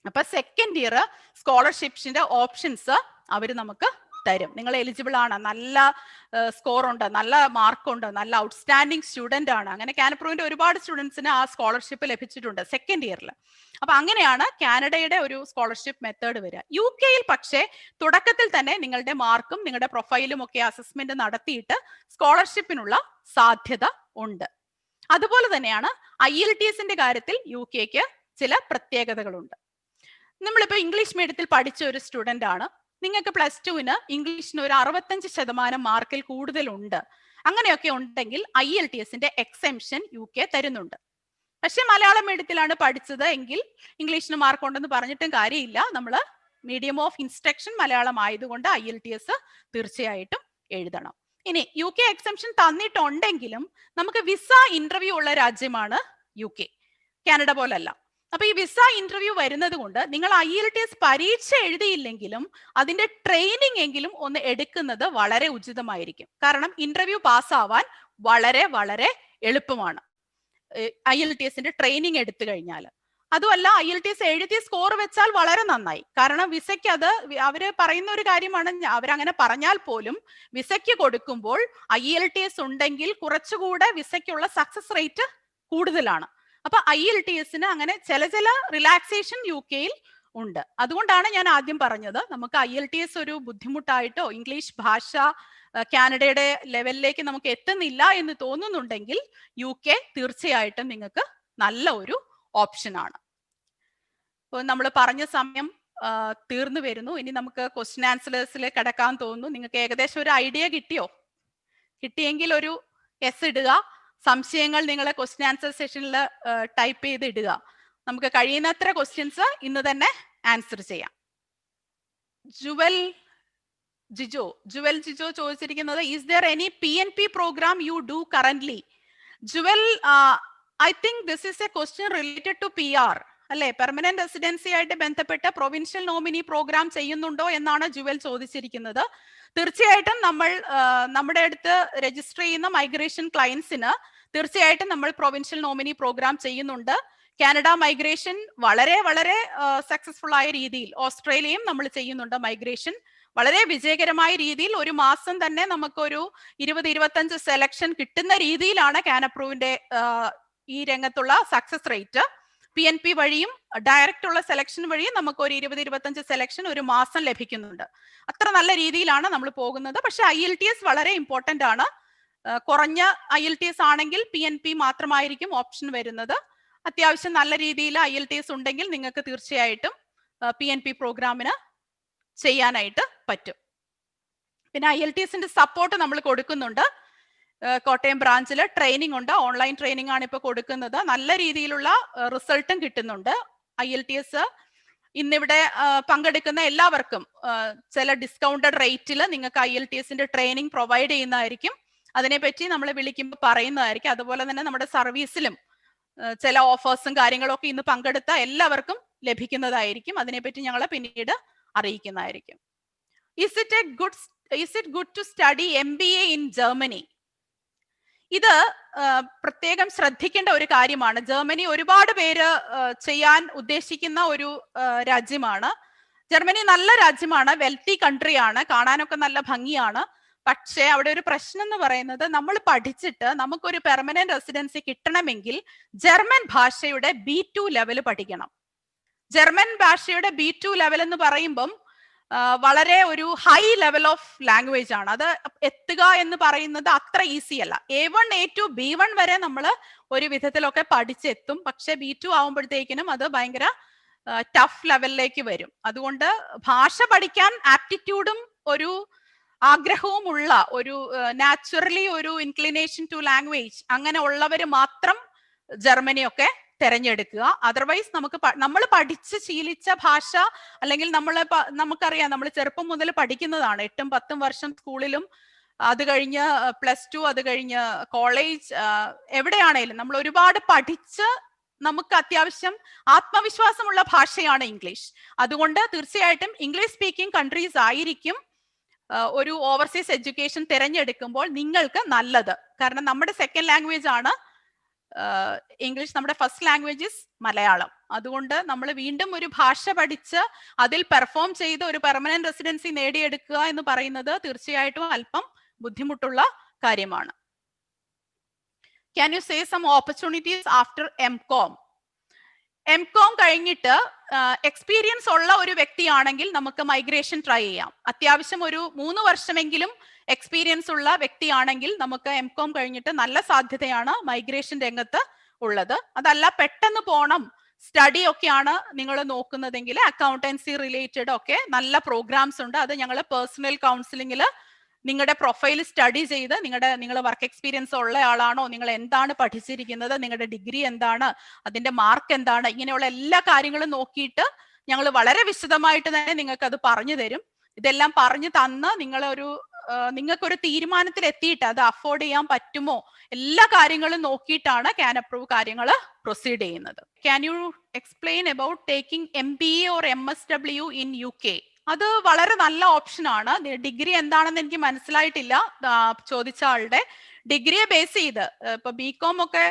അപ്പൊ സെക്കൻഡ് ഇയർ സ്കോളർഷിപ്സിന്റെ ഓപ്ഷൻസ് അവർ നമുക്ക് തരും. നിങ്ങൾ എലിജിബിൾ ആണ്, നല്ല സ്കോർ ഉണ്ട്, നല്ല മാർക്കുണ്ട്, നല്ല ഔട്ട്സ്റ്റാൻഡിങ് സ്റ്റുഡന്റ് ആണ്. അങ്ങനെ കാനപ്രൂവിന്റെ ഒരുപാട് സ്റ്റുഡൻസിന് ആ സ്കോളർഷിപ്പ് ലഭിച്ചിട്ടുണ്ട് സെക്കൻഡ് ഇയറിൽ. അപ്പൊ അങ്ങനെയാണ് കാനഡയുടെ ഒരു സ്കോളർഷിപ്പ് മെത്തേഡ് വരിക. UK-യിൽ പക്ഷേ തുടക്കത്തിൽ തന്നെ നിങ്ങളുടെ മാർക്കും നിങ്ങളുടെ പ്രൊഫൈലും ഒക്കെ അസസ്മെന്റ് നടത്തിയിട്ട് സ്കോളർഷിപ്പിനുള്ള സാധ്യത ഉണ്ട്. അതുപോലെ തന്നെയാണ് IELTS-ന്റെ കാര്യത്തിൽ UK-ക്ക് ചില പ്രത്യേകതകളുണ്ട്. നമ്മളിപ്പോ ഇംഗ്ലീഷ് മീഡിയത്തിൽ പഠിച്ച ഒരു സ്റ്റുഡന്റ് ആണ്, നിങ്ങൾക്ക് +2-ന് ഇംഗ്ലീഷിന് ഒരു 65% മാർക്കിൽ കൂടുതലുണ്ട്. അങ്ങനെയൊക്കെ ഉണ്ടെങ്കിൽ IELTS-ന്റെ എക്സെംഷൻ UK തരുന്നുണ്ട്. പക്ഷെ മലയാളം മീഡിയത്തിലാണ് പഠിച്ചത് എങ്കിൽ ഇംഗ്ലീഷിന് മാർക്ക് ഉണ്ടെന്ന് പറഞ്ഞിട്ടും കാര്യമില്ല. നമ്മൾ മീഡിയം ഓഫ് ഇൻസ്ട്രക്ഷൻ മലയാളം ആയതുകൊണ്ട് IELTS തീർച്ചയായിട്ടും എഴുതണം. ഇനി UK എക്സെംഷൻ തന്നിട്ടുണ്ടെങ്കിലും നമുക്ക് വിസ ഇന്റർവ്യൂ ഉള്ള രാജ്യമാണ് UK, കാനഡ പോലല്ല. അപ്പൊ ഈ വിസ ഇന്റർവ്യൂ വരുന്നത് കൊണ്ട് നിങ്ങൾ IELTS പരീക്ഷ എഴുതിയില്ലെങ്കിലും അതിന്റെ ട്രെയിനിങ് എങ്കിലും ഒന്ന് എടുക്കുന്നത് വളരെ ഉചിതമായിരിക്കും. കാരണം ഇന്റർവ്യൂ പാസ്സാവാൻ വളരെ വളരെ എളുപ്പമാണ് IELTS-ന്റെ ട്രെയിനിങ് എടുത്തു കഴിഞ്ഞാൽ. അതുമല്ല IELTS എഴുതി സ്കോർ വെച്ചാൽ വളരെ നന്നായി. കാരണം വിസയ്ക്ക് അത് അവര് പറയുന്ന ഒരു കാര്യമാണ്, അവരങ്ങനെ പറഞ്ഞാൽ പോലും വിസയ്ക്ക് കൊടുക്കുമ്പോൾ IELTS ഉണ്ടെങ്കിൽ കുറച്ചുകൂടെ വിസയ്ക്കുള്ള സക്സസ് റേറ്റ് കൂടുതലാണ്. അപ്പൊ IELTS-ന് അങ്ങനെ ചില റിലാക്സേഷൻ UK-യിൽ ഉണ്ട്. അതുകൊണ്ടാണ് ഞാൻ ആദ്യം പറഞ്ഞത് നമുക്ക് IELTS ഒരു ബുദ്ധിമുട്ടായിട്ടോ ഇംഗ്ലീഷ് ഭാഷ കാനഡയുടെ ലെവലിലേക്ക് നമുക്ക് എത്തുന്നില്ല എന്ന് തോന്നുന്നുണ്ടെങ്കിൽ UK തീർച്ചയായിട്ടും നിങ്ങൾക്ക് നല്ല ഒരു ഓപ്ഷനാണ്. അപ്പോൾ നമ്മൾ പറഞ്ഞ സമയം തീർന്നു വരുന്നു. ഇനി നമുക്ക് ക്വസ്റ്റ്യൻ ആൻസേഴ്സിലേക്ക് കടക്കാൻ തോന്നുന്നു. നിങ്ങൾക്ക് ഏകദേശം ഒരു ഐഡിയ കിട്ടിയെങ്കിൽ ഒരു yes ഇടുക. സംശയങ്ങൾ നിങ്ങളെ ക്വസ്റ്റ്യൻ ആൻസർ സെഷനിൽ ടൈപ്പ് ചെയ്ത് ഇടുക. നമുക്ക് കഴിയുന്നത്ര ക്വസ്റ്റ്യൻസ് ഇന്ന് തന്നെ ആൻസർ ചെയ്യാം. ജുവൽ ജുവൽ ജിജോ ചോദിച്ചിരിക്കുന്നത്, is there any PNP program you do currently? Jewel, I think this is a question related to PR അല്ലെ? പെർമനന്റ് റെസിഡൻസി ആയിട്ട് ബന്ധപ്പെട്ട പ്രൊവിൻഷ്യൽ നോമിനി പ്രോഗ്രാം ചെയ്യുന്നുണ്ടോ എന്നാണ് ജുവൽ ചോദിച്ചിരിക്കുന്നത്. തീർച്ചയായിട്ടും നമ്മൾ നമ്മുടെ അടുത്ത് രജിസ്റ്റർ ചെയ്യുന്ന മൈഗ്രേഷൻ ക്ലയൻസിന് തീർച്ചയായിട്ടും നമ്മൾ പ്രൊവിൻഷ്യൽ നോമിനി പ്രോഗ്രാം ചെയ്യുന്നുണ്ട്. കാനഡ മൈഗ്രേഷൻ വളരെ വളരെ സക്സസ്ഫുൾ ആയ രീതിയിൽ ഓസ്ട്രേലിയയും നമ്മൾ ചെയ്യുന്നുണ്ട് മൈഗ്രേഷൻ. വളരെ വിജയകരമായ രീതിയിൽ ഒരു മാസം തന്നെ നമുക്കൊരു 20-25 സെലക്ഷൻ കിട്ടുന്ന രീതിയിലാണ് കാനപ്രൂവിന്റെ ഈ രംഗത്തുള്ള സക്സസ് റേറ്റ്. PNP വഴിയും ഡയറക്റ്റ് ഉള്ള സെലക്ഷൻ വഴിയും നമുക്ക് ഒരു 20-25 സെലക്ഷൻ ഒരു മാസം ലഭിക്കുന്നുണ്ട്. അത്ര നല്ല രീതിയിലാണ് നമ്മൾ പോകുന്നത്. പക്ഷെ IELTS വളരെ ഇമ്പോർട്ടന്റ് ആണ്. കുറഞ്ഞ IELTS ആണെങ്കിൽ PNP മാത്രമായിരിക്കും ഓപ്ഷൻ വരുന്നത്. അത്യാവശ്യം നല്ല രീതിയിൽ IELTS ഉണ്ടെങ്കിൽ നിങ്ങൾക്ക് തീർച്ചയായിട്ടും PNP പ്രോഗ്രാമിന് ചെയ്യാനായിട്ട് പറ്റും. പിന്നെ IELTSന്റെ സപ്പോർട്ട് നമ്മൾ കൊടുക്കുന്നുണ്ട്. കോട്ടയം ബ്രാഞ്ചിൽ ട്രെയിനിങ് ഉണ്ട്, ഓൺലൈൻ ട്രെയിനിങ് ആണ് ഇപ്പോൾ കൊടുക്കുന്നത്. നല്ല രീതിയിലുള്ള റിസൾട്ടും കിട്ടുന്നുണ്ട്. IELTS ഇന്നിവിടെ പങ്കെടുക്കുന്ന എല്ലാവർക്കും ചില ഡിസ്കൗണ്ടഡ് റേറ്റിൽ നിങ്ങൾക്ക് IELTSന്റെ ട്രെയിനിങ് പ്രൊവൈഡ് ചെയ്യുന്നതായിരിക്കും. അതിനെപ്പറ്റി നമ്മൾ വിളിക്കുമ്പോൾ പറയുന്നതായിരിക്കും. അതുപോലെ തന്നെ നമ്മുടെ സർവീസിലും ചില ഓഫേഴ്സും കാര്യങ്ങളൊക്കെ ഇന്ന് പങ്കെടുത്ത എല്ലാവർക്കും ലഭിക്കുന്നതായിരിക്കും. അതിനെപ്പറ്റി ഞങ്ങൾ പിന്നീട് അറിയിക്കുന്നതായിരിക്കും. Is it good to study MBA in Germany? ഇത് പ്രത്യേകം ശ്രദ്ധിക്കേണ്ട ഒരു കാര്യമാണ്. ജർമ്മനി ഒരുപാട് പേര് ചെയ്യാൻ ഉദ്ദേശിക്കുന്ന ഒരു രാജ്യമാണ്. ജർമ്മനി നല്ല രാജ്യമാണ്, വെൽത്തി കൺട്രിയാണ്, കാണാനൊക്കെ നല്ല ഭംഗിയാണ്. പക്ഷേ അവിടെ ഒരു പ്രശ്നം എന്ന് പറയുന്നത്, നമ്മൾ പഠിച്ചിട്ട് നമുക്കൊരു പെർമനന്റ് റെസിഡൻസി കിട്ടണമെങ്കിൽ ജർമ്മൻ ഭാഷയുടെ B2 ലെവൽ പഠിക്കണം. ജർമ്മൻ ഭാഷയുടെ B2 ലെവൽ എന്ന് പറയുമ്പം വളരെ ഒരു ഹൈ ലെവൽ ഓഫ് ലാംഗ്വേജ് ആണ്. അത് എത്തുക എന്ന് പറയുന്നത് അത്ര ഈസി അല്ല. A1 A2 B1 വരെ നമ്മൾ ഒരു വിധത്തിലൊക്കെ പഠിച്ചെത്തും. പക്ഷെ B2 ആവുമ്പോഴത്തേക്കിനും അത് ഭയങ്കര ടഫ് ലെവലിലേക്ക് വരും. അതുകൊണ്ട് ഭാഷ പഠിക്കാൻ ആപ്റ്റിറ്റ്യൂഡും ഒരു ആഗ്രഹവും ഉള്ള ഒരു നാച്ചുറലി ഒരു ഇൻക്ലിനേഷൻ ടു ലാംഗ്വേജ് അങ്ങനെ ഉള്ളവർ മാത്രം ജർമ്മനിയൊക്കെ തിരഞ്ഞെടുക്കുക. അതർവൈസ് നമ്മൾ പഠിച്ച് ശീലിച്ച ഭാഷ അല്ലെങ്കിൽ നമുക്കറിയാം, നമ്മൾ ചെറുപ്പം മുതൽ പഠിക്കുന്നതാണ്. 8-10 വർഷം സ്കൂളിലും അത് കഴിഞ്ഞ് +2 അത് കഴിഞ്ഞ് കോളേജ് എവിടെയാണേലും നമ്മൾ ഒരുപാട് പഠിച്ച് നമുക്ക് അത്യാവശ്യം ആത്മവിശ്വാസമുള്ള ഭാഷയാണ് ഇംഗ്ലീഷ്. അതുകൊണ്ട് തീർച്ചയായിട്ടും ഇംഗ്ലീഷ് സ്പീക്കിംഗ് കൺട്രീസ് ആയിരിക്കും ഒരു ഓവർസീസ് എഡ്യൂക്കേഷൻ തിരഞ്ഞെടുക്കുമ്പോൾ നിങ്ങൾക്ക് നല്ലത്. കാരണം നമ്മുടെ സെക്കൻഡ് ലാംഗ്വേജ് ആണ് ഇംഗ്ലീഷ്, നമ്മുടെ ഫസ്റ്റ് ലാംഗ്വേജ് ഇസ് മലയാളം. അതുകൊണ്ട് നമ്മൾ വീണ്ടും ഒരു ഭാഷ പഠിച്ച് അതിൽ പെർഫോം ചെയ്ത് ഒരു പെർമനന്റ് റെസിഡൻസി നേടിയെടുക്കുക എന്ന് പറയുന്നത് തീർച്ചയായിട്ടും അല്പം ബുദ്ധിമുട്ടുള്ള കാര്യമാണ്. Can you say some opportunities after MCOM? MCOM കഴിഞ്ഞിട്ട് എക്സ്പീരിയൻസ് ഉള്ള ഒരു വ്യക്തിയാണെങ്കിൽ നമുക്ക് മൈഗ്രേഷൻ ട്രൈ ചെയ്യാം. അത്യാവശ്യം ഒരു 3 വർഷമെങ്കിലും എക്സ്പീരിയൻസ് ഉള്ള വ്യക്തിയാണെങ്കിൽ നമുക്ക് MCOM കഴിഞ്ഞിട്ട് നല്ല സാധ്യതയാണ് മൈഗ്രേഷൻ രംഗത്ത് ഉള്ളത്. അതല്ല പെട്ടെന്ന് പോണം, സ്റ്റഡി ഒക്കെയാണ് നിങ്ങൾ നോക്കുന്നതെങ്കിൽ അക്കൗണ്ടൻസി റിലേറ്റഡ് ഒക്കെ നല്ല പ്രോഗ്രാംസ് ഉണ്ട്. അത് ഞങ്ങൾ പേഴ്സണൽ കൗൺസിലിംഗിൽ നിങ്ങളുടെ പ്രൊഫൈൽ സ്റ്റഡി ചെയ്ത് നിങ്ങൾ വർക്ക് എക്സ്പീരിയൻസ് ഉള്ള ആളാണോ, നിങ്ങൾ എന്താണ് പഠിച്ചിരിക്കുന്നത്, നിങ്ങളുടെ ഡിഗ്രി എന്താണ്, അതിന്റെ മാർക്ക് എന്താണ്, ഇങ്ങനെയുള്ള എല്ലാ കാര്യങ്ങളും നോക്കിയിട്ട് ഞങ്ങൾ വളരെ വിശദമായിട്ട് തന്നെ നിങ്ങൾക്ക് അത് പറഞ്ഞു തരും. ഇതെല്ലാം പറഞ്ഞു തന്ന് നിങ്ങൾക്കൊരു തീരുമാനത്തിൽ എത്തിയിട്ട് അത് അഫോർഡ് ചെയ്യാൻ പറ്റുമോ എല്ലാ കാര്യങ്ങളും നോക്കിയിട്ടാണ് കാനപ്രൂവ് കാര്യങ്ങൾ പ്രൊസീഡ് ചെയ്യുന്നത്. Can you explain about taking MBA or MSW in UK? അത് വളരെ നല്ല ഓപ്ഷൻ ആണ്. ഡിഗ്രി എന്താണെന്ന് എനിക്ക് മനസ്സിലായിട്ടില്ല ചോദിച്ച ആളുടെ. ഡിഗ്രിയെ ബേസ് ചെയ്ത് ഇപ്പൊ BCom ഒക്കെ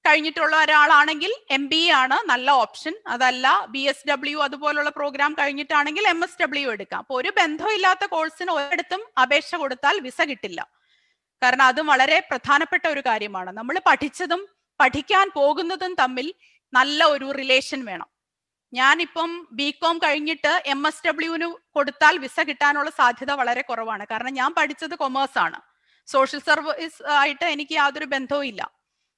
കഴിഞ്ഞിട്ടുള്ള ഒരാളാണെങ്കിൽ MBA ആണ് നല്ല ഓപ്ഷൻ. അതല്ല BSW അതുപോലുള്ള പ്രോഗ്രാം കഴിഞ്ഞിട്ടാണെങ്കിൽ MSW എടുക്കാം. അപ്പൊ ഒരു ബന്ധമില്ലാത്ത കോഴ്സിന് ഒരിടത്തും അപേക്ഷ കൊടുത്താൽ വിസ കിട്ടില്ല. കാരണം അതും വളരെ പ്രധാനപ്പെട്ട ഒരു കാര്യമാണ്. നമ്മൾ പഠിച്ചതും പഠിക്കാൻ പോകുന്നതും തമ്മിൽ നല്ല ഒരു റിലേഷൻ വേണം. ഞാനിപ്പം BCom കഴിഞ്ഞിട്ട് MSWന് കൊടുത്താൽ വിസ കിട്ടാനുള്ള സാധ്യത വളരെ കുറവാണ്. കാരണം ഞാൻ പഠിച്ചത് കൊമേഴ്സ് ആണ്. സോഷ്യൽ സർവീസ് ആയിട്ട് എനിക്ക് യാതൊരു ബന്ധവും ഇല്ല.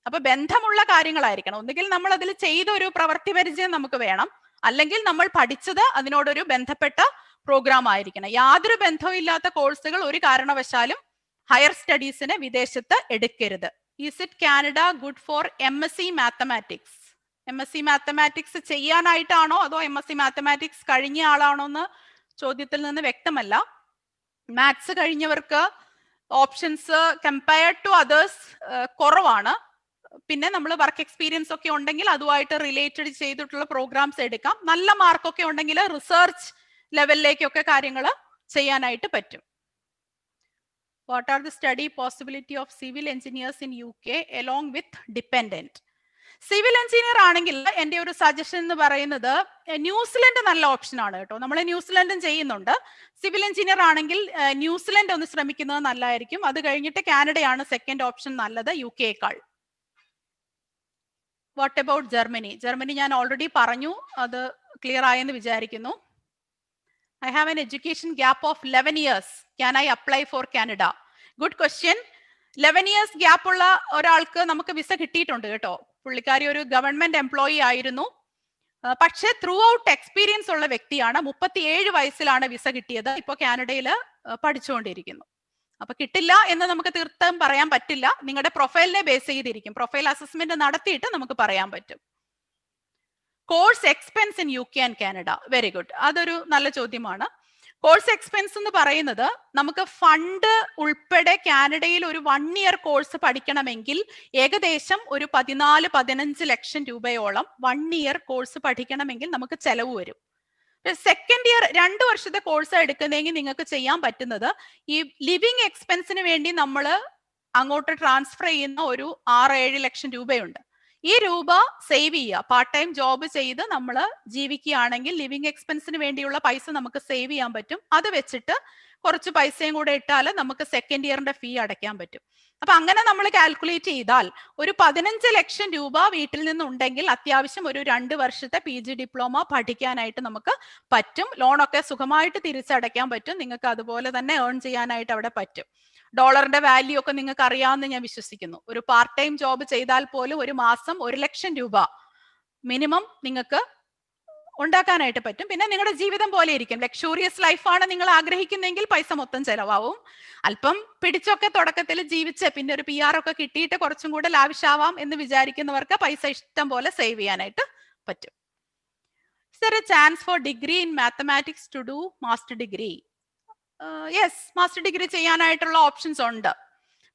അപ്പൊ ബന്ധമുള്ള കാര്യങ്ങളായിരിക്കണം. ഒന്നുകിൽ നമ്മൾ അതിൽ ചെയ്ത ഒരു പ്രവൃത്തി പരിചയം നമുക്ക് വേണം, അല്ലെങ്കിൽ നമ്മൾ പഠിച്ചത് അതിനോടൊരു ബന്ധപ്പെട്ട പ്രോഗ്രാം ആയിരിക്കണം. യാതൊരു ബന്ധവും ഇല്ലാത്ത കോഴ്സുകൾ ഒരു കാരണവശാലും ഹയർ സ്റ്റഡീസിന് വിദേശത്ത് എടുക്കരുത്. Is it Canada good for MSc mathematics? MSc mathematics ചെയ്യാനായിട്ടാണോ അതോ MSc മാത്തമാറ്റിക്സ് കഴിഞ്ഞ ആളാണോ എന്ന് ചോദ്യത്തിൽ നിന്ന് വ്യക്തമല്ല. മാത്സ് കഴിഞ്ഞവർക്ക് ഓപ്ഷൻസ് കമ്പയർഡ് ടു അതേഴ്സ് കുറവാണ്. പിന്നെ നമ്മൾ വർക്ക് എക്സ്പീരിയൻസ് ഒക്കെ ഉണ്ടെങ്കിൽ അതുമായിട്ട് റിലേറ്റഡ് ചെയ്തിട്ടുള്ള പ്രോഗ്രാംസ് എടുക്കാം. നല്ല മാർക്കൊക്കെ ഉണ്ടെങ്കിൽ റിസർച്ച് ലെവലിലേക്കൊക്കെ കാര്യങ്ങൾ ചെയ്യാനായിട്ട് പറ്റും. What are the study possibility of civil engineers in UK along with dependent? Civil engineer ആണെങ്കിൽ എൻ്റെ ഒരു സജഷൻ എന്ന് പറയുന്നത് ന്യൂസിലൻഡ് നല്ല ഓപ്ഷൻ ആണ് കേട്ടോ. നമ്മൾ ന്യൂസിലൻഡും ചെയ്യുന്നുണ്ട്. സിവിൽ എഞ്ചിനീയർ ആണെങ്കിൽ ന്യൂസിലൻഡ് ഒന്ന് ശ്രമിക്കുന്നത് നല്ലതായിരിക്കും. അത് കഴിഞ്ഞിട്ട് കാനഡയാണ് സെക്കൻഡ് ഓപ്ഷൻ നല്ലത് UK-യേക്കാൾ. What about Germany? ജർമ്മനി ഞാൻ ഓൾറെഡി പറഞ്ഞു, അത് ക്ലിയർ ആയെന്ന് വിചാരിക്കുന്നു. I have an education gap of 11 years. Can I apply for Canada? Good question. 11 years gap ഉള്ള ഒരാൾക്ക് നമുക്ക് വിസ കിട്ടിയിട്ടുണ്ട് കേട്ടോ. പുള്ളിക്കാരി ഒരു ഗവൺമെന്റ് എംപ്ലോയി ആയിരുന്നു. പക്ഷെ ത്രൂ ഔട്ട് എക്സ്പീരിയൻസ് ഉള്ള വ്യക്തിയാണ്. 37 വയസ്സിലാണ് വിസ കിട്ടിയത്. ഇപ്പോൾ കാനഡയിൽ പഠിച്ചുകൊണ്ടിരിക്കുന്നു. അപ്പൊ കിട്ടില്ല എന്ന് നമുക്ക് തീർത്തും പറയാൻ പറ്റില്ല. നിങ്ങളുടെ പ്രൊഫൈലിനെ ബേസ് ചെയ്തിരിക്കും. പ്രൊഫൈൽ അസസ്മെന്റ് നടത്തിയിട്ട് നമുക്ക് പറയാൻ പറ്റും. Course expense in UK and Canada. Very good. അതൊരു നല്ല ചോദ്യമാണ്. കോഴ്സ് എക്സ്പെൻസ് എന്ന് പറയുന്നത് നമുക്ക് ഫണ്ട് ഉൾപ്പെടെ കാനഡയിൽ ഒരു 1 ഇയർ കോഴ്സ് പഠിക്കണമെങ്കിൽ ഏകദേശം ഒരു 14-15 ലക്ഷം രൂപയോളം 1 ഇയർ കോഴ്സ് പഠിക്കണമെങ്കിൽ നമുക്ക് ചെലവ് വരും. സെക്കൻഡ് ഇയർ 2 വർഷത്തെ കോഴ്സ് എടുക്കുന്നതെങ്കിൽ നിങ്ങൾക്ക് ചെയ്യാൻ പറ്റുന്നത് ഈ ലിവിങ് എക്സ്പെൻസിന് വേണ്ടി നമ്മൾ അങ്ങോട്ട് ട്രാൻസ്ഫർ ചെയ്യുന്ന ഒരു 6-7 ലക്ഷം രൂപയുണ്ട്. ഈ രൂപ സേവ് ചെയ്യുക. പാർട്ട് ടൈം ജോബ് ചെയ്ത് നമ്മൾ ജീവിക്കുകയാണെങ്കിൽ ലിവിങ് എക്സ്പെൻസിന് വേണ്ടിയുള്ള പൈസ നമുക്ക് സേവ് ചെയ്യാൻ പറ്റും. അത് വെച്ചിട്ട് കുറച്ച് പൈസയും കൂടെ ഇട്ടാൽ നമുക്ക് സെക്കൻഡ് ഇയറിന്റെ ഫീ അടയ്ക്കാൻ പറ്റും. അപ്പൊ അങ്ങനെ നമ്മൾ കാൽക്കുലേറ്റ് ചെയ്താൽ ഒരു 15 ലക്ഷം രൂപ വീട്ടിൽ നിന്നുണ്ടെങ്കിൽ അത്യാവശ്യം ഒരു 2 വർഷത്തെ PG ഡിപ്ലോമ പഠിക്കാനായിട്ട് നമുക്ക് പറ്റും. ലോണൊക്കെ സുഖമായിട്ട് തിരിച്ചടയ്ക്കാൻ പറ്റും. നിങ്ങൾക്ക് അതുപോലെ തന്നെ ഏൺ ചെയ്യാനായിട്ട് അവിടെ പറ്റും. ഡോളറിന്റെ വാല്യൂ ഒക്കെ നിങ്ങൾക്ക് അറിയാമെന്ന് ഞാൻ വിശ്വസിക്കുന്നു. ഒരു പാർട്ട് ടൈം ജോബ് ചെയ്താൽ പോലും ഒരു മാസം 1 ലക്ഷം രൂപ മിനിമം നിങ്ങൾക്ക് ഉണ്ടാക്കാനായിട്ട് പറ്റും. പിന്നെ നിങ്ങളുടെ ജീവിതം പോലെ ഇരിക്കും. ലക്ഷൂറിയസ് ലൈഫാണ് നിങ്ങൾ ആഗ്രഹിക്കുന്നെങ്കിൽ പൈസ മൊത്തം ചെലവാവും. അല്പം പിടിച്ചൊക്കെ തുടക്കത്തിൽ ജീവിച്ച് പിന്നെ ഒരു PR ഒക്കെ കിട്ടിയിട്ട് കുറച്ചും കൂടെ ലാവിഷാവാം എന്ന് വിചാരിക്കുന്നവർക്ക് പൈസ ഇഷ്ടം പോലെ സേവ് ചെയ്യാനായിട്ട് പറ്റും. Is there a chance for degree in mathematics to do master degree? Yes, master degree ചെയ്യാനായിട്ടുള്ള ഓപ്ഷൻസ് ഉണ്ട്.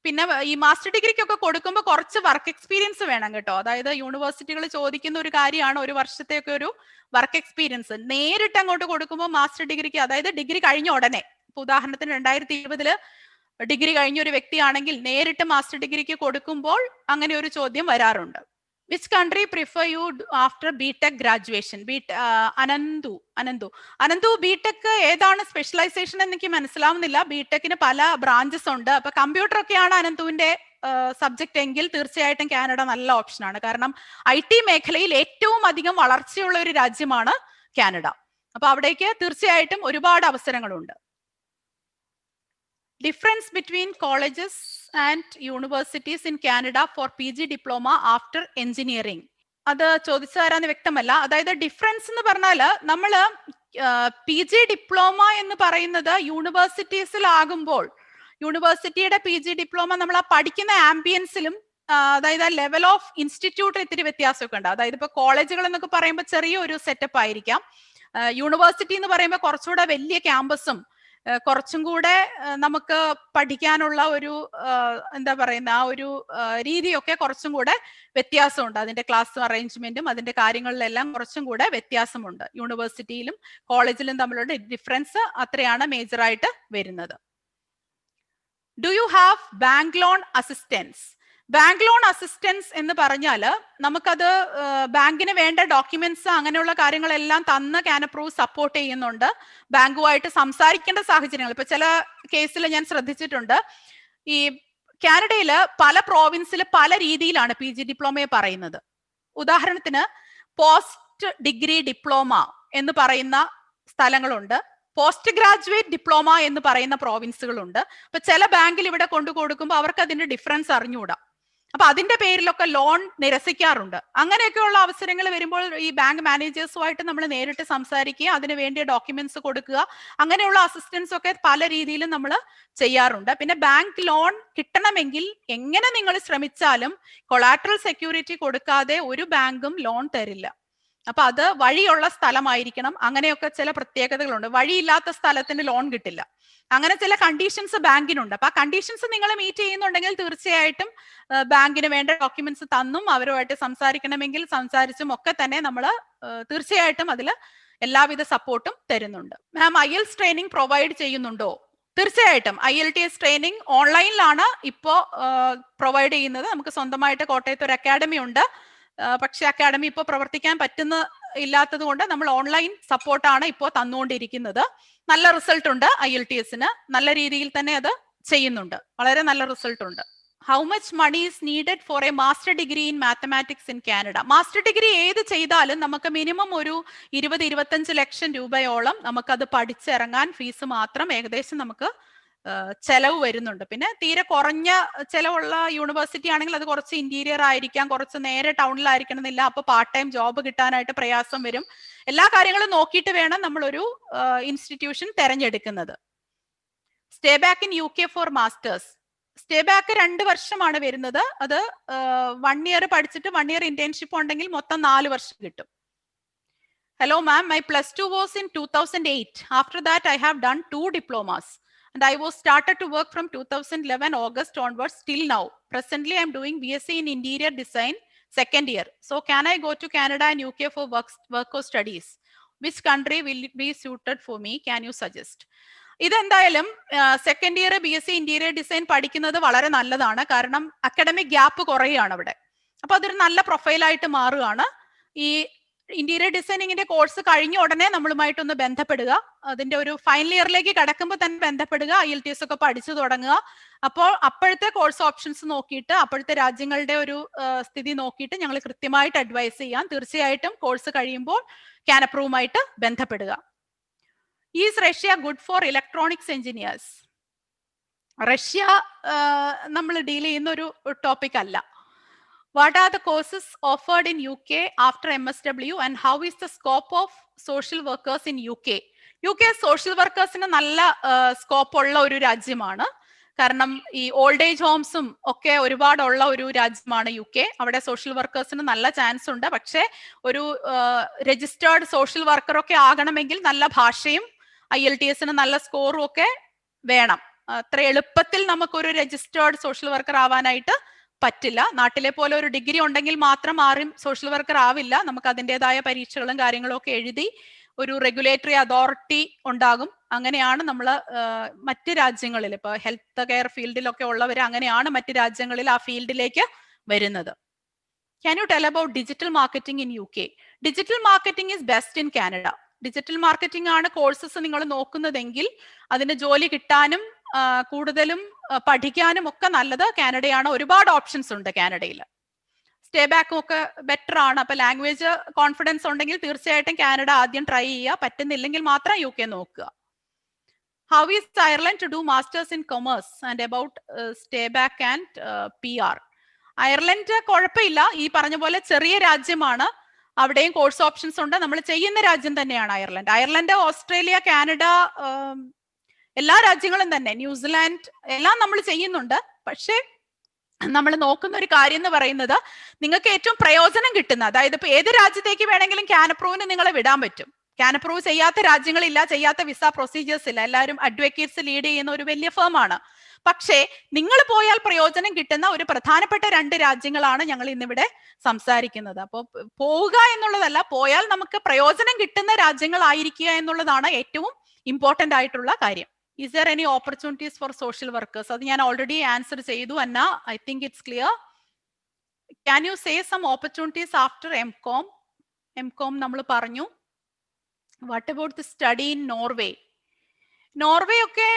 പിന്നെ ഈ മാസ്റ്റർ ഡിഗ്രിക്കൊക്കെ കൊടുക്കുമ്പോൾ കുറച്ച് വർക്ക് എക്സ്പീരിയൻസ് വേണം കേട്ടോ. അതായത് യൂണിവേഴ്സിറ്റികൾ ചോദിക്കുന്ന ഒരു കാര്യമാണ് 1 വർഷത്തേക്ക് ഒരു വർക്ക് എക്സ്പീരിയൻസ്. നേരിട്ട് അങ്ങോട്ട് കൊടുക്കുമ്പോൾ മാസ്റ്റർ ഡിഗ്രിക്ക്, അതായത് ഡിഗ്രി കഴിഞ്ഞ ഉടനെ, ഇപ്പൊ ഉദാഹരണത്തിന് 2020 ഡിഗ്രി കഴിഞ്ഞ ഒരു വ്യക്തിയാണെങ്കിൽ നേരിട്ട് മാസ്റ്റർ ഡിഗ്രിക്ക് കൊടുക്കുമ്പോൾ അങ്ങനെ ഒരു ചോദ്യം വരാറുണ്ട്. Which country prefer you after BTech graduation? Ananthu BTech ഏതാണ് സ്പെഷ്യലൈസേഷൻ എനിക്ക് മനസ്സിലാവുന്നില്ല. BTechന് പല ബ്രാഞ്ചസ് ഉണ്ട്. അപ്പൊ കമ്പ്യൂട്ടർ ഒക്കെയാണ് അനന്തുവിന്റെ സബ്ജക്ട് എങ്കിൽ തീർച്ചയായിട്ടും കാനഡ നല്ല ഓപ്ഷനാണ്. കാരണം IT മേഖലയിൽ ഏറ്റവും അധികം വളർച്ചയുള്ള ഒരു രാജ്യമാണ് കാനഡ. അപ്പൊ അവിടേക്ക് തീർച്ചയായിട്ടും ഒരുപാട് അവസരങ്ങളുണ്ട്. Difference between colleges and universities in Canada for PG diploma after engineering. അത് ചോദിച്ചാരാന്ന് വ്യക്തമല്ല. അതായത് ഡിഫറൻസ് എന്ന് പറഞ്ഞാൽ നമ്മൾ PG ഡിപ്ലോമ എന്ന് പറയുന്നത് യൂണിവേഴ്സിറ്റീസിലാകുമ്പോൾ യൂണിവേഴ്സിറ്റിയുടെ PG ഡിപ്ലോമ നമ്മൾ ആ പഠിക്കുന്ന ആംബിയൻസിലും അതായത് ലെവൽ ഓഫ് ഇൻസ്റ്റിറ്റ്യൂട്ട് ഇത്തിരി വ്യത്യാസമൊക്കെ ഉണ്ട്. അതായത് ഇപ്പൊ കോളേജുകൾ എന്നൊക്കെ പറയുമ്പോൾ ചെറിയൊരു സെറ്റപ്പ് ആയിരിക്കാം. യൂണിവേഴ്സിറ്റി എന്ന് പറയുമ്പോൾ കുറച്ചുകൂടെ വലിയ ക്യാമ്പസും കുറച്ചും കൂടെ നമുക്ക് പഠിക്കാനുള്ള ഒരു എന്താ പറയുന്ന ആ ഒരു രീതിയൊക്കെ കുറച്ചും കൂടെ വ്യത്യാസമുണ്ട്. അതിന്റെ ക്ലാസ് അറേഞ്ച്മെന്റും അതിന്റെ കാര്യങ്ങളിലെല്ലാം കുറച്ചും കൂടെ വ്യത്യാസമുണ്ട്. യൂണിവേഴ്സിറ്റിയിലും കോളേജിലും തമ്മിലുള്ള ഡിഫറൻസ് അത്രയാണ് മേജറായിട്ട് വരുന്നത്. Do you have bank loan assistance? Bank loan assistance എന്ന് പറഞ്ഞാൽ നമുക്കത് ബാങ്കിന് വേണ്ട ഡോക്യുമെന്റ്സ് അങ്ങനെയുള്ള കാര്യങ്ങളെല്ലാം തന്ന് കാനപ്രൂവ് സപ്പോർട്ട് ചെയ്യുന്നുണ്ട്. ബാങ്കുമായിട്ട് സംസാരിക്കേണ്ട സാഹചര്യങ്ങൾ ഇപ്പൊ ചില കേസിൽ ഞാൻ ശ്രദ്ധിച്ചിട്ടുണ്ട്. ഈ കാനഡയിൽ പല പ്രോവിൻസിൽ പല രീതിയിലാണ് PG ഡിപ്ലോമയെ പറയുന്നത്. ഉദാഹരണത്തിന് പോസ്റ്റ് ഡിഗ്രി ഡിപ്ലോമ എന്ന് പറയുന്ന സ്ഥലങ്ങളുണ്ട്. പോസ്റ്റ് ഗ്രാജുവേറ്റ് ഡിപ്ലോമ എന്ന് പറയുന്ന പ്രോവിൻസുകളുണ്ട്. അപ്പൊ ചില ബാങ്കിൽ ഇവിടെ കൊണ്ടു കൊടുക്കുമ്പോൾ അവർക്ക് അതിന്റെ ഡിഫറൻസ് അറിഞ്ഞുകൂടാ. അപ്പൊ അതിന്റെ പേരിലൊക്കെ ലോൺ നിരസിക്കാറുണ്ട്. അങ്ങനെയൊക്കെയുള്ള അവസരങ്ങൾ വരുമ്പോൾ ഈ ബാങ്ക് മാനേജേഴ്സുമായിട്ട് നമ്മൾ നേരിട്ട് സംസാരിക്കുക, അതിന് വേണ്ടിയ ഡോക്യുമെന്റ്സ് കൊടുക്കുക, അങ്ങനെയുള്ള അസിസ്റ്റൻസ് ഒക്കെ പല രീതിയിലും നമ്മൾ ചെയ്യാറുണ്ട്. പിന്നെ ബാങ്ക് ലോൺ കിട്ടണമെങ്കിൽ എങ്ങനെ നിങ്ങൾ ശ്രമിച്ചാലും കൊളാട്രൽ സെക്യൂരിറ്റി കൊടുക്കാതെ ഒരു ബാങ്കും ലോൺ തരില്ല. അപ്പൊ അത് വഴിയുള്ള സ്ഥലമായിരിക്കണം. അങ്ങനെയൊക്കെ ചില പ്രത്യേകതകളുണ്ട്. വഴിയില്ലാത്ത സ്ഥലത്തിന് ലോൺ കിട്ടില്ല. അങ്ങനെ ചില കണ്ടീഷൻസ് ബാങ്കിനുണ്ട്. അപ്പൊ ആ കണ്ടീഷൻസ് നിങ്ങൾ മീറ്റ് ചെയ്യുന്നുണ്ടെങ്കിൽ തീർച്ചയായിട്ടും ബാങ്കിന് വേണ്ട ഡോക്യുമെന്റ്സ് തന്നും അവരുമായിട്ട് സംസാരിക്കണമെങ്കിൽ സംസാരിച്ചും ഒക്കെ തന്നെ നമ്മൾ തീർച്ചയായിട്ടും അതിൽ എല്ലാവിധ സപ്പോർട്ടും തരുന്നുണ്ട്. മാം IELTS ട്രെയിനിങ് പ്രൊവൈഡ് ചെയ്യുന്നുണ്ടോ? തീർച്ചയായിട്ടും IELTS ട്രെയിനിങ് ഓൺലൈനിലാണ് ഇപ്പോൾ പ്രൊവൈഡ് ചെയ്യുന്നത്. നമുക്ക് സ്വന്തമായിട്ട് കോട്ടയത്ത് ഒരു അക്കാഡമി ഉണ്ട്. പക്ഷെ അക്കാഡമി ഇപ്പോൾ പ്രവർത്തിക്കാൻ ഇല്ലാത്തത് കൊണ്ട് നമ്മൾ ഓൺലൈൻ സപ്പോർട്ടാണ് ഇപ്പോൾ തന്നുകൊണ്ടിരിക്കുന്നത്. നല്ല റിസൾട്ട് ഉണ്ട്. IELTSന് നല്ല രീതിയിൽ തന്നെ അത് ചെയ്യുന്നുണ്ട്. വളരെ നല്ല റിസൾട്ട് ഉണ്ട്. How much money is needed for a master degree in mathematics in Canada? Master degree ഏത് ചെയ്താലും നമുക്ക് മിനിമം ഒരു 20-25 ലക്ഷം രൂപയോളം നമുക്കത് പഠിച്ചിറങ്ങാൻ ഫീസ് മാത്രം ഏകദേശം നമുക്ക് ചെലവ് വരുന്നുണ്ട്. പിന്നെ തീരെ കുറഞ്ഞ ചെലവുള്ള യൂണിവേഴ്സിറ്റി ആണെങ്കിൽ അത് കുറച്ച് ഇന്റീരിയർ ആയിരിക്കാം, കുറച്ച് നേരെ ടൗണിലായിരിക്കണം എന്നില്ല. അപ്പൊ പാർട്ട് ടൈം ജോബ് കിട്ടാനായിട്ട് പ്രയാസം വരും. എല്ലാ കാര്യങ്ങളും നോക്കിയിട്ട് വേണം നമ്മളൊരു ഇൻസ്റ്റിറ്റ്യൂഷൻ തെരഞ്ഞെടുക്കുന്നത്. Stay back in UK for masters. Stay back 2 വർഷമാണ് വരുന്നത്. അത് 1 ഇയർ പഠിച്ചിട്ട് 1 ഇയർ ഇന്റേൺഷിപ്പ് ഉണ്ടെങ്കിൽ മൊത്തം 4 വർഷം കിട്ടും. Hello ma'am, my +2 was in 2008. After that I have done 2 diplomas and I was started to work from 2011 August onwards till now. Presently I am doing BSc in interior design 2nd year. So can I go to Canada and UK for work or studies? Which country will it be suited for me? Can you suggest? ഇതെന്തായാലും 2nd year BSc interior design പഠിക്കുന്നത് വളരെ നല്ലതാണ്. കാരണം academic gap കുറയുകയാണ് അവിടെ. അപ്പൊ അതൊരു നല്ല പ്രൊഫൈലായിട്ട് മാറുകയാണ്. ഈ ഇന്റീരിയർ ഡിസൈനിങ്ങിന്റെ കോഴ്സ് കഴിഞ്ഞ ഉടനെ നമ്മളുമായിട്ടൊന്ന് ബന്ധപ്പെടുക. അതിന്റെ ഒരു ഫൈനൽ ഇയറിലേക്ക് കടക്കുമ്പോൾ തന്നെ ബന്ധപ്പെടുക. IELTS ഒക്കെ പഠിച്ചു തുടങ്ങുക. അപ്പോൾ അപ്പോഴത്തെ കോഴ്സ് ഓപ്ഷൻസ് നോക്കിയിട്ട് അപ്പോഴത്തെ രാജ്യങ്ങളുടെ ഒരു സ്ഥിതി നോക്കിയിട്ട് ഞങ്ങൾ കൃത്യമായിട്ട് അഡ്വൈസ് ചെയ്യാം. തീർച്ചയായിട്ടും കോഴ്സ് കഴിയുമ്പോൾ കാനപ്രൂവുമായിട്ട് ബന്ധപ്പെടുക. Is Russia good for electronics engineers? Russia നമ്മൾ ഡീൽ ചെയ്യുന്ന ഒരു ടോപ്പിക് അല്ല. What are the courses offered in UK after MSW and how is the scope of social workers in UK? UK social വർക്കേഴ്സിന് നല്ല scope ഉള്ള ഒരു രാജ്യമാണ്. കാരണം ഈ ഓൾഡ് ഏജ് ഹോംസും ഒക്കെ ഒരുപാടുള്ള ഒരു രാജ്യമാണ് UK. അവിടെ സോഷ്യൽ വർക്കേഴ്സിന് നല്ല ചാൻസ് ഉണ്ട്. പക്ഷേ ഒരു രജിസ്റ്റേർഡ് സോഷ്യൽ വർക്കർ ഒക്കെ ആകണമെങ്കിൽ നല്ല ഭാഷയും IELTSന് നല്ല സ്കോറും ഒക്കെ വേണം. അത്ര എളുപ്പത്തിൽ നമുക്കൊരു രജിസ്റ്റേർഡ് സോഷ്യൽ വർക്കർ ആവാനായിട്ട് പറ്റില്ല. നാട്ടിലെ പോലെ ഒരു ഡിഗ്രി ഉണ്ടെങ്കിൽ മാത്രം ആരും സോഷ്യൽ വർക്കർ ആവില്ല. നമുക്ക് അതിൻ്റെതായ പരീക്ഷകളും കാര്യങ്ങളും ഒക്കെ എഴുതി ഒരു റെഗുലേറ്ററി അതോറിറ്റി ഉണ്ടാകും. അങ്ങനെയാണ് നമ്മൾ മറ്റ് രാജ്യങ്ങളിൽ ഇപ്പൊ ഹെൽത്ത് കെയർ ഫീൽഡിലൊക്കെ ഉള്ളവർ അങ്ങനെയാണ് മറ്റ് രാജ്യങ്ങളിൽ ആ ഫീൽഡിലേക്ക് വരുന്നത്. Can you tell about digital marketing in UK? Digital marketing is best in Canada. Digital marketing ആണ് കോഴ്സസ് നിങ്ങൾ നോക്കുന്നതെങ്കിൽ അതിന് ജോലി കിട്ടാനും കൂടുതലും പഠിക്കാനും ഒക്കെ നല്ലത് കാനഡയാണ്. ഒരുപാട് ഓപ്ഷൻസ് ഉണ്ട് കാനഡയിൽ. സ്റ്റേ ബാക്കും ഒക്കെ ബെറ്റർ ആണ്. അപ്പൊ ലാംഗ്വേജ് കോൺഫിഡൻസ് ഉണ്ടെങ്കിൽ തീർച്ചയായിട്ടും കാനഡ ആദ്യം ട്രൈ ചെയ്യുക. പറ്റുന്നില്ലെങ്കിൽ മാത്രം UK നോക്കുക. How is Ireland to do masters in commerce and about stay back and PR? Ireland കുഴപ്പമില്ല. ഈ പറഞ്ഞ പോലെ ചെറിയ രാജ്യമാണ്. അവിടെയും കോഴ്സ് ഓപ്ഷൻസ് ഉണ്ട്. നമ്മൾ ചെയ്യുന്ന രാജ്യം തന്നെയാണ് അയർലൻഡ്. അയർലൻഡ്, ഓസ്ട്രേലിയ, കാനഡ, എല്ലാ രാജ്യങ്ങളും തന്നെ, ന്യൂസിലാൻഡ് എല്ലാം നമ്മൾ ചെയ്യുന്നുണ്ട്. പക്ഷേ നമ്മൾ നോക്കുന്ന ഒരു കാര്യം എന്ന് പറയുന്നത് നിങ്ങൾക്ക് ഏറ്റവും പ്രയോജനം കിട്ടുന്ന, അതായത് ഇപ്പൊ ഏത് രാജ്യത്തേക്ക് വേണമെങ്കിലും കാനപ്രൂവിന് നിങ്ങളെ വിടാൻ പറ്റും. കാനപ്രൂവ് ചെയ്യാത്ത രാജ്യങ്ങളില്ല, ചെയ്യാത്ത വിസ പ്രൊസീജിയേഴ്സ് ഇല്ല. എല്ലാവരും അഡ്വക്കേറ്റ്സ് ലീഡ് ചെയ്യുന്ന ഒരു വലിയ ഫേമാണ്. പക്ഷേ നിങ്ങൾ പോയാൽ പ്രയോജനം കിട്ടുന്ന ഒരു പ്രധാനപ്പെട്ട 2 രാജ്യങ്ങളാണ് ഞങ്ങൾ ഇന്നിവിടെ സംസാരിക്കുന്നത്. അപ്പോൾ പോവുക എന്നുള്ളതല്ല, പോയാൽ നമുക്ക് പ്രയോജനം കിട്ടുന്ന രാജ്യങ്ങളായിരിക്കുക എന്നുള്ളതാണ് ഏറ്റവും ഇമ്പോർട്ടന്റ് ആയിട്ടുള്ള കാര്യം. Is there any opportunities for social workers? അത് ഞാൻ ഓൾറെഡി ആൻസർ ചെയ്തു അന്ന. I think it's clear. Can you say some opportunities after MCOM? MCOM നമ്മൾ പറഞ്ഞു. What about the study in Norway? Norway ഒക്കെ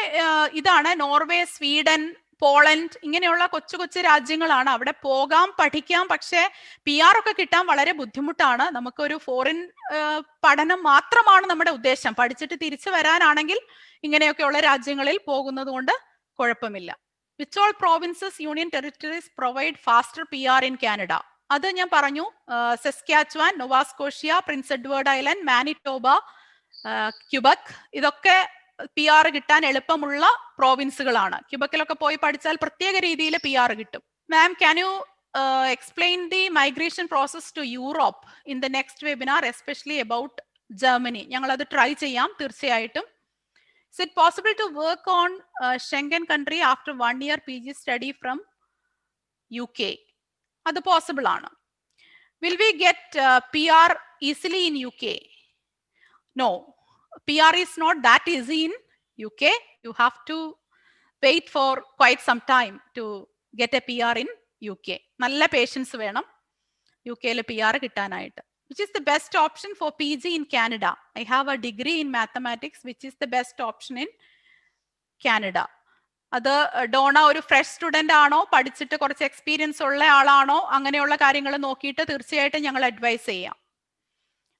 ഇതാണ്. നോർവേ, സ്വീഡൻ, പോളണ്ട് ഇങ്ങനെയുള്ള കൊച്ചു കൊച്ചു രാജ്യങ്ങളാണ്. അവിടെ പോകാം, പഠിക്കാം. പക്ഷേ PR ഒക്കെ കിട്ടാൻ വളരെ ബുദ്ധിമുട്ടാണ്. നമുക്കൊരു ഫോറിൻ പഠനം മാത്രമാണ് നമ്മുടെ ഉദ്ദേശം. പഠിച്ചിട്ട് തിരിച്ചു വരാനാണെങ്കിൽ ഇങ്ങനെയൊക്കെയുള്ള രാജ്യങ്ങളിൽ പോകുന്നത് കൊണ്ട് കുഴപ്പമില്ല. Which all provinces, union territories provide faster PR in Canada? അത് ഞാൻ പറഞ്ഞു. Saskatchewan, Nova Scotia, Prince Edward Island, Manitoba, Quebec ഇതൊക്കെ PR കിട്ടാൻ എളുപ്പമുള്ള പ്രോവിൻസുകളാണ്. ക്യൂബക്കിലൊക്കെ പോയി പഠിച്ചാൽ പ്രത്യേക രീതിയിൽ PR കിട്ടും. Ma'am, can you explain the migration process to Europe in the next webinar, especially about Germany. ഞങ്ങൾ അത് ട്രൈ ചെയ്യാം തീർച്ചയായിട്ടും. Is it possible to work on Schengen country after 1 year PG study from UK? അത് possible ആണ്. Will we get PR easily in UK? No, PR is not that easy in UK. You have to wait for quite some time to get a PR in UK. നല്ല patients വേണം UK-യിൽ PR കിട്ടാനായിട്ട്. Which is the best option for PG in Canada? I have a degree in mathematics, which is the best option in Canada. അത് Donna ഒരു fresh student ആണോ, പഠിച്ചിട്ട് കുറച്ച് experience ഉള്ള ആളാണോ, അങ്ങനെയുള്ള കാര്യങ്ങൾ നോക്കിയിട്ട് തീർച്ചയായിട്ടും ഞങ്ങൾ അഡ്വൈസ് ചെയ്യാം.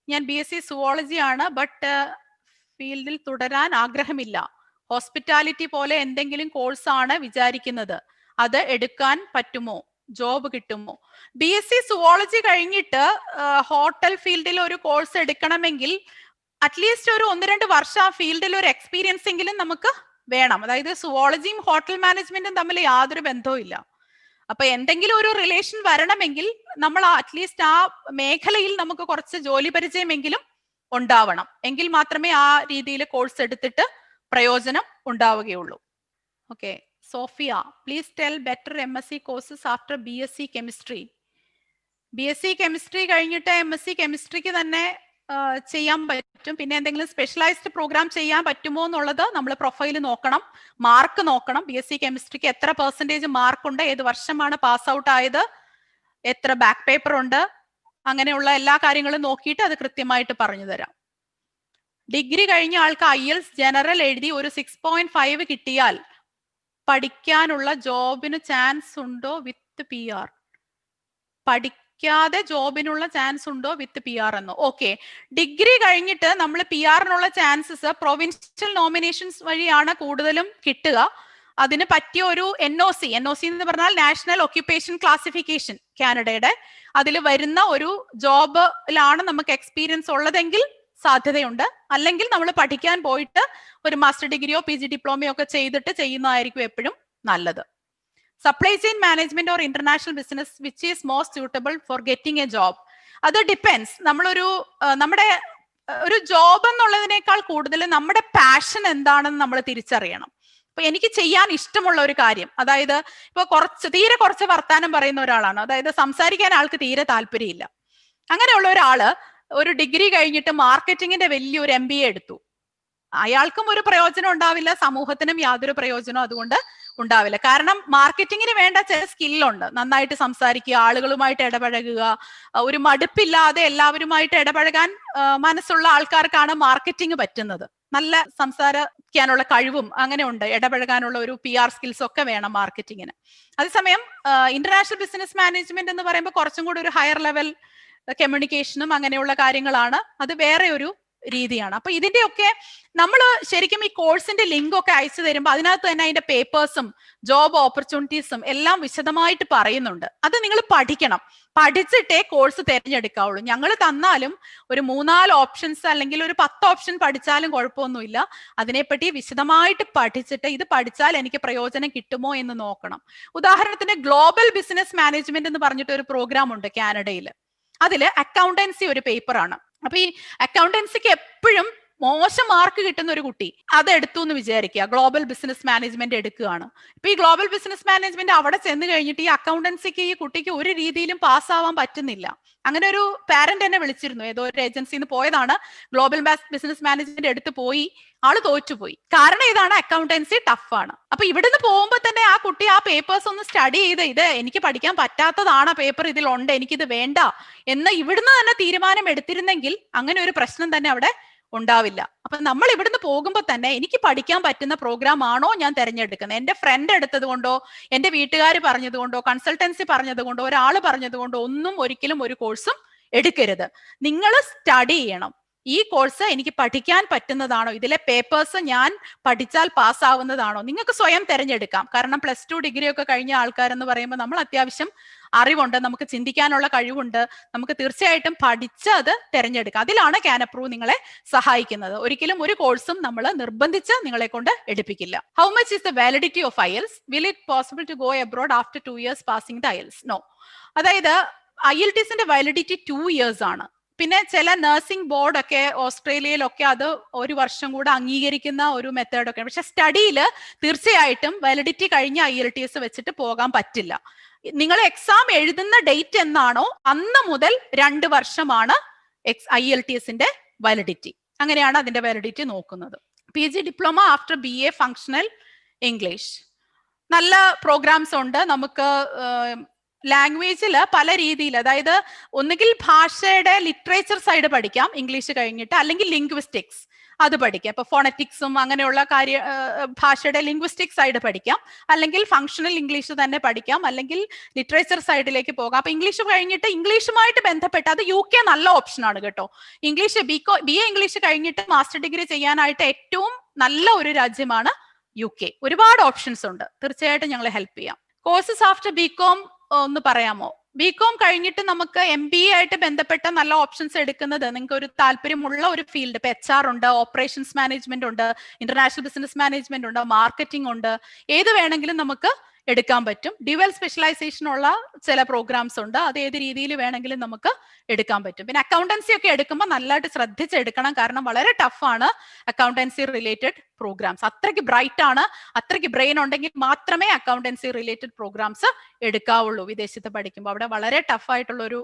ഞാൻ BSc സുവോളജി ആണ്, ബട്ട് ഫീൽഡിൽ തുടരാൻ ആഗ്രഹമില്ല. ഹോസ്പിറ്റാലിറ്റി പോലെ എന്തെങ്കിലും കോഴ്സ് ആണ് വിചാരിക്കുന്നത്. അത് എടുക്കാൻ പറ്റുമോ? ജോബ് കിട്ടുമോ? BSc സുവോളജി കഴിഞ്ഞിട്ട് ഹോട്ടൽ ഫീൽഡിൽ ഒരു കോഴ്സ് എടുക്കണമെങ്കിൽ അറ്റ്ലീസ്റ്റ് ഒരു 1-2 വർഷം ആ ഫീൽഡിൽ ഒരു എക്സ്പീരിയൻസ് എങ്കിലും നമുക്ക് വേണം. അതായത് സുവോളജിയും ഹോട്ടൽ മാനേജ്മെന്റും തമ്മിൽ യാതൊരു ബന്ധവും ഇല്ല. അപ്പൊ എന്തെങ്കിലും ഒരു റിലേഷൻ വരണമെങ്കിൽ നമ്മൾ അറ്റ്ലീസ്റ്റ് ആ മേഖലയിൽ നമുക്ക് കുറച്ച് ജോലി പരിചയമെങ്കിലും ഉണ്ടാവണം. എങ്കിൽ മാത്രമേ ആ രീതിയിൽ കോഴ്സ് എടുത്തിട്ട് പ്രയോജനം ഉണ്ടാവുകയുള്ളൂ. Okay, Sophia, please tell better MSc courses after BSc chemistry. BSc chemistry കഴിഞ്ഞിട്ട് MSc കെമിസ്ട്രിക്ക് തന്നെ ചെയ്യാൻ പറ്റും. പിന്നെ എന്തെങ്കിലും സ്പെഷ്യലൈസ്ഡ് പ്രോഗ്രാം ചെയ്യാൻ പറ്റുമോ എന്നുള്ളത് നമ്മൾ പ്രൊഫൈൽ നോക്കണം, മാർക്ക് നോക്കണം. BSc കെമിസ്ട്രിക്ക് എത്ര പെർസെന്റേജ് മാർക്ക് ഉണ്ട്, ഏത് വർഷമാണ് പാസ് ഔട്ട് ആയത്, എത്ര ബാക്ക് പേപ്പർ ഉണ്ട്, അങ്ങനെയുള്ള എല്ലാ കാര്യങ്ങളും നോക്കിയിട്ട് അത് കൃത്യമായിട്ട് പറഞ്ഞു തരാം. ഡിഗ്രി കഴിഞ്ഞ ആൾക്ക് IELTS ജനറൽ എഴുതി ഒരു 6.5 കിട്ടിയാൽ പഠിക്കാനുള്ള ജോബിന് ചാൻസ് ഉണ്ടോ വിത്ത് PR? പഠിക്കാതെ ജോബിനുള്ള ചാൻസ് ഉണ്ടോ വിത്ത് PR എന്നോ? ഓക്കെ, ഡിഗ്രി കഴിഞ്ഞിട്ട് നമ്മൾ PR-നുള്ള ചാൻസസ് പ്രൊവിൻഷ്യൽ നോമിനേഷൻസ് വഴിയാണ് കൂടുതലും കിട്ടുക. അതിന് പറ്റിയ ഒരു NOC എന്ന് പറഞ്ഞാൽ നാഷണൽ ഒക്യുപ്പേഷൻ ക്ലാസിഫിക്കേഷൻ, കാനഡയുടെ അതിൽ വരുന്ന ഒരു ജോബിലാണ് നമുക്ക് എക്സ്പീരിയൻസ് ഉള്ളതെങ്കിൽ സാധ്യതയുണ്ട്. അല്ലെങ്കിൽ നമ്മൾ പഠിക്കാൻ പോയിട്ട് ഒരു മാസ്റ്റർ ഡിഗ്രിയോ PG ഡിപ്ലോമയോ ഒക്കെ ചെയ്തിട്ട് ചെയ്യുന്നതായിരിക്കും എപ്പോഴും നല്ലത്. Supply chain management or international business, which is most suitable for getting A job? അത് ഡിപ്പെൻസ്. നമ്മുടെ ഒരു ജോബ് എന്നുള്ളതിനേക്കാൾ കൂടുതൽ നമ്മുടെ പാഷൻ എന്താണെന്ന് നമ്മൾ തിരിച്ചറിയണം. ഇപ്പൊ എനിക്ക് ചെയ്യാൻ ഇഷ്ടമുള്ള ഒരു കാര്യം, അതായത് ഇപ്പൊ തീരെ കുറച്ച് വർത്താനം പറയുന്ന ഒരാളാണ്, അതായത് സംസാരിക്കാൻ ആൾക്ക് തീരെ താല്പര്യമില്ല. അങ്ങനെയുള്ള ഒരാള് ഒരു ഡിഗ്രി കഴിഞ്ഞിട്ട് മാർക്കറ്റിങ്ങിന്റെ വലിയൊരു MBA എടുത്തു. അയാൾക്കും ഒരു പ്രയോജനം ഉണ്ടാവില്ല, സമൂഹത്തിനും യാതൊരു പ്രയോജനവും അതുകൊണ്ട് ഉണ്ടാവില്ല. കാരണം മാർക്കറ്റിങ്ങിന് വേണ്ട ചില സ്കില്ലുണ്ട്. നന്നായിട്ട് സംസാരിക്കുക, ആളുകളുമായിട്ട് ഇടപഴകുക, ഒരു മടുപ്പില്ലാതെ എല്ലാവരുമായിട്ട് ഇടപഴകാൻ മനസ്സുള്ള ആൾക്കാർക്കാണ് മാർക്കറ്റിംഗ് പറ്റുന്നത്. നല്ല സംസാരിക്കാനുള്ള കഴിവും അങ്ങനെ ഉണ്ട്, ഇടപഴകാനുള്ള ഒരു PR സ്കിൽസ് ഒക്കെ വേണം മാർക്കറ്റിങ്ങിന്. അതേസമയം ഇന്റർനാഷണൽ ബിസിനസ് മാനേജ്മെന്റ് എന്ന് പറയുമ്പോൾ കുറച്ചും കൂടി ഒരു ഹയർ ലെവൽ കമ്മ്യൂണിക്കേഷനും അങ്ങനെയുള്ള കാര്യങ്ങളാണ്. അത് വേറെ ഒരു രീതിയാണ്. അപ്പൊ ഇതിന്റെയൊക്കെ നമ്മൾ ശരിക്കും ഈ കോഴ്സിന്റെ ലിങ്ക് ഒക്കെ അയച്ചു തരുമ്പോൾ അതിനകത്ത് തന്നെ അതിന്റെ പേപ്പേഴ്സും ജോബ് ഓപ്പർച്യൂണിറ്റീസും എല്ലാം വിശദമായിട്ട് പറയുന്നുണ്ട്. അത് നിങ്ങൾ പഠിക്കണം, പഠിച്ചിട്ടേ കോഴ്സ് തിരഞ്ഞെടുക്കാവുള്ളൂ. ഞങ്ങൾ തന്നാലും ഒരു 3-4 ഓപ്ഷൻസ് അല്ലെങ്കിൽ ഒരു 10 ഓപ്ഷൻ പഠിച്ചാലും കുഴപ്പമൊന്നുമില്ല. അതിനെപ്പറ്റി വിശദമായിട്ട് പഠിച്ചിട്ട് ഇത് പഠിച്ചാൽ എനിക്ക് പ്രയോജനം കിട്ടുമോ എന്ന് നോക്കണം. ഉദാഹരണത്തിന് ഗ്ലോബൽ ബിസിനസ് മാനേജ്മെന്റ് എന്ന് പറഞ്ഞിട്ട് ഒരു പ്രോഗ്രാം ഉണ്ട് കാനഡയിൽ. അതില് അക്കൗണ്ടൻസി ഒരു പേപ്പറാണ്. അപ്പൊ ഈ അക്കൗണ്ടൻസിക്ക് എപ്പോഴും മോശം മാർക്ക് കിട്ടുന്ന ഒരു കുട്ടി അത് എടുത്തു എന്ന് വിചാരിക്കുക, ഗ്ലോബൽ ബിസിനസ് മാനേജ്മെന്റ് എടുക്കുകയാണ്. ഇപ്പൊ ഈ ഗ്ലോബൽ ബിസിനസ് മാനേജ്മെന്റ് അവിടെ ചെന്ന് കഴിഞ്ഞിട്ട് ഈ അക്കൗണ്ടൻസിക്ക് ഈ കുട്ടിക്ക് ഒരു രീതിയിലും പാസ്സാവാൻ പറ്റുന്നില്ല. അങ്ങനെ ഒരു പാരന്റ് എന്നെ വിളിച്ചിരുന്നു, ഏതോ ഒരു ഏജൻസിയിൽ നിന്ന് പോയതാണ്, ഗ്ലോബൽ ബിസിനസ് മാനേജ്മെന്റ് എടുത്ത് പോയി, ആള് തോറ്റുപോയി. കാരണം ഇതാണ്, അക്കൗണ്ടൻസി ടഫാണ്. അപ്പൊ ഇവിടുന്ന് പോകുമ്പോൾ തന്നെ ആ കുട്ടി ആ പേപ്പേഴ്സ് ഒന്ന് സ്റ്റഡി ചെയ്ത് ഇത് എനിക്ക് പഠിക്കാൻ പറ്റാത്തതാണ്, പേപ്പർ ഇതിലുണ്ട്, എനിക്കിത് വേണ്ട എന്ന് ഇവിടുന്ന് തന്നെ തീരുമാനം എടുത്തിരുന്നെങ്കിൽ അങ്ങനെ ഒരു പ്രശ്നം തന്നെ അവിടെ ഉണ്ടാവില്ല. അപ്പൊ നമ്മൾ ഇവിടുന്ന് പോകുമ്പോൾ തന്നെ എനിക്ക് പഠിക്കാൻ പറ്റുന്ന പ്രോഗ്രാം ആണോ ഞാൻ തിരഞ്ഞെടുക്കുന്നത്? എന്റെ ഫ്രണ്ട് എടുത്തത് കൊണ്ടോ, എന്റെ വീട്ടുകാർ പറഞ്ഞത് കൊണ്ടോ, കൺസൾട്ടൻസി പറഞ്ഞത് കൊണ്ടോ, ഒരാൾ പറഞ്ഞത് കൊണ്ടോ ഒന്നും ഒരിക്കലും ഒരു കോഴ്സും എടുക്കരുത്. നിങ്ങൾ സ്റ്റഡി ചെയ്യണം. ഈ കോഴ്സ് എനിക്ക് പഠിക്കാൻ പറ്റുന്നതാണോ, ഇതിലെ പേപ്പേഴ്സ് ഞാൻ പഠിച്ചാൽ പാസ്സാവുന്നതാണോ, നിങ്ങൾക്ക് സ്വയം തിരഞ്ഞെടുക്കാം. കാരണം +2 ഡിഗ്രി ഒക്കെ കഴിഞ്ഞ ആൾക്കാരെന്ന് പറയുമ്പോൾ നമ്മൾ അത്യാവശ്യം അറിവുണ്ട്, നമുക്ക് ചിന്തിക്കാനുള്ള കഴിവുണ്ട്, നമുക്ക് തീർച്ചയായിട്ടും പഠിച്ച് അത് തിരഞ്ഞെടുക്കാം. അതിലാണ് ക്യാൻ അപ്രൂവ് നിങ്ങളെ സഹായിക്കുന്നത്. ഒരിക്കലും ഒരു കോഴ്സും നമ്മൾ നിർബന്ധിച്ച് നിങ്ങളെ കൊണ്ട് എടുപ്പിക്കില്ല. How much is the validity of IELTS? Will it possible to go abroad after 2 years passing the IELTS? No. അതായത് IELTSന്റെ വാലിഡിറ്റി 2 years ആണ്. പിന്നെ ചില നഴ്സിംഗ് ബോർഡ് ഒക്കെ ഓസ്ട്രേലിയയിലൊക്കെ അത് 1 വർഷം കൂടെ അംഗീകരിക്കുന്ന ഒരു മെത്തേഡ് ഒക്കെ. പക്ഷെ സ്റ്റഡിയിൽ തീർച്ചയായിട്ടും വാലിഡിറ്റി കഴിഞ്ഞ IELTS വെച്ചിട്ട് പോകാൻ പറ്റില്ല. നിങ്ങൾ എക്സാം എഴുതുന്ന ഡേറ്റ് എന്നാണോ അന്ന് മുതൽ 2 വർഷമാണ് IELTSന്റെ വാലിഡിറ്റി. അങ്ങനെയാണ് അതിന്റെ വാലിഡിറ്റി നോക്കുന്നത്. PG diploma after BA functional English, നല്ല പ്രോഗ്രാംസ് ഉണ്ട്. നമുക്ക് ലാംഗ്വേജിൽ പല രീതിയിൽ, അതായത് ഒന്നുകിൽ ഭാഷയുടെ ലിറ്ററേച്ചർ സൈഡ് പഠിക്കാം ഇംഗ്ലീഷ് കഴിഞ്ഞിട്ട്, അല്ലെങ്കിൽ ലിംഗ്വിസ്റ്റിക്സ് അത് പഠിക്കാം. ഇപ്പൊ ഫോണറ്റിക്സും അങ്ങനെയുള്ള ഭാഷയുടെ ലിംഗ്വിസ്റ്റിക് സൈഡ് പഠിക്കാം, അല്ലെങ്കിൽ ഫങ്ഷണൽ ഇംഗ്ലീഷ് തന്നെ പഠിക്കാം, അല്ലെങ്കിൽ ലിറ്ററേച്ചർ സൈഡിലേക്ക് പോകാം. അപ്പൊ ഇംഗ്ലീഷ് കഴിഞ്ഞിട്ട് ഇംഗ്ലീഷുമായിട്ട് ബന്ധപ്പെട്ട് അത് UK നല്ല ഓപ്ഷനാണ് കേട്ടോ. ഇംഗ്ലീഷ് BA ഇംഗ്ലീഷ് കഴിഞ്ഞിട്ട് മാസ്റ്റർ ഡിഗ്രി ചെയ്യാനായിട്ട് ഏറ്റവും നല്ല ഒരു രാജ്യമാണ് UK. ഒരുപാട് ഓപ്ഷൻസ് ഉണ്ട്, തീർച്ചയായിട്ടും ഞങ്ങളെ ഹെൽപ്പ് ചെയ്യാം. കോഴ്സസ് ആഫ്റ്റർ BCom ഒന്ന് പറയാമോ? BCom കഴിഞ്ഞിട്ട് നമുക്ക് MBA ആയിട്ട് ബന്ധപ്പെട്ട നല്ല ഓപ്ഷൻസ് എടുക്കുന്നത്, നിങ്ങൾക്ക് ഒരു താല്പര്യമുള്ള ഒരു ഫീൽഡ്, ഇപ്പൊ HR ഉണ്ട്, ഓപ്പറേഷൻസ് മാനേജ്മെന്റ് ഉണ്ട്, ഇന്റർനാഷണൽ ബിസിനസ് മാനേജ്മെന്റ് ഉണ്ട്, മാർക്കറ്റിംഗ് ഉണ്ട്, ഏത് വേണമെങ്കിലും നമുക്ക് എടുക്കാൻ പറ്റും. ഡ്യുവൽ സ്പെഷ്യലൈസേഷൻ ഉള്ള ചില പ്രോഗ്രാംസ് ഉണ്ട്, അത് ഏത് രീതിയിൽ വേണമെങ്കിലും നമുക്ക് എടുക്കാൻ പറ്റും. പിന്നെ അക്കൗണ്ടൻസി ഒക്കെ എടുക്കുമ്പോൾ നല്ലതായിട്ട് ശ്രദ്ധിച്ചെടുക്കണം, കാരണം വളരെ ടഫാണ് അക്കൗണ്ടൻസി റിലേറ്റഡ് പ്രോഗ്രാംസ്. അത്രയ്ക്ക് ബ്രൈറ്റ് ആണ്, അത്രയ്ക്ക് ബ്രെയിൻ ഉണ്ടെങ്കിൽ മാത്രമേ അക്കൗണ്ടൻസി റിലേറ്റഡ് പ്രോഗ്രാംസ് എടുക്കാവുള്ളൂ വിദേശത്ത് പഠിക്കുമ്പോൾ. അവിടെ വളരെ ടഫ് ആയിട്ടുള്ള ഒരു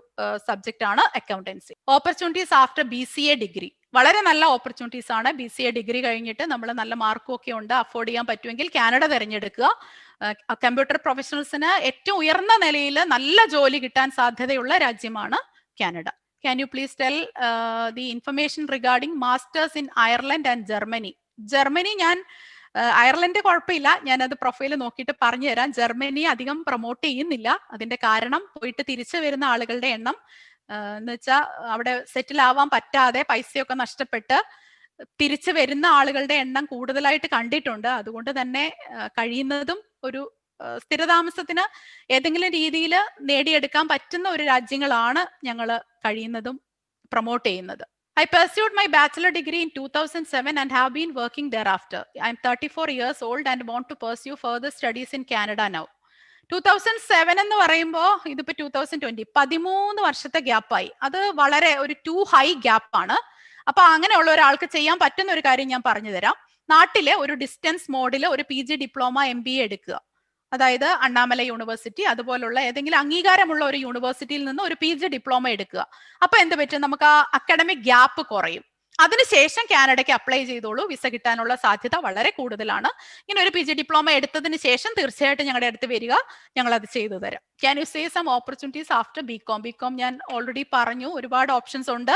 സബ്ജക്റ്റ് ആണ് accountancy. Opportunities after BCA degree, വളരെ നല്ല ഓപ്പർച്യൂണിറ്റീസ് ആണ്. BCA ഡിഗ്രി കഴിഞ്ഞിട്ട് നമ്മൾ നല്ല മാർക്കും ഒക്കെ ഉണ്ട്, അഫോർഡ് ചെയ്യാൻ പറ്റുമെങ്കിൽ കാനഡ തിരഞ്ഞെടുക്കുക. കമ്പ്യൂട്ടർ പ്രൊഫഷണൽസിന് ഏറ്റവും ഉയർന്ന നിലയിൽ നല്ല ജോലി കിട്ടാൻ സാധ്യതയുള്ള രാജ്യമാണ് Canada. Can you please tell the information regarding masters in Ireland and Germany? Germany, ഞാൻ അയർലൻഡ് കുഴപ്പമില്ല, ഞാനത് പ്രൊഫൈൽ നോക്കിയിട്ട് പറഞ്ഞു തരാം. ജർമ്മനി അധികം പ്രൊമോട്ട് ചെയ്യുന്നില്ല. അതിന്റെ കാരണം പോയിട്ട് തിരിച്ചു വരുന്ന ആളുകളുടെ എണ്ണം എന്ന് വെച്ചാൽ അവിടെ സെറ്റിൽ ആവാൻ പറ്റാതെ പൈസയൊക്കെ നഷ്ടപ്പെട്ട് തിരിച്ചു വരുന്ന ആളുകളുടെ എണ്ണം കൂടുതലായിട്ട് കണ്ടിട്ടുണ്ട്. അതുകൊണ്ട് തന്നെ കഴിയുന്നതും ഒരു സ്ഥിരതാമസത്തിന് ഏതെങ്കിലും രീതിയിൽ നേടിയെടുക്കാൻ പറ്റുന്ന ഒരു രാജ്യങ്ങളാണ് ഞങ്ങൾ കഴിയുന്നതും പ്രൊമോട്ട് ചെയ്യുന്നത്. I pursued my bachelor degree in 2007 and have been working thereafter. I am 34 years old and want to pursue further studies in Canada now. 2007 എന്ന് പറയുമ്പോൾ ഇതിപ്പോ 2020, 13 വർഷത്തെ ഗ്യാപ്പായി. അത് വളരെ ഒരു ടു ഹൈ ഗ്യാപ്പാണ്. അപ്പൊ അങ്ങനെയുള്ള ഒരാൾക്ക് ചെയ്യാൻ പറ്റുന്ന ഒരു കാര്യം ഞാൻ പറഞ്ഞു തരാം. നാട്ടിലെ ഒരു ഡിസ്റ്റൻസ് മോഡിൽ ഒരു PG ഡിപ്ലോമ MBA എടുക്കുക. അതായത് അണ്ണാമല യൂണിവേഴ്സിറ്റി അതുപോലുള്ള ഏതെങ്കിലും അംഗീകാരമുള്ള ഒരു യൂണിവേഴ്സിറ്റിയിൽ നിന്ന് ഒരു PG ഡിപ്ലോമ എടുക്കുക. അപ്പൊ എന്ത് പറ്റും, നമുക്ക് ആ അക്കാഡമിക് ഗ്യാപ്പ് കുറയും. അതിനുശേഷം കാനഡയ്ക്ക് അപ്ലൈ ചെയ്തോളൂ, വിസ കിട്ടാനുള്ള സാധ്യത വളരെ കൂടുതലാണ്. ഇങ്ങനെ ഒരു PG ഡിപ്ലോമ എടുത്തതിന് ശേഷം തീർച്ചയായിട്ടും ഞങ്ങളുടെ അടുത്ത് വരിക, ഞങ്ങൾ അത് ചെയ്തു തരാം. Can you say some opportunities after BCom? BCom ഞാൻ ഓൾറെഡി പറഞ്ഞു, ഒരുപാട് ഓപ്ഷൻസ് ഉണ്ട്.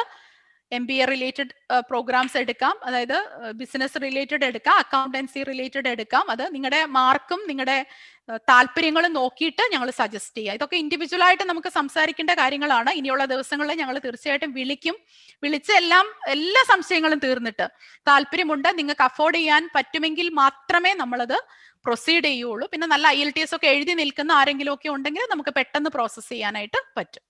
MBA റിലേറ്റഡ് പ്രോഗ്രാംസ് എടുക്കാം, അതായത് ബിസിനസ് റിലേറ്റഡ് എടുക്കാം, അക്കൗണ്ടൻസി റിലേറ്റഡ് എടുക്കാം. അത് നിങ്ങളുടെ മാർക്കും നിങ്ങളുടെ താല്പര്യങ്ങളും നോക്കിയിട്ട് ഞങ്ങൾ സജസ്റ്റ് ചെയ്യാം. ഇതൊക്കെ ഇൻഡിവിജ്വൽ ആയിട്ട് നമുക്ക് സംസാരിക്കേണ്ട കാര്യങ്ങളാണ്. ഇനിയുള്ള ദിവസങ്ങളിൽ ഞങ്ങൾ തീർച്ചയായിട്ടും വിളിച്ച് എല്ലാ സംശയങ്ങളും തീർന്നിട്ട്, താല്പര്യമുണ്ട്, നിങ്ങൾക്ക് അഫോർഡ് ചെയ്യാൻ പറ്റുമെങ്കിൽ മാത്രമേ നമ്മളത് പ്രൊസീഡ് ചെയ്യുള്ളൂ. പിന്നെ നല്ല IELTS ഒക്കെ എഴുതി നിൽക്കുന്ന ആരെങ്കിലും ഒക്കെ ഉണ്ടെങ്കിൽ നമുക്ക് പെട്ടെന്ന് പ്രോസസ് ചെയ്യാനായിട്ട് പറ്റും.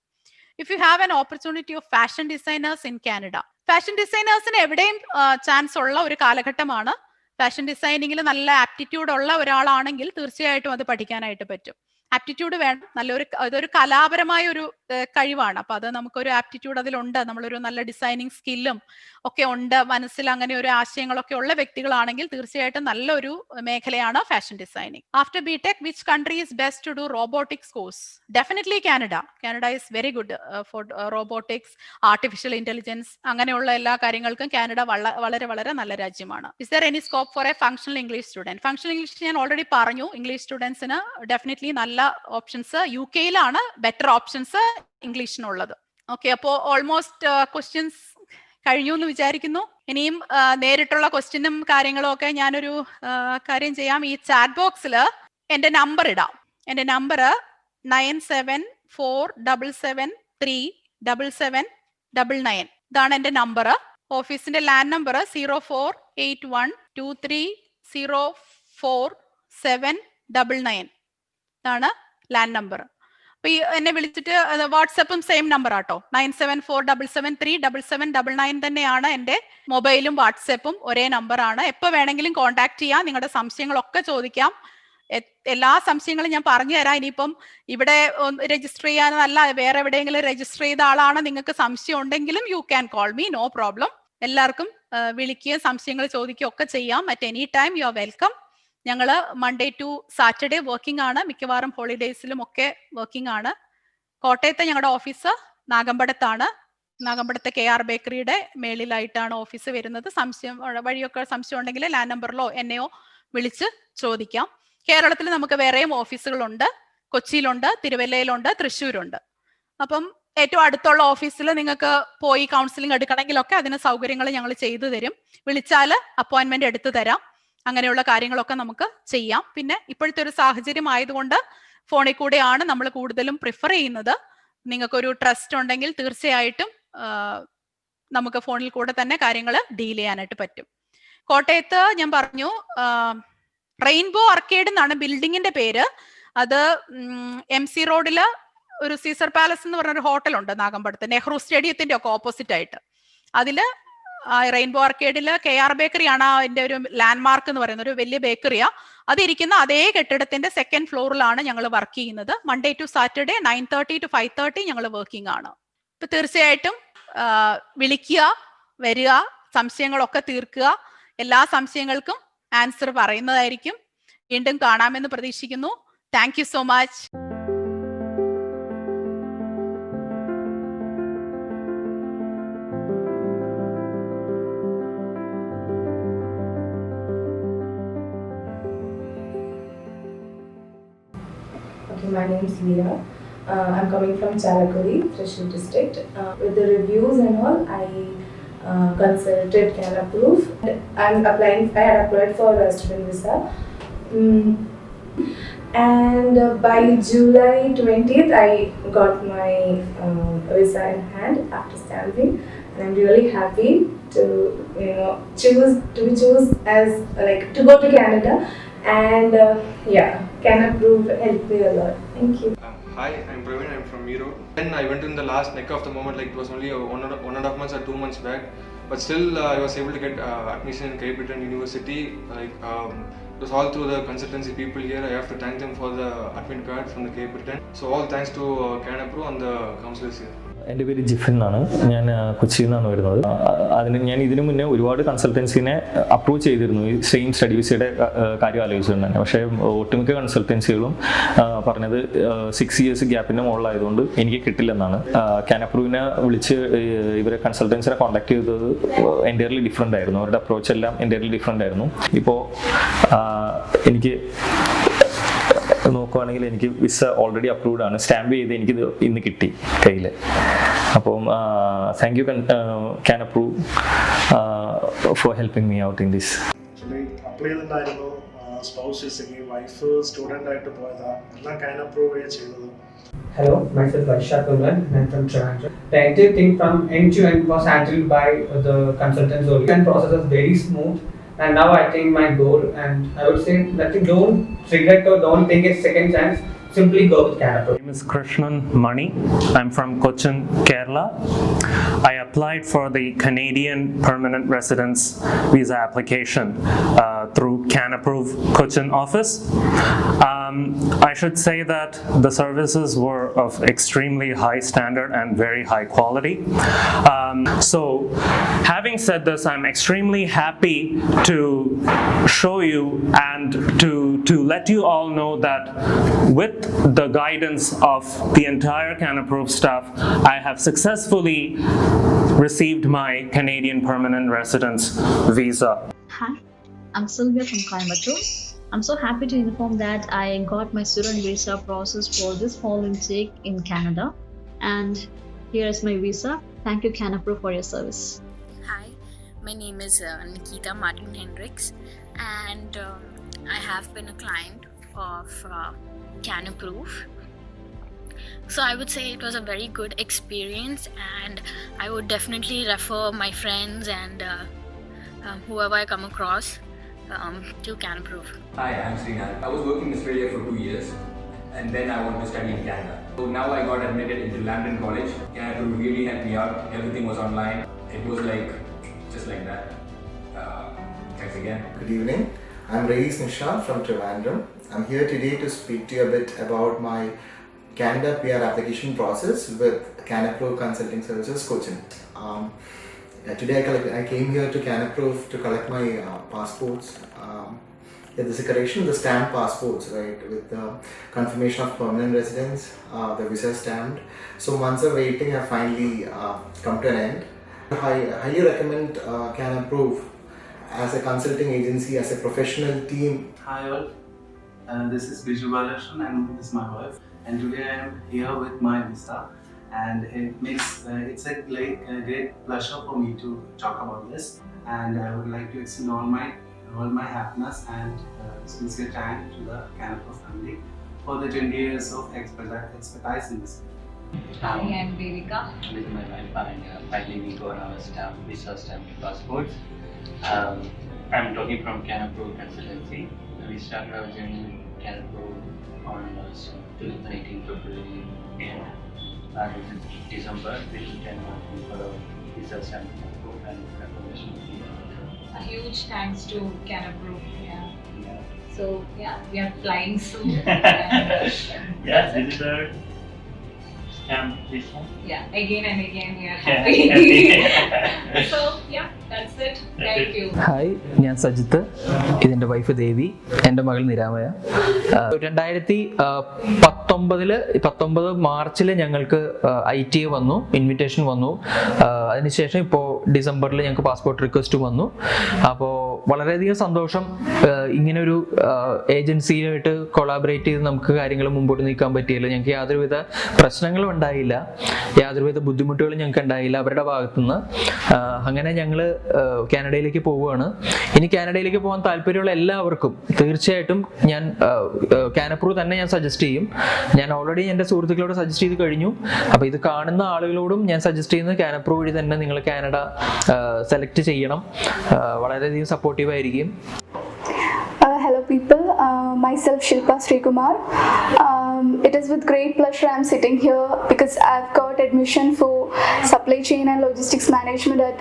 If you have an opportunity of fashion designers in Canada, fashion designersന് എവിടെയും ചാൻസ് ഉള്ള ഒരു കാലഘട്ടമാണ്. ഫാഷൻ ഡിസൈനിങ്ങിൽ നല്ല ആപ്റ്റിറ്റ്യൂഡ് ഉള്ള ഒരാളാണെങ്കിൽ തീർച്ചയായിട്ടും അത് പഠിക്കാനായിട്ട് പറ്റും. ആപ്റ്റിറ്റ്യൂഡ് വേണം, അതൊരു കലാപരമായ ഒരു കഴിവാണ്. അപ്പൊ അത് നമുക്കൊരു ആപ്റ്റിറ്റ്യൂഡ് അതിലുണ്ട്, നമ്മളൊരു നല്ല ഡിസൈനിങ് സ്കില്ലും ഒക്കെ ഉണ്ട്, മനസ്സിൽ അങ്ങനെ ഒരു ആശയങ്ങളൊക്കെ ഉള്ള വ്യക്തികളാണെങ്കിൽ തീർച്ചയായിട്ടും നല്ലൊരു മേഖലയാണ് fashion designing. After BTech, which country is best to do robotics course? Definitely Canada. Canada is very good for robotics, artificial intelligence, അങ്ങനെയുള്ള എല്ലാ കാര്യങ്ങൾക്കും കാനഡ വളരെ വളരെ നല്ല രാജ്യമാണ്. Is there any scope for a functional English student? Functional English ഞാൻ already പറഞ്ഞു. English സ്റ്റുഡൻസിന് ഡെഫിനറ്റ്ലി നല്ല ഓപ്ഷൻസ് UK-യിലാണ്, ബെറ്റർ ഓപ്ഷൻസ് ഇംഗ്ലീഷിനുള്ളത്. ഓക്കെ, അപ്പോ ഓൾമോസ്റ്റ് ക്വസ്റ്റ്യൻസ് കഴിഞ്ഞു എന്ന് വിചാരിക്കുന്നു. ഇനിയും നേരിട്ടുള്ള ക്വസ്റ്റ്യനും കാര്യങ്ങളും ഒക്കെ ഞാനൊരു കാര്യം ചെയ്യാം. ഈ ചാറ്റ് ബോക്സിൽ എന്റെ നമ്പർ ഇടാം. എന്റെ നമ്പർ 9747737799. ഇതാണ് എന്റെ നമ്പർ. ഓഫീസിന്റെ ലാൻഡ് നമ്പർ 048123047999 ഇതാണ് ലാൻഡ് നമ്പർ. അപ്പൊ ഈ എന്നെ വിളിച്ചിട്ട് വാട്സപ്പും സെയിം നമ്പർ ആട്ടോ, 9747737799 തന്നെയാണ് എൻ്റെ മൊബൈലും വാട്സപ്പും ഒരേ നമ്പറാണ്. എപ്പോൾ വേണമെങ്കിലും കോൺടാക്ട് ചെയ്യാം, നിങ്ങളുടെ സംശയങ്ങളൊക്കെ ചോദിക്കാം. എല്ലാ സംശയങ്ങളും ഞാൻ പറഞ്ഞു തരാം. ഇനിയിപ്പം ഇവിടെ രജിസ്റ്റർ ചെയ്യാനല്ല, വേറെ എവിടെയെങ്കിലും രജിസ്റ്റർ ചെയ്ത ആളാണ്, നിങ്ങൾക്ക് സംശയം ഉണ്ടെങ്കിലും you can call me, no problem. എല്ലാവർക്കും വിളിക്കുകയും സംശയങ്ങൾ ചോദിക്കുകയും ഒക്കെ ചെയ്യാം. At any time you are welcome. ഞങ്ങൾ മൺഡേ ടു സാറ്റർഡേ വർക്കിംഗ് ആണ്, മിക്കവാറും ഹോളിഡേയ്സിലും ഒക്കെ വർക്കിംഗ് ആണ്. കോട്ടയത്തെ ഞങ്ങളുടെ ഓഫീസ് നാഗമ്പടത്താണ്. നാഗമ്പടത്തെ KR ബേക്കറിയുടെ മേളിലായിട്ടാണ് ഓഫീസ് വരുന്നത്. സംശയം വഴിയൊക്കെ സംശയം ഉണ്ടെങ്കിൽ ലാൻഡ് നമ്പറിലോ എന്നെയോ വിളിച്ച് ചോദിക്കാം. കേരളത്തിൽ നമുക്ക് വേറെയും ഓഫീസുകളുണ്ട്. കൊച്ചിയിലുണ്ട്, തിരുവല്ലയിലുണ്ട്, തൃശ്ശൂരുണ്ട്. അപ്പം ഏറ്റവും അടുത്തുള്ള ഓഫീസിൽ നിങ്ങൾക്ക് പോയി കൗൺസിലിംഗ് എടുക്കണമെങ്കിലൊക്കെ അതിന് സൗകര്യങ്ങൾ ഞങ്ങൾ ചെയ്തു തരും. വിളിച്ചാൽ അപ്പോയിന്റ്മെന്റ് എടുത്തു തരാം. അങ്ങനെയുള്ള കാര്യങ്ങളൊക്കെ നമുക്ക് ചെയ്യാം. പിന്നെ ഇപ്പോഴത്തെ ഒരു സാഹചര്യം ആയതുകൊണ്ട് ഫോണിൽ കൂടെയാണ് നമ്മൾ കൂടുതലും പ്രിഫർ ചെയ്യുന്നത്. നിങ്ങൾക്കൊരു ട്രസ്റ്റ് ഉണ്ടെങ്കിൽ തീർച്ചയായിട്ടും നമുക്ക് ഫോണിൽ കൂടെ തന്നെ കാര്യങ്ങൾ ഡീൽ ചെയ്യാനായിട്ട് പറ്റും. കോട്ടയത്ത് ഞാൻ പറഞ്ഞു റെയിൻബോ ആർക്കേഡ് എന്നാണ് ബിൽഡിങ്ങിന്റെ പേര്. അത് MC റോഡില് ഒരു സീസർ പാലസ് എന്ന് പറഞ്ഞൊരു ഹോട്ടലുണ്ട് നാഗമ്പടത്ത്, നെഹ്റു സ്റ്റേഡിയത്തിന്റെ ഒക്കെ ഓപ്പോസിറ്റ് ആയിട്ട്. അതില് റെയിൻബോ ആർക്കേഡില് KR ബേക്കറി ആണ് അതിന്റെ ഒരു ലാൻഡ് മാർക്ക് എന്ന് പറയുന്നത്, ഒരു വലിയ ബേക്കറിയാ. അതിരിക്കുന്ന അതേ കെട്ടിടത്തിന്റെ സെക്കൻഡ് ഫ്ലോറിലാണ് ഞങ്ങൾ വർക്ക് ചെയ്യുന്നത്. മൺഡേ ടു സാറ്റർഡേ 9:30 to 5:30 ഞങ്ങൾ വർക്കിംഗ് ആണ്. ഇപ്പൊ തീർച്ചയായിട്ടും വിളിക്കുക, വരിക, സംശയങ്ങളൊക്കെ തീർക്കുക. എല്ലാ സംശയങ്ങൾക്കും ആൻസർ പറയുന്നതായിരിക്കും. വീണ്ടും കാണാമെന്ന് പ്രതീക്ഷിക്കുന്നു. Thank you so much. My name is Meera. I'm coming from Chalakuri, Thrissur district. With the reviews and all, I consulted Can Approve. I had applied for a student visa. And by July 20th, I got my visa in hand after stamping. And I'm really happy to choose as to go to Canada. And Can Approve helped me a lot. Thank you. Hi, I'm Praveen. I'm from Miro. Then I went in the last neck of the moment, like it was only 1.5 months or 2 months back. But still, I was able to get admission in Cape Breton University. It was all through the consultancy people here. I have to thank them for the admit card from the Cape Breton. So all thanks to Can Approve and the counselors here. എൻ്റെ പേര് ജിഫിൻ എന്നാണ്. ഞാൻ കൊച്ചിയിൽ നിന്നാണ് വരുന്നത്. ഞാൻ ഇതിനു മുന്നേ ഒരുപാട് കൺസൾട്ടൻസിനെ അപ്രൂവ് ചെയ്തിരുന്നു, ഈ സെയിം സ്റ്റഡി വിസയുടെ കാര്യം ആലോചിച്ചുകൊണ്ട് തന്നെ. പക്ഷേ ഒട്ടുമിക്ക കൺസൾട്ടൻസികളും പറഞ്ഞത് 6 years ഗ്യാപ്പിൻ്റെ മുകളിലായതുകൊണ്ട് എനിക്ക് കിട്ടില്ലെന്നാണ്. ക്യാൻ അപ്രൂവിനെ വിളിച്ച് ഇവരെ കൺസൾട്ടൻസിനെ കോൺടാക്ട് ചെയ്തത് എൻ്റയർലി ഡിഫറെൻ്റ് ആയിരുന്നു. അവരുടെ അപ്രോച്ച് എല്ലാം എൻ്റയർലി ഡിഫറെൻ്റ് ആയിരുന്നു. ഇപ്പോൾ എനിക്ക് നോക്കുവാണെങ്കിൽ എനിക്ക് വിസ ഓൾറെഡി അപ്രൂവ്ഡ് ആണ്, സ്റ്റാമ്പ് ചെയ്ത് എനിക്കിത് ഇന്ന് കിട്ടി കയ്യിൽ. അപ്പം thank you can Approve for helping me out in this. Apply ചെയ്തിട്ടുണ്ടായിരുന്നു, സ്പൗസ് വൈഫ് സ്റ്റുഡൻ്റ് ആയിട്ട് പോയതാണ്, എല്ലാം ക്യാൻ അപ്രൂവ് ചെയ്തത്. Hello, myself Vaishak Kundan, I'm from Toronto. The entire thing from end to end was handled by the consultants only, and process was very smooth. And now I think my goal, and I would say nothing, don't regret or don't think it's second chance, simply go with Can Approve. My name is Krishnan Mani. I'm from Cochin, Kerala. I applied for the Canadian Permanent Residence Visa application through Can Approve Cochin office. I should say that the services were of extremely high standard and very high quality. So having said this, I'm extremely happy to show you and to let you all know that with the guidance of the entire Can Approve staff, I have successfully received my Canadian Permanent Residence Visa. Hi, I'm Sylvia from Coimbatore. I'm so happy to inform that I got my student visa process for this fall intake in Canada, and here is my visa. Thank you, Can Approve, for your service. Hi, my name is Nikita Martin Hendricks, and I have been a client of Can Approve. So I would say it was a very good experience, and I would definitely refer my friends and whoever I come across to CanApprove. Hi, I'm Srinath. I was working in Australia for 2 years and then I wanted to study in Canada. So now I got admitted into London College. CanApprove really helped me out. Everything was online. It was like, just like that. Thanks again. Good evening. I'm Rayis Nishant from Trivandrum. I'm here today to speak to you a bit about my Canada PR application process with CanApprove Consulting Services, Cochin. Today I came here to CanApprove to collect my passports. This is a correction, the stamped passports, right, with the confirmation of permanent residence, the visa stamped. So months of waiting have finally come to an end. I highly recommend CanApprove as a consulting agency, as a professional team. Hi all, this is Biju Balashran and this is my wife, and today I am here with my visa, and it's a great pleasure for me to talk about this, and I would like to extend all my happiness and sincere thanks to the CanApprove family for the 20 years of expertise in this. Hi, I'm Devika. This is my wife, and finally we got our visa stamped passports. I'm talking from CanApprove Consultancy. We started our journey with CanApprove on 2018 February and December. We took 10 months for our visa stamped passport and confirmation. A huge thanks to CanApprove. Yeah. So we are flying soon. Yes, this is our stamp visa. Yeah, again and again we are happy. So that's it. Thank you. Hi, ഞാൻ സജിത്ത്, ഇതെൻ്റെ wife ദേവി, എൻ്റെ മകൾ നിരാമയ. 2019 മാർച്ചിൽ ഞങ്ങൾക്ക് ITA വന്നു, invitation വന്നു. അതിനുശേഷം ഇപ്പോൾ ഡിസംബറിൽ ഞങ്ങൾക്ക് പാസ്പോർട്ട് റിക്വസ്റ്റ് വന്നു. അപ്പോൾ വളരെയധികം സന്തോഷം. ഇങ്ങനൊരു ഏജൻസിയുമായിട്ട് കൊളാബറേറ്റ് ചെയ്ത് നമുക്ക് കാര്യങ്ങൾ മുമ്പോട്ട് നീക്കാൻ പറ്റിയില്ല. ഞങ്ങൾക്ക് യാതൊരുവിധ പ്രശ്നങ്ങളും ഉണ്ടായില്ല, യാതൊരുവിധ ബുദ്ധിമുട്ടുകളും ഞങ്ങൾക്ക് ഉണ്ടായില്ല അവരുടെ ഭാഗത്തുനിന്ന്. അങ്ങനെ ഞങ്ങൾ കാനഡയിലേക്ക് പോവുകയാണ്. ഇനി കാനഡയിലേക്ക് പോകാൻ താല്പര്യമുള്ള എല്ലാവർക്കും തീർച്ചയായിട്ടും ഞാൻ CanApprove തന്നെ ഞാൻ സജസ്റ്റ് ചെയ്യും. ഞാൻ ഓൾറെഡി എൻ്റെ സുഹൃത്തുക്കളോട് സജസ്റ്റ് ചെയ്ത് കഴിഞ്ഞു. അപ്പോൾ ഇത് കാണുന്ന ആളുകളോടും ഞാൻ സജസ്റ്റ് ചെയ്യുന്നത് CanApprove വഴി തന്നെ നിങ്ങൾ കാനഡ സെലക്ട് ചെയ്യണം. വളരെയധികം സപ്പോർട്ടീവ് ആയിരിക്കും. Hello people, myself Shilpa Srikumar. It is with great pleasure I'm sitting here because I've got admission for supply chain and logistics management at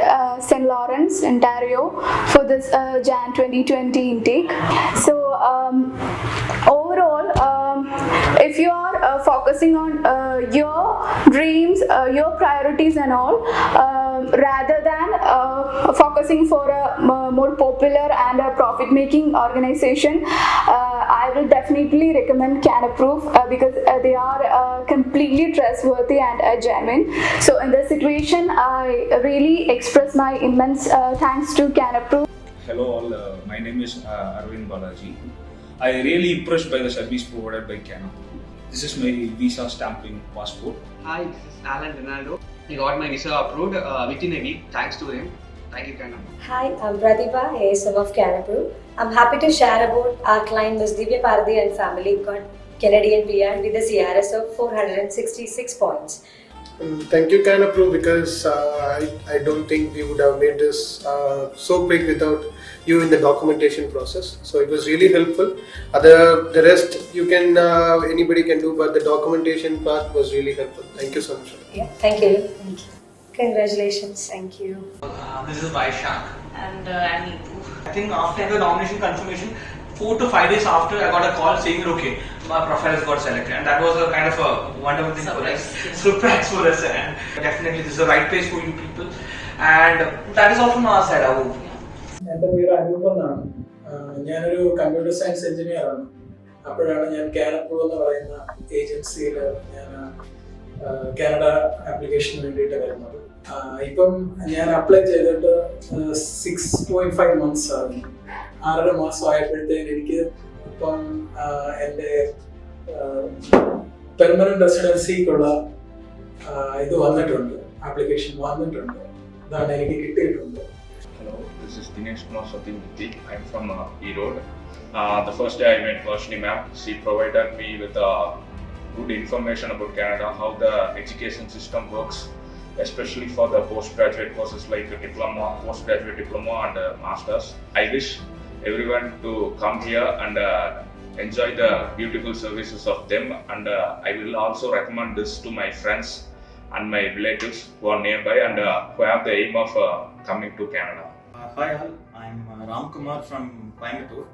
St. Lawrence, Ontario for this Jan 2020 intake. So overall, if you are focusing on your dreams, your priorities and all, rather than focusing for a more popular and a profit-making organization, I will definitely recommend CanApprove because they are completely trustworthy and genuine. So in this situation, I really express my immense thanks to CanApprove. Hello all, my name is Arvind Balaji. I really impressed by the service provided by CanApprove. This is my visa stamping passport. Hi, this is Alan Ronaldo. I got my visa approved within a week. Thanks to him. Thank you, CanApprove. Hi, I'm Pratibha, ASM of CanApprove. I'm happy to share about our client Ms. Divya Paradhi and family got Canadian PR with a CRS of 466 points. Thank you, CanApprove, because I don't think we would have made this so quick without you in the documentation process. So it was really helpful. The rest you can anybody can do, but the documentation part was really helpful. Thank you so much. Yeah, thank you. Congratulations. Thank you. This is Vaishak. And I'm Neetu. I think after the nomination confirmation, 4 to 5 days after, I got a call saying, okay, my profile has got selected, and that was a kind of a wonderful thing for us. Surprise for us, and definitely this is the right place for you people, and that is all from our side. എൻ്റെ പേര് അനൂപ് എന്നാണ്. ഞാനൊരു computer science engineer ആണ്. അപ്പോഴാണ് ഞാൻ CanApprove എന്ന് പറയുന്ന ഏജൻസിയിൽ ഞാൻ കാനഡ ആപ്ലിക്കേഷന് വേണ്ടിയിട്ട് വരുന്നത്. ഇപ്പം ഞാൻ അപ്ലൈ ചെയ്തിട്ട് 6.5 months ആകുന്നു. 6.5 മാസം ആയപ്പോഴത്തേന് എനിക്ക് ഇപ്പം എൻ്റെ പെർമനന്റ് റെസിഡൻസിക്കുള്ള ഇത് വന്നിട്ടുണ്ട്, ആപ്ലിക്കേഷൻ വന്നിട്ടുണ്ട്. ഇതാണ് എനിക്ക് കിട്ടിയിട്ടുണ്ട്. Hello, this is Dinesh Kumar Satyamurthy. I'm from Erode. The first day I met Varshini ma'am. She provided me with good information about Canada, how the education system works, especially for the postgraduate courses like diploma, postgraduate diploma and masters. I wish everyone to come here and enjoy the beautiful services of them, and I will also recommend this to my friends and my relatives who are nearby and who have the aim of coming to Canada. Hi all, I'm Ram Kumar from Coimbatore.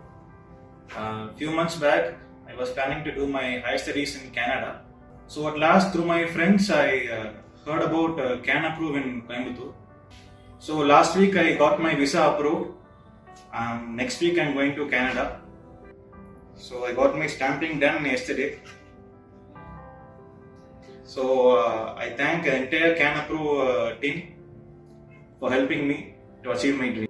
A few months back, I was planning to do my higher studies in Canada. So at last, through my friends, I heard about CanApprove in Coimbatore. So last week I got my visa approved. Next week I'm going to Canada. So I got my stamping done yesterday. So I thank the entire CanApprove team for helping me to achieve my dream.